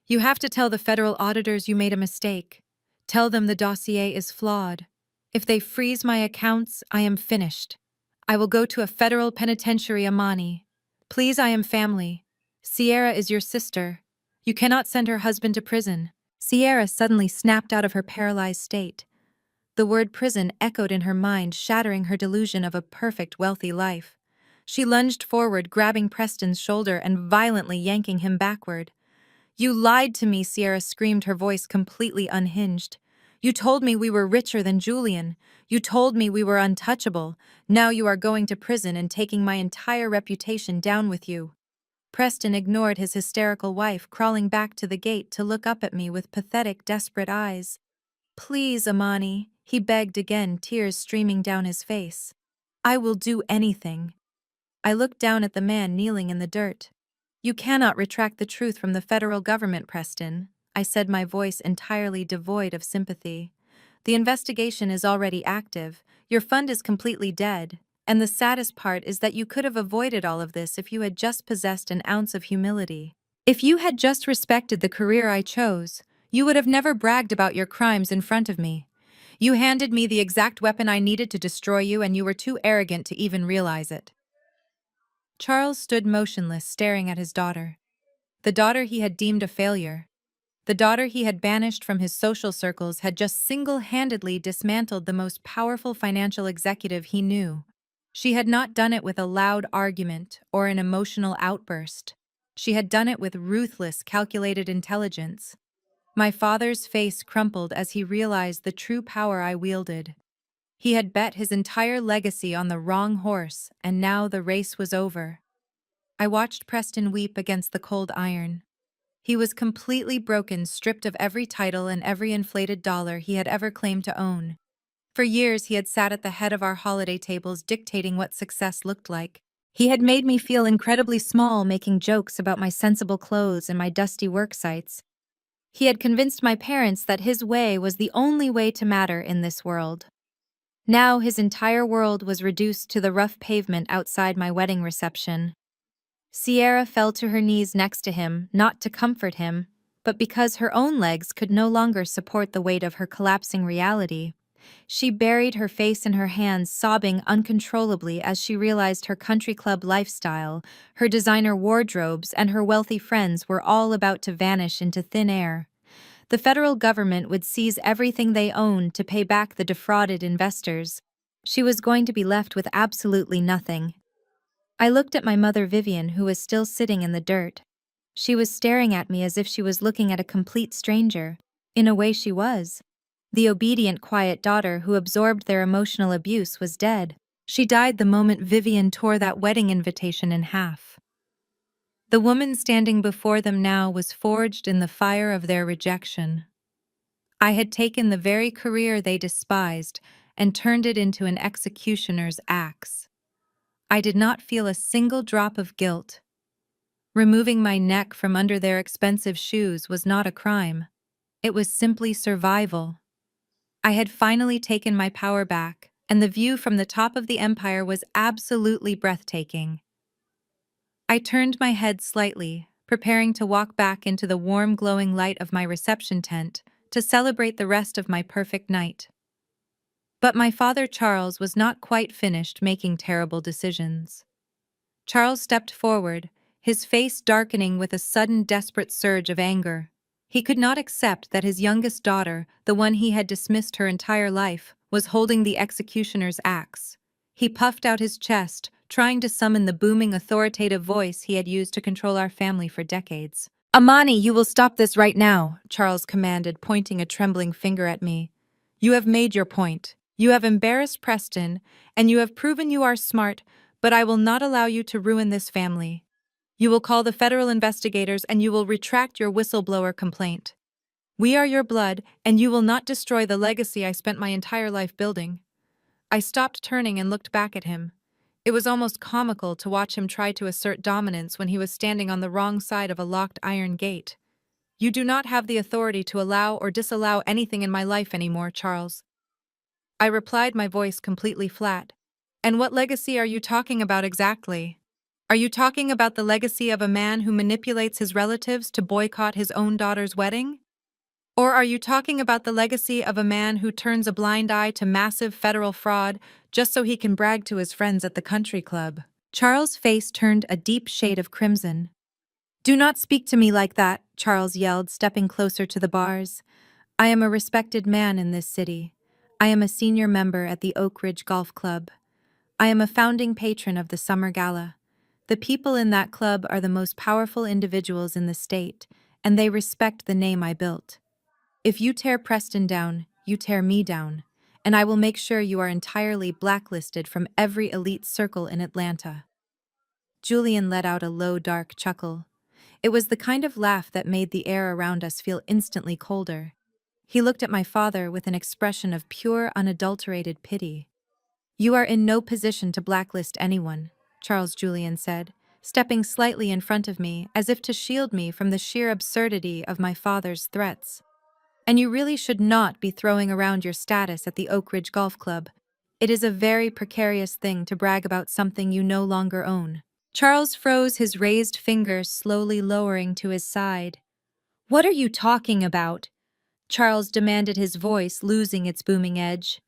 You have to tell the federal auditors you made a mistake. Tell them the dossier is flawed. If they freeze my accounts, I am finished. I will go to a federal penitentiary, Amani. Please, I am family. Sierra is your sister. You cannot send her husband to prison. Sierra suddenly snapped out of her paralyzed state. The word prison echoed in her mind, shattering her delusion of a perfect, wealthy life. She lunged forward, grabbing Preston's shoulder and violently yanking him backward. "You lied to me," Sierra screamed, her voice completely unhinged. "You told me we were richer than Julian. You told me we were untouchable. Now you are going to prison and taking my entire reputation down with you." Preston ignored his hysterical wife, crawling back to the gate to look up at me with pathetic, desperate eyes. "Please, Amani," he begged again, tears streaming down his face. "I will do anything." I looked down at the man kneeling in the dirt. "You cannot retract the truth from the federal government, Preston," I said, my voice entirely devoid of sympathy. "The investigation is already active, your fund is completely dead, and the saddest part is that you could have avoided all of this if you had just possessed an ounce of humility. If you had just respected the career I chose, you would have never bragged about your crimes in front of me. You handed me the exact weapon I needed to destroy you, and you were too arrogant to even realize it." Charles stood motionless, staring at his daughter. The daughter he had deemed a failure. The daughter he had banished from his social circles had just single-handedly dismantled the most powerful financial executive he knew. She had not done it with a loud argument or an emotional outburst. She had done it with ruthless, calculated intelligence. My father's face crumpled as he realized the true power I wielded. He had bet his entire legacy on the wrong horse, and now the race was over. I watched Preston weep against the cold iron. He was completely broken, stripped of every title and every inflated dollar he had ever claimed to own. For years he had sat at the head of our holiday tables dictating what success looked like. He had made me feel incredibly small, making jokes about my sensible clothes and my dusty work sites. He had convinced my parents that his way was the only way to matter in this world. Now his entire world was reduced to the rough pavement outside my wedding reception. Sierra fell to her knees next to him, not to comfort him, but because her own legs could no longer support the weight of her collapsing reality. She buried her face in her hands, sobbing uncontrollably as she realized her country club lifestyle, her designer wardrobes, and her wealthy friends were all about to vanish into thin air. The federal government would seize everything they owned to pay back the defrauded investors. She was going to be left with absolutely nothing. I looked at my mother Vivian, who was still sitting in the dirt. She was staring at me as if she was looking at a complete stranger. In a way she was. The obedient, quiet daughter who absorbed their emotional abuse was dead. She died the moment Vivian tore that wedding invitation in half. The woman standing before them now was forged in the fire of their rejection. I had taken the very career they despised and turned it into an executioner's axe. I did not feel a single drop of guilt. Removing my neck from under their expensive shoes was not a crime. It was simply survival. I had finally taken my power back, and the view from the top of the empire was absolutely breathtaking. I turned my head slightly, preparing to walk back into the warm, glowing light of my reception tent to celebrate the rest of my perfect night. But my father Charles was not quite finished making terrible decisions. Charles stepped forward, his face darkening with a sudden desperate surge of anger. He could not accept that his youngest daughter, the one he had dismissed her entire life, was holding the executioner's axe. He puffed out his chest, trying to summon the booming, authoritative voice he had used to control our family for decades. "Amani, you will stop this right now," Charles commanded, pointing a trembling finger at me. "You have made your point. You have embarrassed Preston, and you have proven you are smart, but I will not allow you to ruin this family. You will call the federal investigators and you will retract your whistleblower complaint. We are your blood, and you will not destroy the legacy I spent my entire life building." I stopped turning and looked back at him. It was almost comical to watch him try to assert dominance when he was standing on the wrong side of a locked iron gate. "You do not have the authority to allow or disallow anything in my life anymore, Charles." I replied, my voice completely flat. "And what legacy are you talking about exactly? Are you talking about the legacy of a man who manipulates his relatives to boycott his own daughter's wedding? Or are you talking about the legacy of a man who turns a blind eye to massive federal fraud just so he can brag to his friends at the country club?" Charles' face turned a deep shade of crimson. "Do not speak to me like that," Charles yelled, stepping closer to the bars. "I am a respected man in this city. I am a senior member at the Oak Ridge Golf Club. I am a founding patron of the Summer Gala. The people in that club are the most powerful individuals in the state, and they respect the name I built. If you tear Preston down, you tear me down, and I will make sure you are entirely blacklisted from every elite circle in Atlanta. Julian let out a low, dark chuckle. It was the kind of laugh that made the air around us feel instantly colder. He looked at my father with an expression of pure, unadulterated pity. "You are in no position to blacklist anyone," Charles Julian said, stepping slightly in front of me as if to shield me from the sheer absurdity of my father's threats. "And you really should not be throwing around your status at the Oak Ridge Golf Club. It is a very precarious thing to brag about something you no longer own." Charles froze, his raised finger slowly lowering to his side. "What are you talking about?" Charles demanded, his voice losing its booming edge.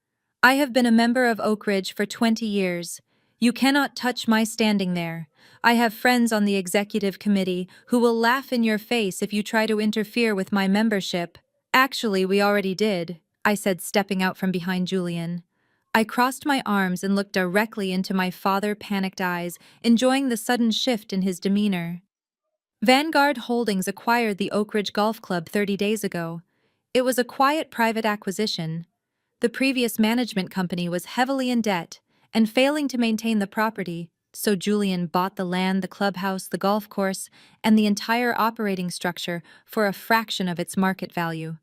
"I have been a member of Oak Ridge for 20 years. You cannot touch my standing there. I have friends on the executive committee who will laugh in your face if you try to interfere with my membership." "Actually, we already did," I said, stepping out from behind Julian. I crossed my arms and looked directly into my father's panicked eyes, enjoying the sudden shift in his demeanor. "Vanguard Holdings acquired the Oak Ridge Golf Club 30 days ago. It was a quiet private acquisition. The previous management company was heavily in debt and failing to maintain the property, so Julian bought the land, the clubhouse, the golf course, and the entire operating structure for a fraction of its market value.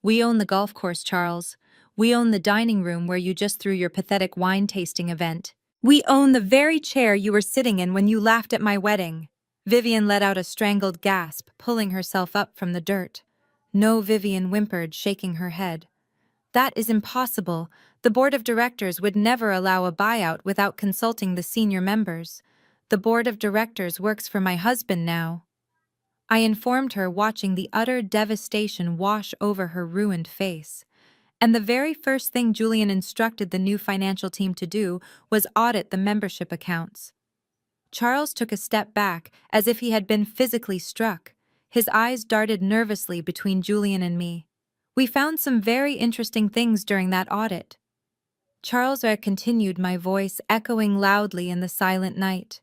We own the golf course, Charles. We own the dining room where you just threw your pathetic wine tasting event. We own the very chair you were sitting in when you laughed at my wedding." Vivian let out a strangled gasp, pulling herself up from the dirt. "No," Vivian whimpered, shaking her head. "That is impossible. The board of directors would never allow a buyout without consulting the senior members. The board of directors works for my husband now." I informed her, watching the utter devastation wash over her ruined face. And the very first thing Julian instructed the new financial team to do was audit the membership accounts. Charles took a step back, as if he had been physically struck. His eyes darted nervously between Julian and me. "We found some very interesting things during that audit." Charles continued, my voice echoing loudly in the silent night.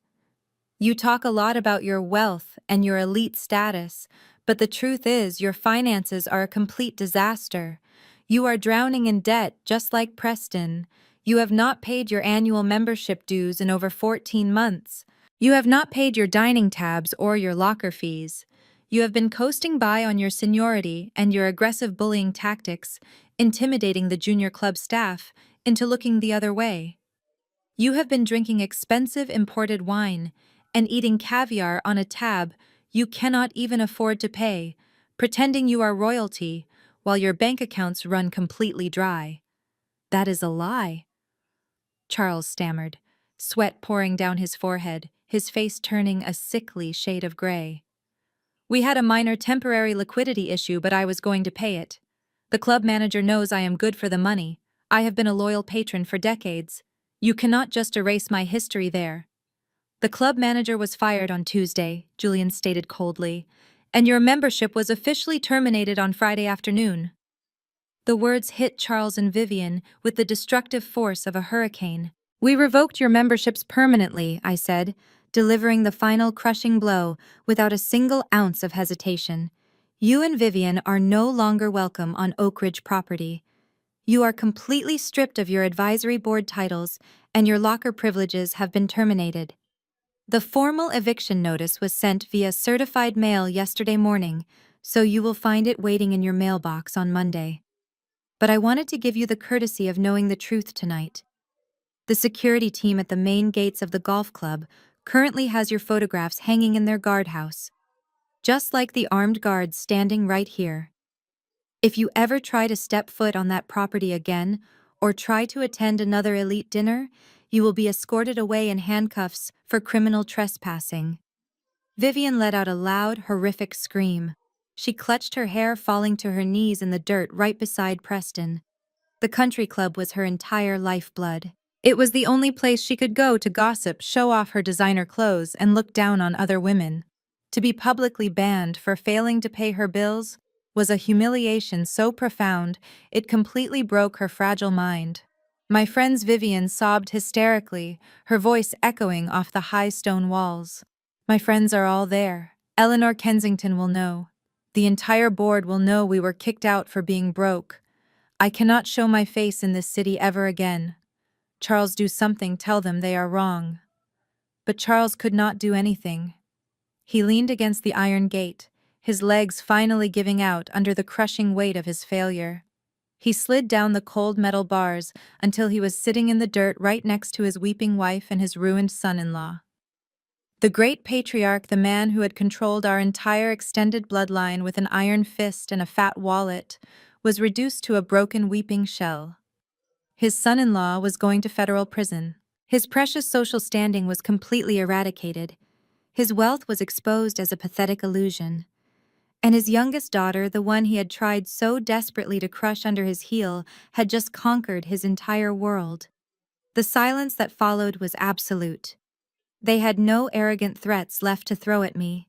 "You talk a lot about your wealth and your elite status, but the truth is your finances are a complete disaster. You are drowning in debt, just like Preston. You have not paid your annual membership dues in over 14 months. You have not paid your dining tabs or your locker fees. You have been coasting by on your seniority and your aggressive bullying tactics, intimidating the junior club staff into looking the other way. You have been drinking expensive imported wine and eating caviar on a tab you cannot even afford to pay, pretending you are royalty while your bank accounts run completely dry." "That is a lie," Charles stammered, sweat pouring down his forehead, his face turning a sickly shade of gray. "We had a minor temporary liquidity issue, but I was going to pay it. The club manager knows I am good for the money. I have been a loyal patron for decades. You cannot just erase my history there." "The club manager was fired on Tuesday," Julian stated coldly, "and your membership was officially terminated on Friday afternoon." The words hit Charles and Vivian with the destructive force of a hurricane. "We revoked your memberships permanently," I said, delivering the final crushing blow without a single ounce of hesitation. "You and Vivian are no longer welcome on Oak Ridge property. You are completely stripped of your advisory board titles, and your locker privileges have been terminated." The formal eviction notice was sent via certified mail yesterday morning, so you will find it waiting in your mailbox on Monday. But I wanted to give you the courtesy of knowing the truth tonight. The security team at the main gates of the golf club currently has your photographs hanging in their guardhouse, just like the armed guards standing right here. If you ever try to step foot on that property again, or try to attend another elite dinner, you will be escorted away in handcuffs for criminal trespassing." Vivian let out a loud, horrific scream. She clutched her hair, falling to her knees in the dirt right beside Preston. The country club was her entire lifeblood. It was the only place she could go to gossip, show off her designer clothes, and look down on other women. To be publicly banned for failing to pay her bills was a humiliation so profound it completely broke her fragile mind. My friend's Vivian sobbed hysterically, her voice echoing off the high stone walls. My friends are all there. Eleanor Kensington will know. The entire board will know we were kicked out for being broke. I cannot show my face in this city ever again. Charles, do something, tell them they are wrong. But Charles could not do anything. He leaned against the iron gate, his legs finally giving out under the crushing weight of his failure. He slid down the cold metal bars until he was sitting in the dirt right next to his weeping wife and his ruined son-in-law. The great patriarch, the man who had controlled our entire extended bloodline with an iron fist and a fat wallet, was reduced to a broken weeping shell. His son-in-law was going to federal prison. His precious social standing was completely eradicated. His wealth was exposed as a pathetic illusion. And his youngest daughter, the one he had tried so desperately to crush under his heel, had just conquered his entire world. The silence that followed was absolute. They had no arrogant threats left to throw at me.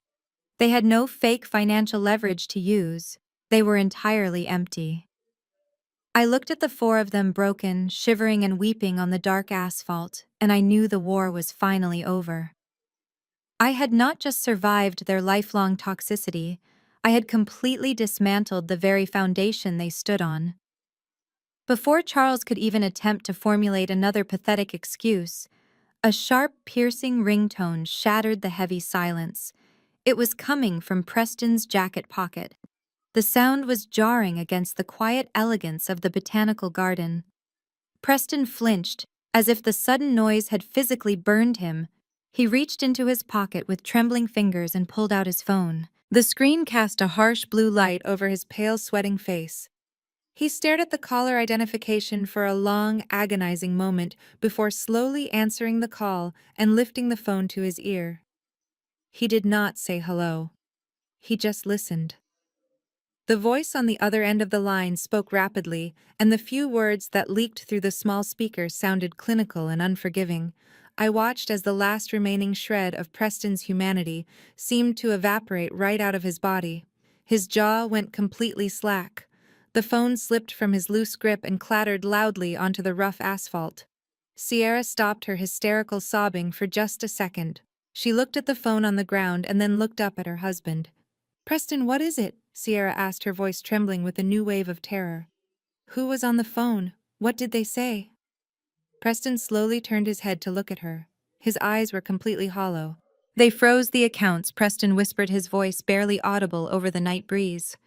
They had no fake financial leverage to use. They were entirely empty. I looked at the four of them broken, shivering and weeping on the dark asphalt, and I knew the war was finally over. I had not just survived their lifelong toxicity, I had completely dismantled the very foundation they stood on. Before Charles could even attempt to formulate another pathetic excuse, a sharp, piercing ringtone shattered the heavy silence. It was coming from Preston's jacket pocket. The sound was jarring against the quiet elegance of the botanical garden. Preston flinched, as if the sudden noise had physically burned him. He reached into his pocket with trembling fingers and pulled out his phone. The screen cast a harsh blue light over his pale, sweating face. He stared at the caller identification for a long, agonizing moment before slowly answering the call and lifting the phone to his ear. He did not say hello. He just listened. The voice on the other end of the line spoke rapidly, and the few words that leaked through the small speaker sounded clinical and unforgiving. I watched as the last remaining shred of Preston's humanity seemed to evaporate right out of his body. His jaw went completely slack. The phone slipped from his loose grip and clattered loudly onto the rough asphalt. Sierra stopped her hysterical sobbing for just a second. She looked at the phone on the ground and then looked up at her husband. "Preston, what is it?" Sierra asked, her voice trembling with a new wave of terror. "Who was on the phone? What did they say?" Preston slowly turned his head to look at her. His eyes were completely hollow. "They froze the accounts," Preston whispered, his voice barely audible over the night breeze.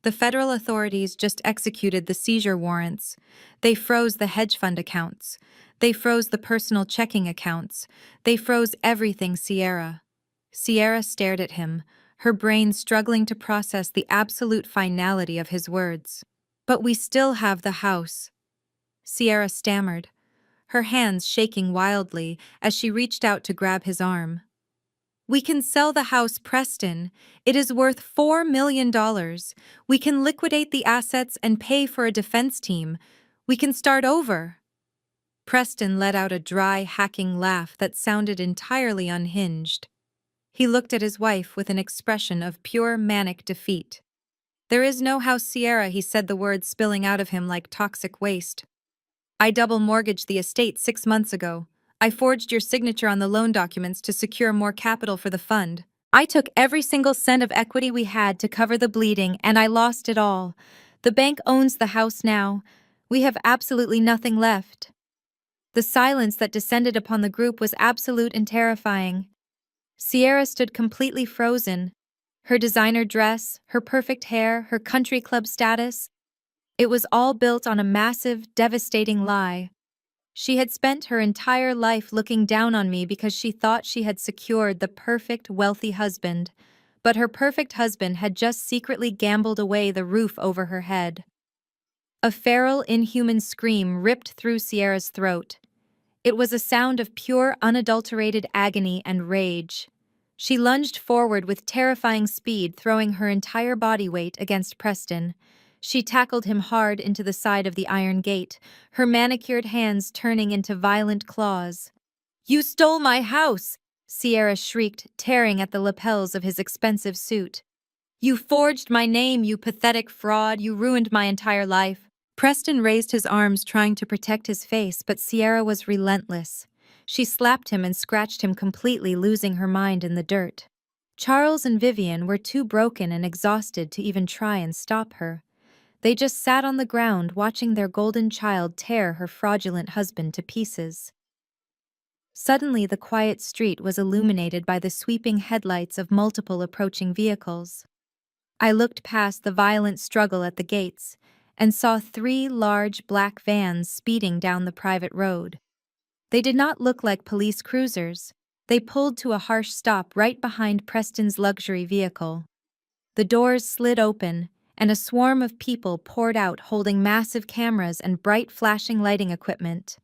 "The federal authorities just executed the seizure warrants. They froze the hedge fund accounts. They froze the personal checking accounts. They froze everything, Sierra." Sierra stared at him, her brain struggling to process the absolute finality of his words. "But we still have the house," Sierra stammered, her hands shaking wildly as she reached out to grab his arm. "We can sell the house, Preston. It is worth $4 million. We can liquidate the assets and pay for a defense team. We can start over." Preston let out a dry, hacking laugh that sounded entirely unhinged. He looked at his wife with an expression of pure manic defeat. "There is no house, Sierra," he said, the words spilling out of him like toxic waste. "I double mortgaged the estate 6 months ago. I forged your signature on the loan documents to secure more capital for the fund. I took every single cent of equity we had to cover the bleeding, and I lost it all. The bank owns the house now. We have absolutely nothing left." The silence that descended upon the group was absolute and terrifying. Sierra stood completely frozen. Her designer dress, her perfect hair, her country club status. It was all built on a massive, devastating lie. She had spent her entire life looking down on me because she thought she had secured the perfect, wealthy husband. But her perfect husband had just secretly gambled away the roof over her head. A feral, inhuman scream ripped through Sierra's throat. It was a sound of pure, unadulterated agony and rage. She lunged forward with terrifying speed, throwing her entire body weight against Preston. She tackled him hard into the side of the iron gate, her manicured hands turning into violent claws. "You stole my house!" Sierra shrieked, tearing at the lapels of his expensive suit. "You forged my name, you pathetic fraud! You ruined my entire life!" Preston raised his arms trying to protect his face, but Sierra was relentless. She slapped him and scratched him completely, losing her mind in the dirt. Charles and Vivian were too broken and exhausted to even try and stop her. They just sat on the ground watching their golden child tear her fraudulent husband to pieces. Suddenly, the quiet street was illuminated by the sweeping headlights of multiple approaching vehicles. I looked past the violent struggle at the gates and saw 3 large black vans speeding down the private road. They did not look like police cruisers. They pulled to a harsh stop right behind Preston's luxury vehicle. The doors slid open, and a swarm of people poured out holding massive cameras and bright flashing lighting equipment.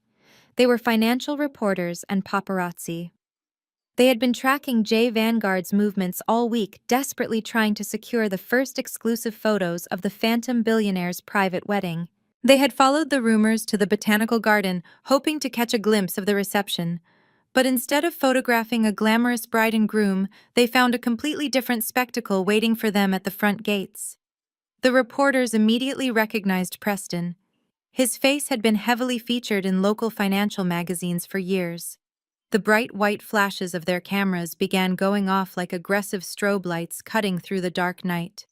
They were financial reporters and paparazzi. They had been tracking J. Vanguard's movements all week, desperately trying to secure the first exclusive photos of the phantom billionaire's private wedding. They had followed the rumors to the botanical garden, hoping to catch a glimpse of the reception. But instead of photographing a glamorous bride and groom, they found a completely different spectacle waiting for them at the front gates. The reporters immediately recognized Preston. His face had been heavily featured in local financial magazines for years. The bright white flashes of their cameras began going off like aggressive strobe lights cutting through the dark night.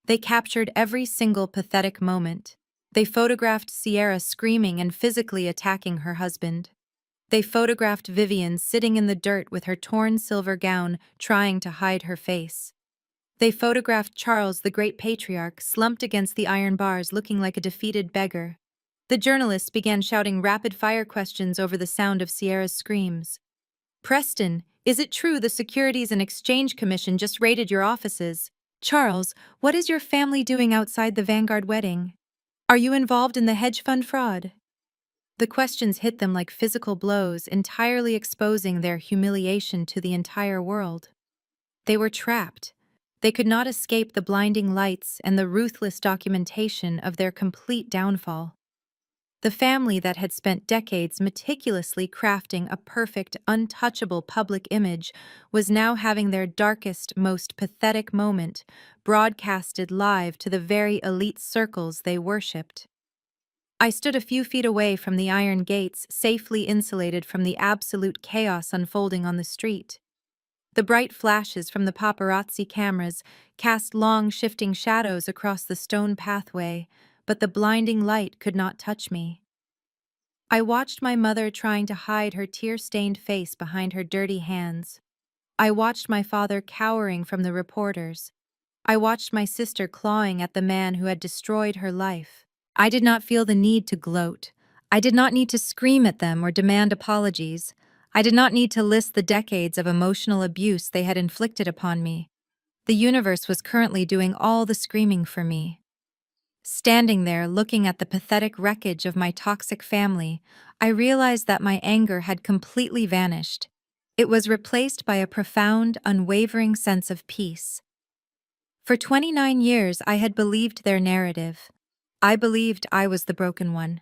They captured every single pathetic moment. They photographed Sierra screaming and physically attacking her husband. They photographed Vivian sitting in the dirt with her torn silver gown, trying to hide her face. They photographed Charles, the great patriarch, slumped against the iron bars looking like a defeated beggar. The journalists began shouting rapid-fire questions over the sound of Sierra's screams. "Preston, is it true the Securities and Exchange Commission just raided your offices? Charles, what is your family doing outside the Vanguard wedding? Are you involved in the hedge fund fraud?" The questions hit them like physical blows, entirely exposing their humiliation to the entire world. They were trapped. They could not escape the blinding lights and the ruthless documentation of their complete downfall. The family that had spent decades meticulously crafting a perfect, untouchable public image was now having their darkest, most pathetic moment broadcasted live to the very elite circles they worshipped. I stood a few feet away from the iron gates, safely insulated from the absolute chaos unfolding on the street. The bright flashes from the paparazzi cameras cast long, shifting shadows across the stone pathway, but the blinding light could not touch me. I watched my mother trying to hide her tear-stained face behind her dirty hands. I watched my father cowering from the reporters. I watched my sister clawing at the man who had destroyed her life. I did not feel the need to gloat. I did not need to scream at them or demand apologies. I did not need to list the decades of emotional abuse they had inflicted upon me. The universe was currently doing all the screaming for me. Standing there, looking at the pathetic wreckage of my toxic family, I realized that my anger had completely vanished. It was replaced by a profound, unwavering sense of peace. For 29 years, I had believed their narrative. I believed I was the broken one.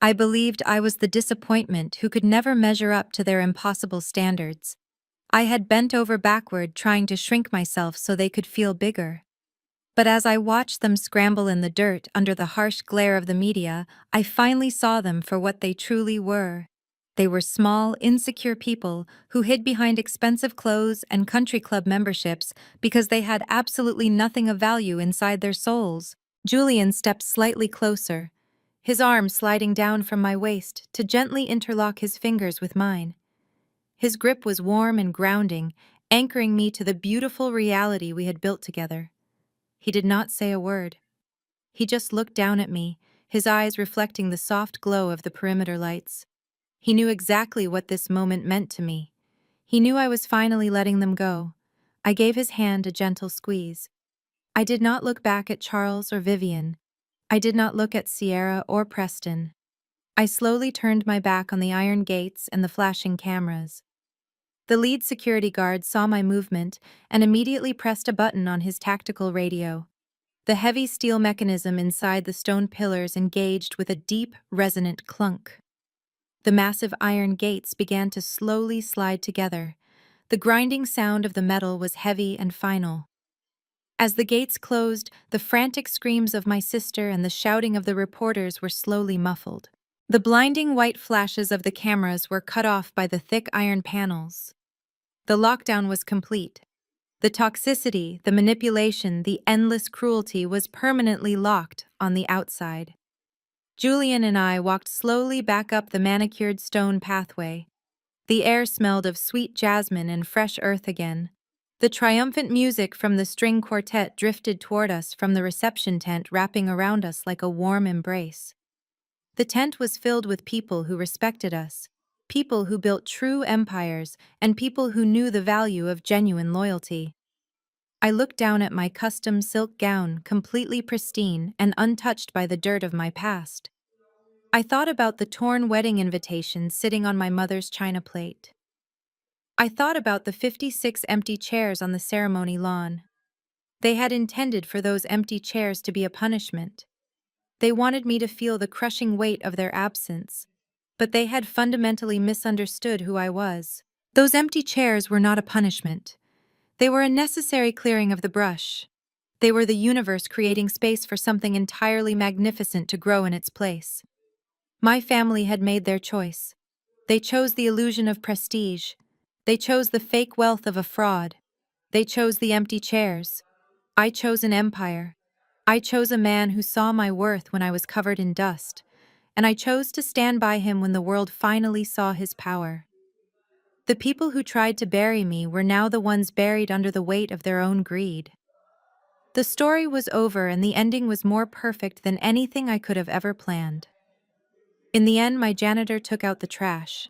I believed I was the disappointment who could never measure up to their impossible standards. I had bent over backward trying to shrink myself so they could feel bigger. But as I watched them scramble in the dirt under the harsh glare of the media, I finally saw them for what they truly were. They were small, insecure people who hid behind expensive clothes and country club memberships because they had absolutely nothing of value inside their souls. Julian stepped slightly closer, his arm sliding down from my waist to gently interlock his fingers with mine. His grip was warm and grounding, anchoring me to the beautiful reality we had built together. He did not say a word. He just looked down at me, his eyes reflecting the soft glow of the perimeter lights. He knew exactly what this moment meant to me. He knew I was finally letting them go. I gave his hand a gentle squeeze. I did not look back at Charles or Vivian. I did not look at Sierra or Preston. I slowly turned my back on the iron gates and the flashing cameras. The lead security guard saw my movement and immediately pressed a button on his tactical radio. The heavy steel mechanism inside the stone pillars engaged with a deep, resonant clunk. The massive iron gates began to slowly slide together. The grinding sound of the metal was heavy and final. As the gates closed, the frantic screams of my sister and the shouting of the reporters were slowly muffled. The blinding white flashes of the cameras were cut off by the thick iron panels. The lockdown was complete. The toxicity, the manipulation, the endless cruelty was permanently locked on the outside. Julian and I walked slowly back up the manicured stone pathway. The air smelled of sweet jasmine and fresh earth again. The triumphant music from the string quartet drifted toward us from the reception tent, wrapping around us like a warm embrace. The tent was filled with people who respected us, people who built true empires, and people who knew the value of genuine loyalty. I looked down at my custom silk gown, completely pristine and untouched by the dirt of my past. I thought about the torn wedding invitation sitting on my mother's china plate. I thought about the 56 empty chairs on the ceremony lawn. They had intended for those empty chairs to be a punishment. They wanted me to feel the crushing weight of their absence, but they had fundamentally misunderstood who I was. Those empty chairs were not a punishment. They were a necessary clearing of the brush. They were the universe creating space for something entirely magnificent to grow in its place. My family had made their choice. They chose the illusion of prestige. They chose the fake wealth of a fraud. They chose the empty chairs. I chose an empire. I chose a man who saw my worth when I was covered in dust, and I chose to stand by him when the world finally saw his power. The people who tried to bury me were now the ones buried under the weight of their own greed. The story was over, and the ending was more perfect than anything I could have ever planned. In the end, my janitor took out the trash.